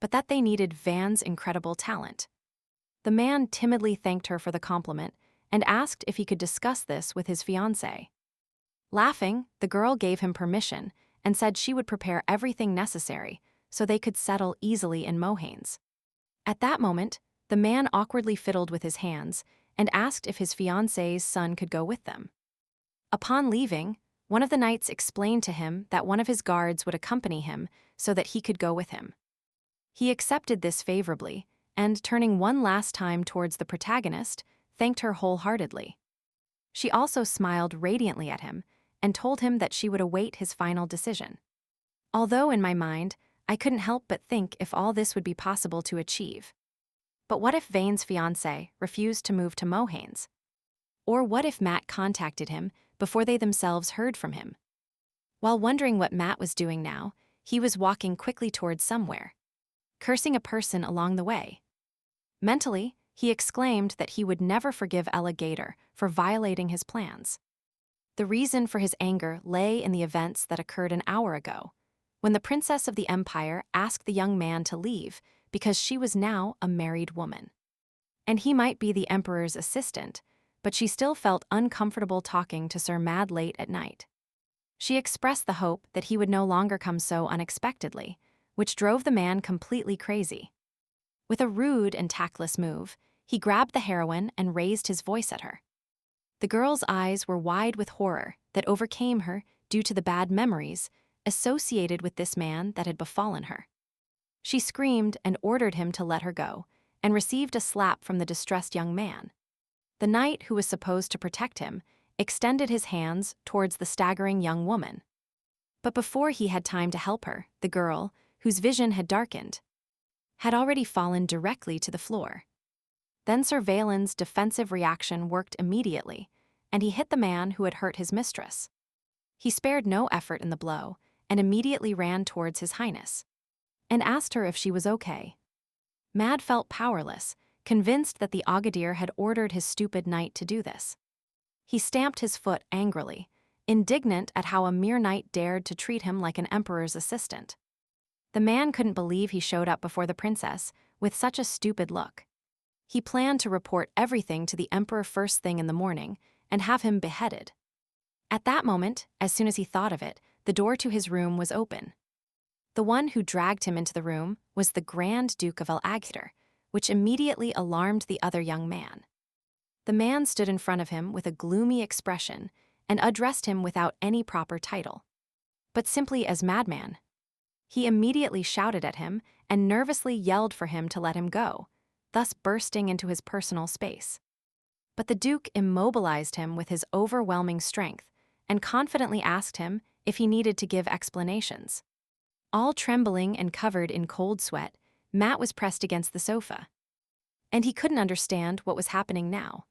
but that they needed Van's incredible talent. The man timidly thanked her for the compliment and asked if he could discuss this with his fiancée. Laughing, the girl gave him permission and said she would prepare everything necessary so they could settle easily in Mohanes. At that moment, the man awkwardly fiddled with his hands and asked if his fiancée's son could go with them. Upon leaving, one of the knights explained to him that one of his guards would accompany him so that he could go with him. He accepted this favorably, and turning one last time towards the protagonist, thanked her wholeheartedly. She also smiled radiantly at him and told him that she would await his final decision. Although in my mind, I couldn't help but think if all this would be possible to achieve. But what if Vane's fiancée refused to move to Mohanes? Or what if Matt contacted him before they themselves heard from him? While wondering what Matt was doing now, he was walking quickly towards somewhere, cursing a person along the way. Mentally, he exclaimed that he would never forgive Ella Gator for violating his plans. The reason for his anger lay in the events that occurred an hour ago, when the princess of the empire asked the young man to leave because she was now a married woman. And he might be the emperor's assistant, but she still felt uncomfortable talking to Sir Mad late at night. She expressed the hope that he would no longer come so unexpectedly, which drove the man completely crazy. With a rude and tactless move, he grabbed the heroine and raised his voice at her. The girl's eyes were wide with horror that overcame her due to the bad memories associated with this man that had befallen her. She screamed and ordered him to let her go, and received a slap from the distressed young man. The knight who was supposed to protect him extended his hands towards the staggering young woman. But before he had time to help her, the girl, whose vision had darkened, had already fallen directly to the floor. Then Sir Valen's defensive reaction worked immediately, and he hit the man who had hurt his mistress. He spared no effort in the blow and immediately ran towards His Highness and asked her if she was okay. Mad felt powerless, convinced that the Agadir had ordered his stupid knight to do this. He stamped his foot angrily, indignant at how a mere knight dared to treat him like an emperor's assistant. The man couldn't believe he showed up before the princess with such a stupid look. He planned to report everything to the emperor first thing in the morning and have him beheaded. At that moment, as soon as he thought of it, the door to his room was open. The one who dragged him into the room was the Grand Duke of El-Aghdar, which immediately alarmed the other young man. The man stood in front of him with a gloomy expression and addressed him without any proper title, but simply as madman. He immediately shouted at him and nervously yelled for him to let him go, thus bursting into his personal space. But the Duke immobilized him with his overwhelming strength and confidently asked him if he needed to give explanations. All trembling and covered in cold sweat, Matt was pressed against the sofa, and he couldn't understand what was happening now.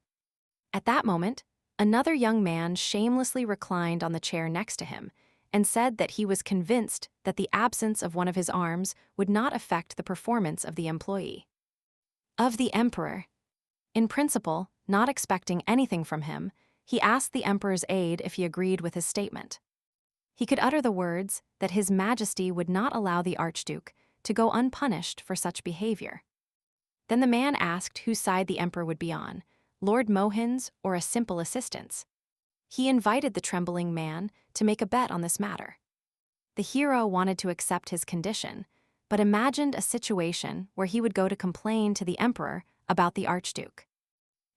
At that moment, another young man shamelessly reclined on the chair next to him and said that he was convinced that the absence of one of his arms would not affect the performance of the employee. Of the emperor. In principle, not expecting anything from him, he asked the emperor's aide if he agreed with his statement. He could utter the words that His Majesty would not allow the Archduke to go unpunished for such behavior. Then the man asked whose side the emperor would be on, Lord Mohin's or a simple assistant's. He invited the trembling man to make a bet on this matter. The hero wanted to accept his condition, but imagined a situation where he would go to complain to the emperor about the archduke.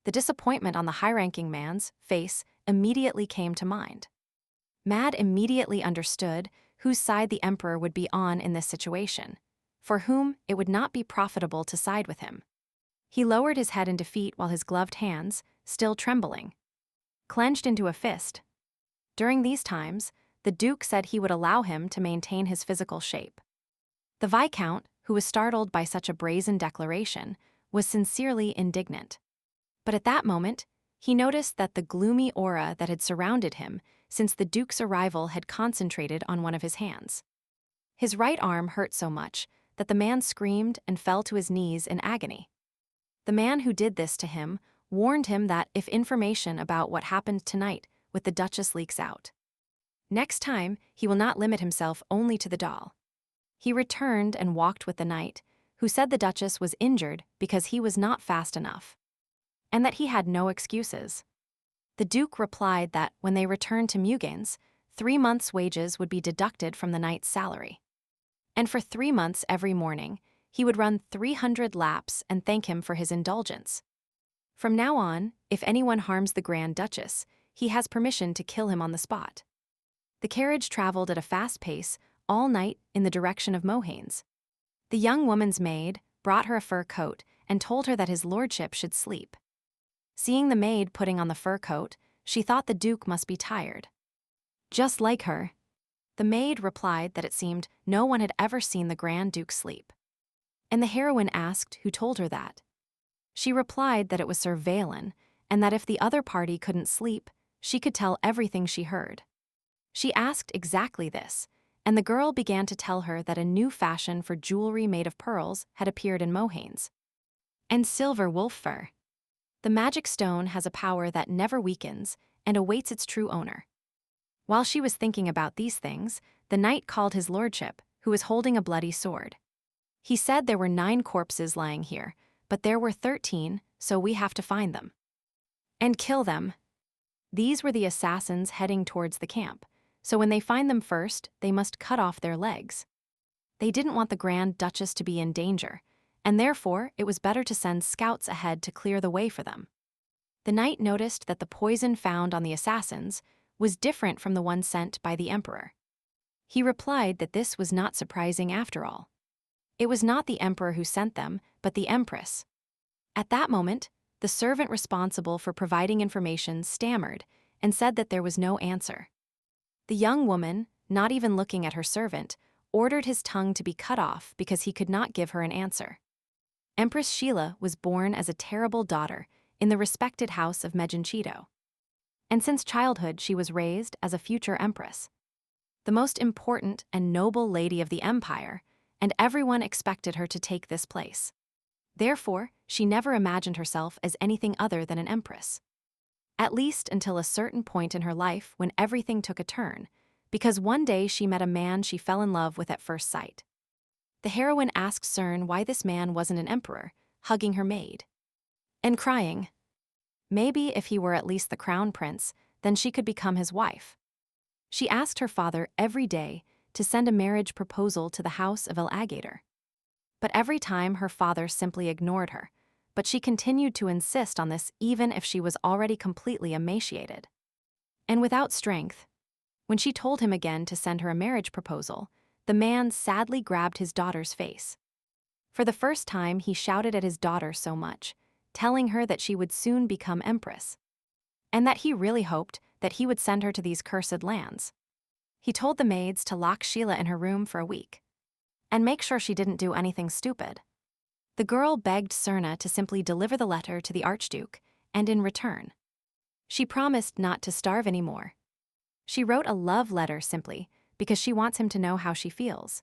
The disappointment on the high-ranking man's face immediately came to mind. Mad immediately understood whose side the emperor would be on in this situation, for whom it would not be profitable to side with him. He lowered his head in defeat while his gloved hands, still trembling, clenched into a fist. During these times, the duke said he would allow him to maintain his physical shape. The viscount, who was startled by such a brazen declaration, was sincerely indignant. But at that moment, he noticed that the gloomy aura that had surrounded him since the duke's arrival had concentrated on one of his hands. His right arm hurt so much that the man screamed and fell to his knees in agony. The man who did this to him warned him that if information about what happened tonight with the Duchess leaks out, next time he will not limit himself only to the doll. He returned and walked with the knight, who said the Duchess was injured because he was not fast enough, and that he had no excuses. The Duke replied that when they returned to Mugen's, 3 months' wages would be deducted from the knight's salary. And for 3 months every morning, he would run 300 laps and thank him for his indulgence. From now on, if anyone harms the Grand Duchess, he has permission to kill him on the spot. The carriage traveled at a fast pace all night in the direction of Mohane's. The young woman's maid brought her a fur coat and told her that his lordship should sleep. Seeing the maid putting on the fur coat, she thought the Duke must be tired. Just like her. The maid replied that it seemed no one had ever seen the Grand Duke sleep. And the heroine asked who told her that. She replied that it was Sir Valen, and that if the other party couldn't sleep, she could tell everything she heard. She asked exactly this, and the girl began to tell her that a new fashion for jewelry made of pearls had appeared in Mohane's. And silver wolf fur. The magic stone has a power that never weakens and awaits its true owner. While she was thinking about these things, the knight called his lordship, who was holding a bloody sword. He said there were 9 corpses lying here, but there were 13, so we have to find them. And kill them. These were the assassins heading towards the camp, so when they find them first, they must cut off their legs. They didn't want the Grand Duchess to be in danger, and therefore it was better to send scouts ahead to clear the way for them. The knight noticed that the poison found on the assassins was different from the one sent by the emperor. He replied that this was not surprising after all. It was not the emperor who sent them, but the empress. At that moment, the servant responsible for providing information stammered and said that there was no answer. The young woman, not even looking at her servant, ordered his tongue to be cut off because he could not give her an answer. Empress Sheila was born as a terrible daughter in the respected house of Meginchito. And since childhood she was raised as a future empress, the most important and noble lady of the empire, and everyone expected her to take this place. Therefore, she never imagined herself as anything other than an empress. At least until a certain point in her life when everything took a turn, because one day she met a man she fell in love with at first sight. The heroine asked Cern why this man wasn't an emperor, hugging her maid and crying. Maybe if he were at least the crown prince, then she could become his wife. She asked her father every day to send a marriage proposal to the house of El Agator. But every time her father simply ignored her, but she continued to insist on this even if she was already completely emaciated and without strength. When she told him again to send her a marriage proposal, the man sadly grabbed his daughter's face. For the first time, he shouted at his daughter so much, telling her that she would soon become empress, and that he really hoped that he would send her to these cursed lands. He told the maids to lock Sheila in her room for a week and make sure she didn't do anything stupid. The girl begged Cerna to simply deliver the letter to the Archduke, and in return, she promised not to starve anymore. She wrote a love letter simply because she wants him to know how she feels.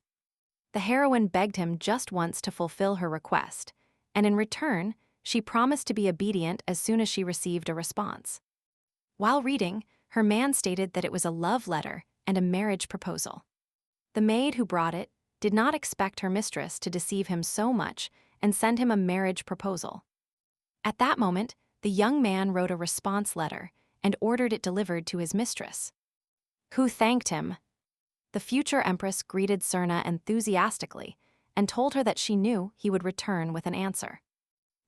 The heroine begged him just once to fulfill her request, and in return, she promised to be obedient as soon as she received a response. While reading, her man stated that it was a love letter and a marriage proposal. The maid who brought it did not expect her mistress to deceive him so much and send him a marriage proposal. At that moment, the young man wrote a response letter and ordered it delivered to his mistress, who thanked him. The future empress greeted Serna enthusiastically and told her that she knew he would return with an answer.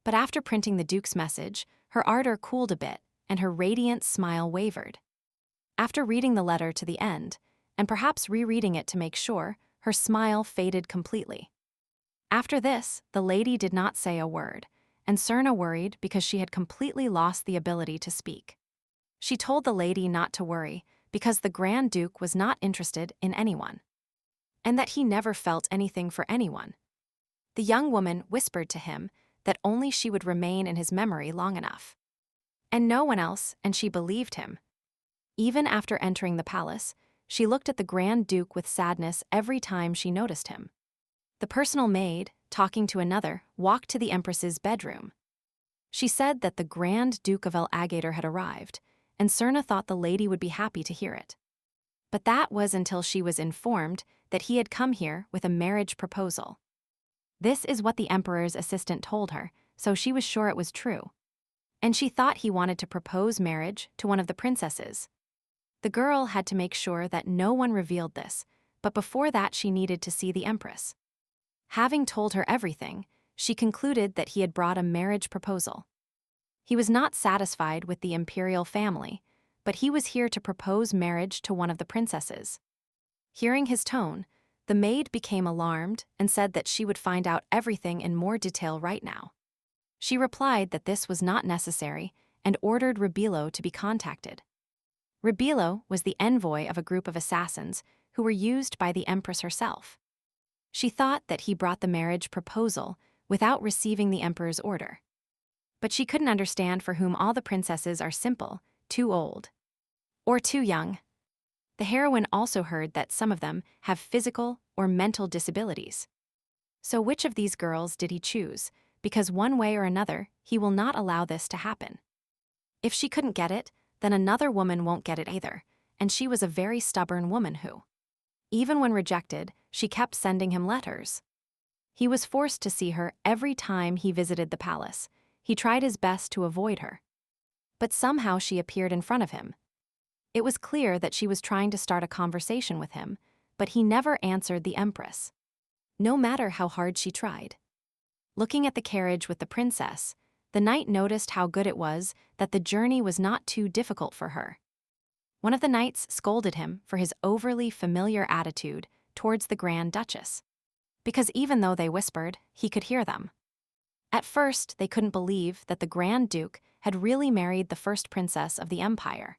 But after printing the duke's message, her ardor cooled a bit and her radiant smile wavered. After reading the letter to the end, and perhaps rereading it to make sure, her smile faded completely. After this, the lady did not say a word, and Serna worried because she had completely lost the ability to speak. She told the lady not to worry because the Grand Duke was not interested in anyone, and that he never felt anything for anyone. The young woman whispered to him that only she would remain in his memory long enough, and no one else, and she believed him. Even after entering the palace, she looked at the Grand Duke with sadness every time she noticed him. The personal maid, talking to another, walked to the Empress's bedroom. She said that the Grand Duke of El Agator had arrived, and Serna thought the lady would be happy to hear it. But that was until she was informed that he had come here with a marriage proposal. This is what the Emperor's assistant told her, so she was sure it was true. And she thought he wanted to propose marriage to one of the princesses. The girl had to make sure that no one revealed this, but before that she needed to see the Empress. Having told her everything, she concluded that he had brought a marriage proposal. He was not satisfied with the imperial family, but he was here to propose marriage to one of the princesses. Hearing his tone, the maid became alarmed and said that she would find out everything in more detail right now. She replied that this was not necessary and ordered Ribilo to be contacted. Ribilo was the envoy of a group of assassins who were used by the Empress herself. She thought that he brought the marriage proposal without receiving the Emperor's order. But she couldn't understand for whom all the princesses are simple, too old, or too young. The heroine also heard that some of them have physical or mental disabilities. So which of these girls did he choose? Because one way or another, he will not allow this to happen. If she couldn't get it, then another woman won't get it either, and she was a very stubborn woman who, even when rejected, she kept sending him letters. He was forced to see her every time he visited the palace. He tried his best to avoid her. But somehow she appeared in front of him. It was clear that she was trying to start a conversation with him, but he never answered the Empress, no matter how hard she tried. Looking at the carriage with the princess, the knight noticed how good it was that the journey was not too difficult for her. One of the knights scolded him for his overly familiar attitude towards the Grand Duchess, because even though they whispered, he could hear them. At first, they couldn't believe that the Grand Duke had really married the first princess of the empire.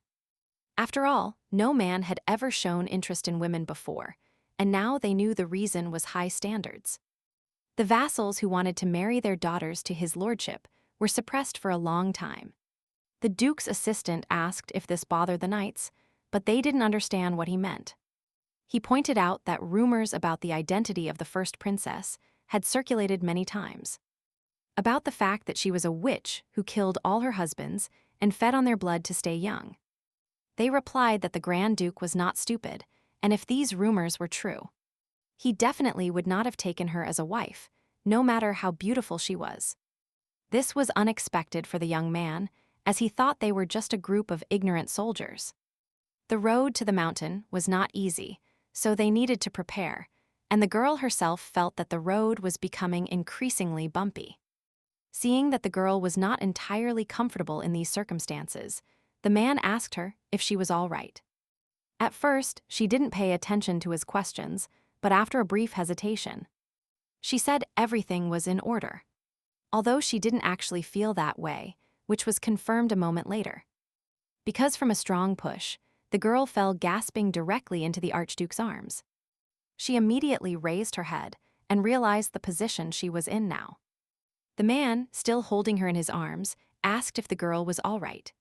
After all, no man had ever shown interest in women before, and now they knew the reason was high standards. The vassals who wanted to marry their daughters to his lordship were suppressed for a long time. The duke's assistant asked if this bothered the knights, but they didn't understand what he meant. He pointed out that rumors about the identity of the first princess had circulated many times. About the fact that she was a witch who killed all her husbands and fed on their blood to stay young. They replied that the Grand Duke was not stupid, and if these rumors were true, he definitely would not have taken her as a wife, no matter how beautiful she was. This was unexpected for the young man, as he thought they were just a group of ignorant soldiers. The road to the mountain was not easy, so they needed to prepare, and the girl herself felt that the road was becoming increasingly bumpy. Seeing that the girl was not entirely comfortable in these circumstances, the man asked her if she was all right. At first, she didn't pay attention to his questions, but after a brief hesitation, she said everything was in order, although she didn't actually feel that way, which was confirmed a moment later. Because from a strong push, the girl fell gasping directly into the Archduke's arms. She immediately raised her head and realized the position she was in now. The man, still holding her in his arms, asked if the girl was all right.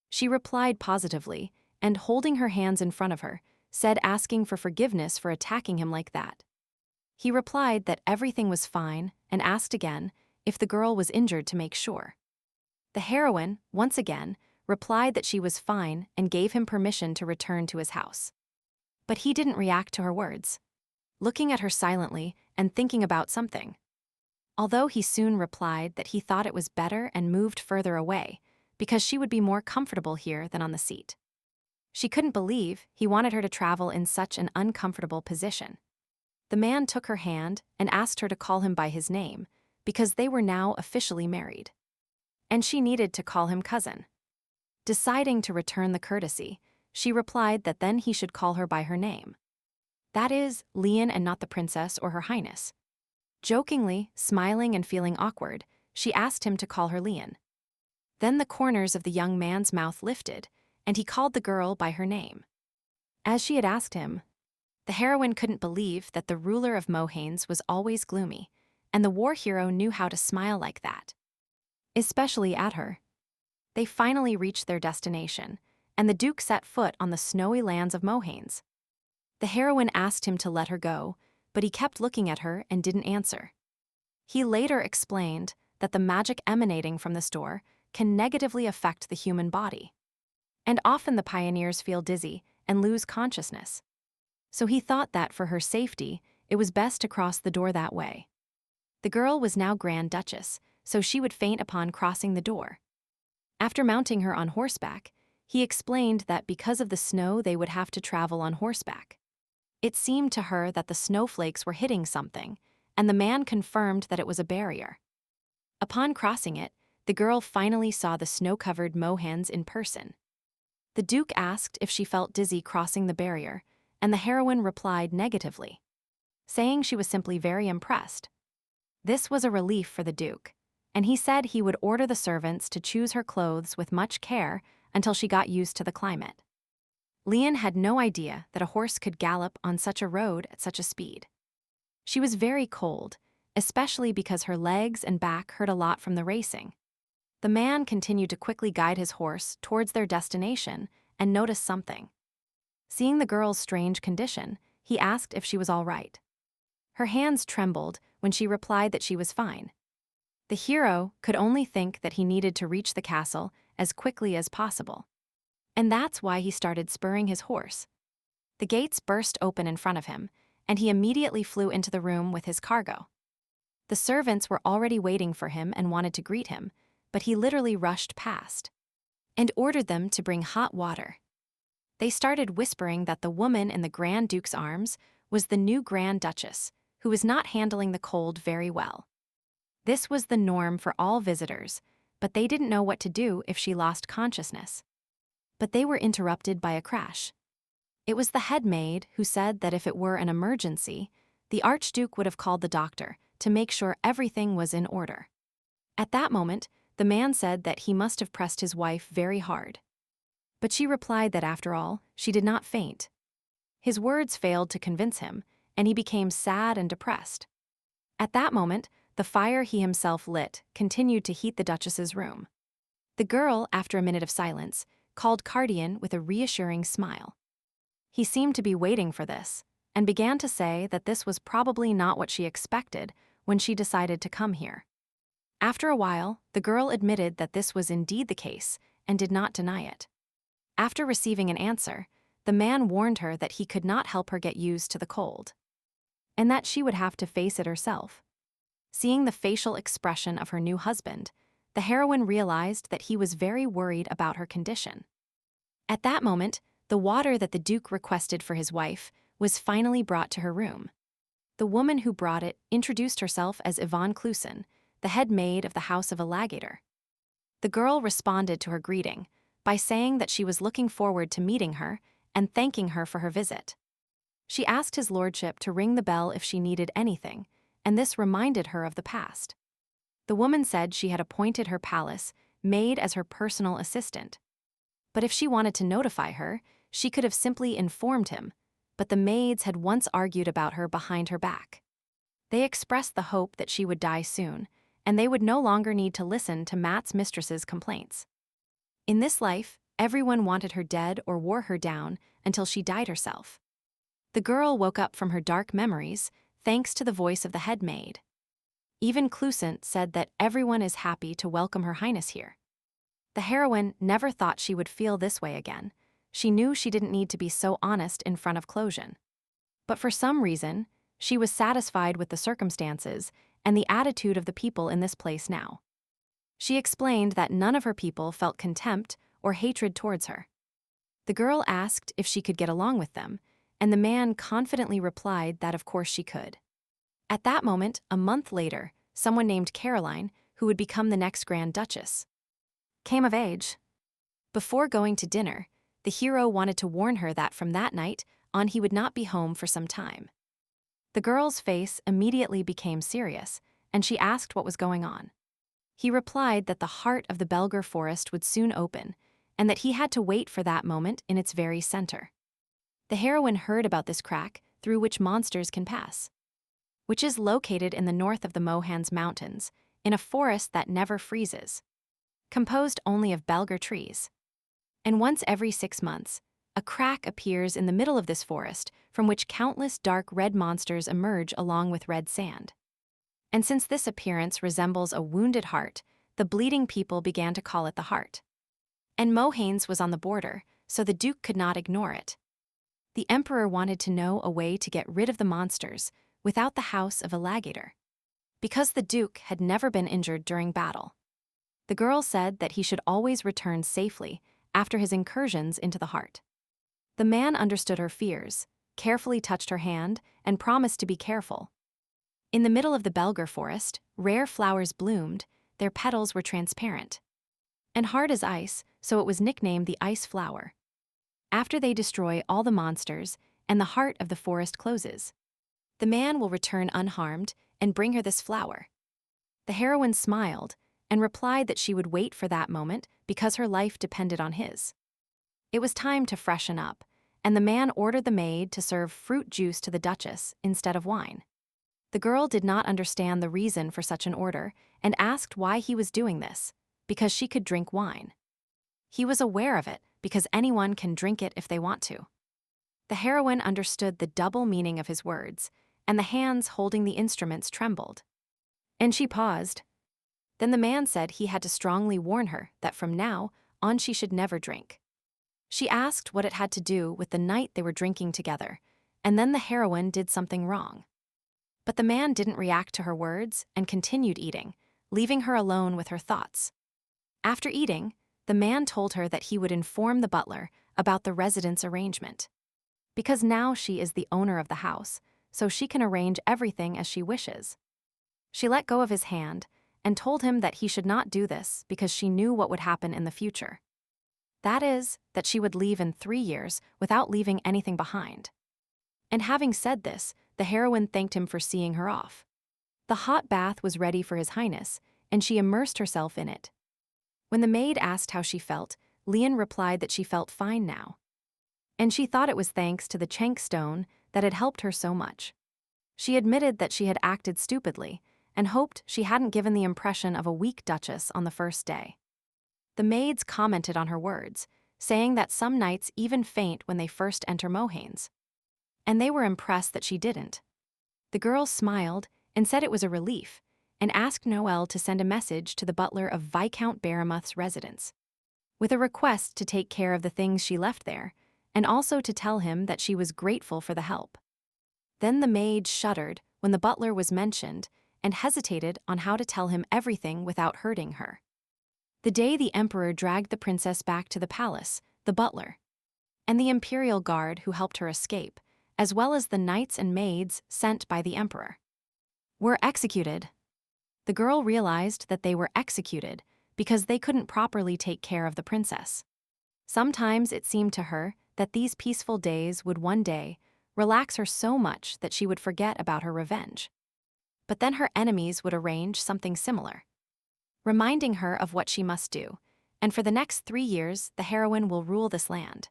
She replied positively, and holding her hands in front of her, said asking for forgiveness for attacking him like that. He replied that everything was fine and asked again if the girl was injured to make sure. The heroine, once again, replied that she was fine and gave him permission to return to his house. But he didn't react to her words, looking at her silently and thinking about something. Although he soon replied that he thought it was better and moved further away, because she would be more comfortable here than on the seat. She couldn't believe he wanted her to travel in such an uncomfortable position. The man took her hand and asked her to call him by his name, because they were now officially married. And she needed to call him cousin. Deciding to return the courtesy, she replied that then he should call her by her name. That is, Lian and not the princess or her highness. Jokingly, smiling and feeling awkward, she asked him to call her Lian. Then the corners of the young man's mouth lifted, and he called the girl by her name. As she had asked him, the heroine couldn't believe that the ruler of Mohanes was always gloomy, and the war hero knew how to smile like that. Especially at her. They finally reached their destination, and the Duke set foot on the snowy lands of Mohanes. The heroine asked him to let her go, but he kept looking at her and didn't answer. He later explained that the magic emanating from this door can negatively affect the human body. And often the pioneers feel dizzy and lose consciousness. So he thought that for her safety, it was best to cross the door that way. The girl was now Grand Duchess, so she would faint upon crossing the door. After mounting her on horseback, he explained that because of the snow they would have to travel on horseback. It seemed to her that the snowflakes were hitting something, and the man confirmed that it was a barrier. Upon crossing it, the girl finally saw the snow-covered Mohans in person. The Duke asked if she felt dizzy crossing the barrier, and the heroine replied negatively, saying she was simply very impressed. This was a relief for the Duke, and he said he would order the servants to choose her clothes with much care until she got used to the climate. Lian had no idea that a horse could gallop on such a road at such a speed. She was very cold, especially because her legs and back hurt a lot from the racing. The man continued to quickly guide his horse towards their destination and noticed something. Seeing the girl's strange condition, he asked if she was all right. Her hands trembled when she replied that she was fine. The hero could only think that he needed to reach the castle as quickly as possible. And that's why he started spurring his horse. The gates burst open in front of him, and he immediately flew into the room with his cargo. The servants were already waiting for him and wanted to greet him, but he literally rushed past and ordered them to bring hot water. They started whispering that the woman in the Grand Duke's arms was the new Grand Duchess, who was not handling the cold very well. This was the norm for all visitors, but they didn't know what to do if she lost consciousness. But they were interrupted by a crash. It was the head maid who said that if it were an emergency, the Archduke would have called the doctor to make sure everything was in order. At that moment, the man said that he must have pressed his wife very hard. But she replied that after all, she did not faint. His words failed to convince him, and he became sad and depressed. At that moment, the fire he himself lit continued to heat the Duchess's room. The girl, after a minute of silence, called Cardian with a reassuring smile. He seemed to be waiting for this, and began to say that this was probably not what she expected when she decided to come here. After a while, the girl admitted that this was indeed the case and did not deny it. After receiving an answer, the man warned her that he could not help her get used to the cold, and that she would have to face it herself. Seeing the facial expression of her new husband, the heroine realized that he was very worried about her condition. At that moment, the water that the Duke requested for his wife was finally brought to her room. The woman who brought it introduced herself as Yvonne Clusen, the head maid of the House of Alligator. The girl responded to her greeting by saying that she was looking forward to meeting her and thanking her for her visit. She asked his lordship to ring the bell if she needed anything, and this reminded her of the past. The woman said she had appointed her palace maid as her personal assistant. But if she wanted to notify her, she could have simply informed him, but the maids had once argued about her behind her back. They expressed the hope that she would die soon, and they would no longer need to listen to Matt's mistress's complaints. In this life, everyone wanted her dead or wore her down until she died herself. The girl woke up from her dark memories thanks to the voice of the head maid. Even Clusant said that everyone is happy to welcome Her Highness here. The heroine never thought she would feel this way again. She knew she didn't need to be so honest in front of Closion. But for some reason, she was satisfied with the circumstances and the attitude of the people in this place now. She explained that none of her people felt contempt or hatred towards her. The girl asked if she could get along with them, and the man confidently replied that of course she could. At that moment, a month later, someone named Caroline, who would become the next Grand Duchess, came of age. Before going to dinner, the hero wanted to warn her that from that night on he would not be home for some time. The girl's face immediately became serious, and she asked what was going on. He replied that the heart of the Belger forest would soon open, and that he had to wait for that moment in its very center. The heroine heard about this crack through which monsters can pass, which is located in the north of the Mohans Mountains, in a forest that never freezes, composed only of Belger trees. And once every 6 months, a crack appears in the middle of this forest from which countless dark red monsters emerge along with red sand. And since this appearance resembles a wounded heart, the bleeding people began to call it the heart. And Mohanes was on the border, so the Duke could not ignore it. The Emperor wanted to know a way to get rid of the monsters without the house of a Lagator, because the Duke had never been injured during battle. The girl said that he should always return safely after his incursions into the heart. The man understood her fears, carefully touched her hand, and promised to be careful. In the middle of the Belger forest, rare flowers bloomed, their petals were transparent and hard as ice, so it was nicknamed the ice flower. After they destroy all the monsters and the heart of the forest closes, the man will return unharmed and bring her this flower. The heroine smiled and replied that she would wait for that moment because her life depended on his. It was time to freshen up, and the man ordered the maid to serve fruit juice to the Duchess instead of wine. The girl did not understand the reason for such an order and asked why he was doing this, because she could drink wine. He was aware of it because anyone can drink it if they want to. The heroine understood the double meaning of his words, and the hands holding the instruments trembled. And she paused. Then the man said he had to strongly warn her that from now on she should never drink. She asked what it had to do with the night they were drinking together, and then the heroine did something wrong. But the man didn't react to her words and continued eating, leaving her alone with her thoughts. After eating, the man told her that he would inform the butler about the residence arrangement. Because now she is the owner of the house, so she can arrange everything as she wishes. She let go of his hand and told him that he should not do this because she knew what would happen in the future. That is, that she would leave in 3 years without leaving anything behind. And having said this, the heroine thanked him for seeing her off. The hot bath was ready for His Highness, and she immersed herself in it. When the maid asked how she felt, Leon replied that she felt fine now. And she thought it was thanks to the Chenk stone that had helped her so much. She admitted that she had acted stupidly and hoped she hadn't given the impression of a weak duchess on the first day. The maids commented on her words, saying that some knights even faint when they first enter Mohanes. And they were impressed that she didn't. The girl smiled and said it was a relief, and asked Noel to send a message to the butler of Viscount Barrymouth's residence, with a request to take care of the things she left there, and also to tell him that she was grateful for the help. Then the maid shuddered when the butler was mentioned and hesitated on how to tell him everything without hurting her. The day the emperor dragged the princess back to the palace, the butler and the imperial guard who helped her escape, as well as the knights and maids sent by the emperor, were executed. The girl realized that they were executed because they couldn't properly take care of the princess. Sometimes it seemed to her that these peaceful days would one day relax her so much that she would forget about her revenge. But then her enemies would arrange something similar, reminding her of what she must do, and for the next 3 years the heroine will rule this land.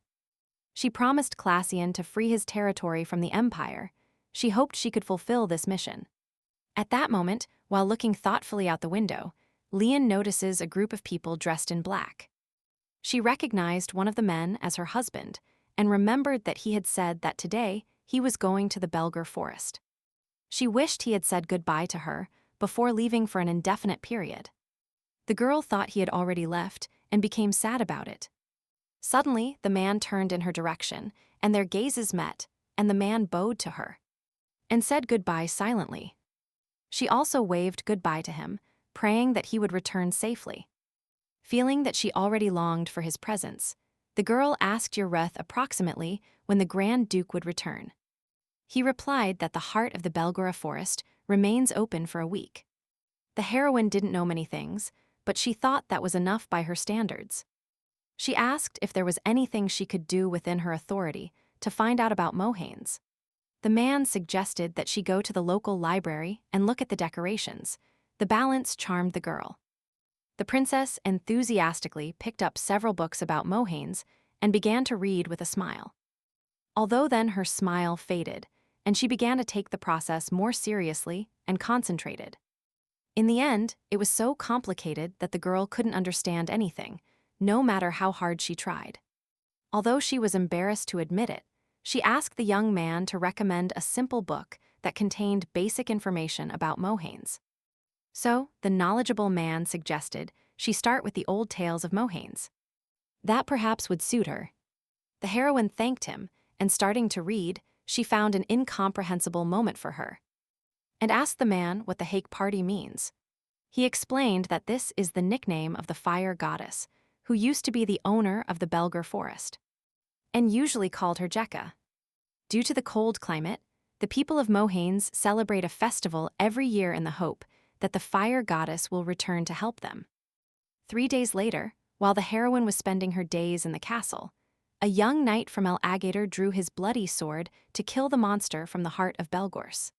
She promised Classian to free his territory from the empire. She hoped she could fulfill this mission. At that moment, while looking thoughtfully out the window, Leon notices a group of people dressed in black. She recognized one of the men as her husband and remembered that he had said that today he was going to the Belger forest. She wished he had said goodbye to her before leaving for an indefinite period. The girl thought he had already left and became sad about it. Suddenly, the man turned in her direction, and their gazes met, and the man bowed to her and said goodbye silently. She also waved goodbye to him, praying that he would return safely. Feeling that she already longed for his presence, the girl asked Ureth approximately when the Grand Duke would return. He replied that the heart of the Belgora forest remains open for a week. The heroine didn't know many things, but she thought that was enough by her standards. She asked if there was anything she could do within her authority to find out about Mohanes. The man suggested that she go to the local library and look at the decorations. The balance charmed the girl. The princess enthusiastically picked up several books about Mohanes and began to read with a smile. Although then her smile faded, and she began to take the process more seriously and concentrated. In the end, it was so complicated that the girl couldn't understand anything, no matter how hard she tried. Although she was embarrassed to admit it, she asked the young man to recommend a simple book that contained basic information about Mohanes. So, the knowledgeable man suggested she start with the old tales of Mohanes. That perhaps would suit her. The heroine thanked him, and starting to read, she found an incomprehensible moment for her, and asked the man what the Hake party means. He explained that this is the nickname of the fire goddess, who used to be the owner of the Belger forest, and usually called her Jekka. Due to the cold climate, the people of Mohanes celebrate a festival every year in the hope that the fire goddess will return to help them. 3 days later, while the heroine was spending her days in the castle, a young knight from El Agator drew his bloody sword to kill the monster from the heart of Belgors.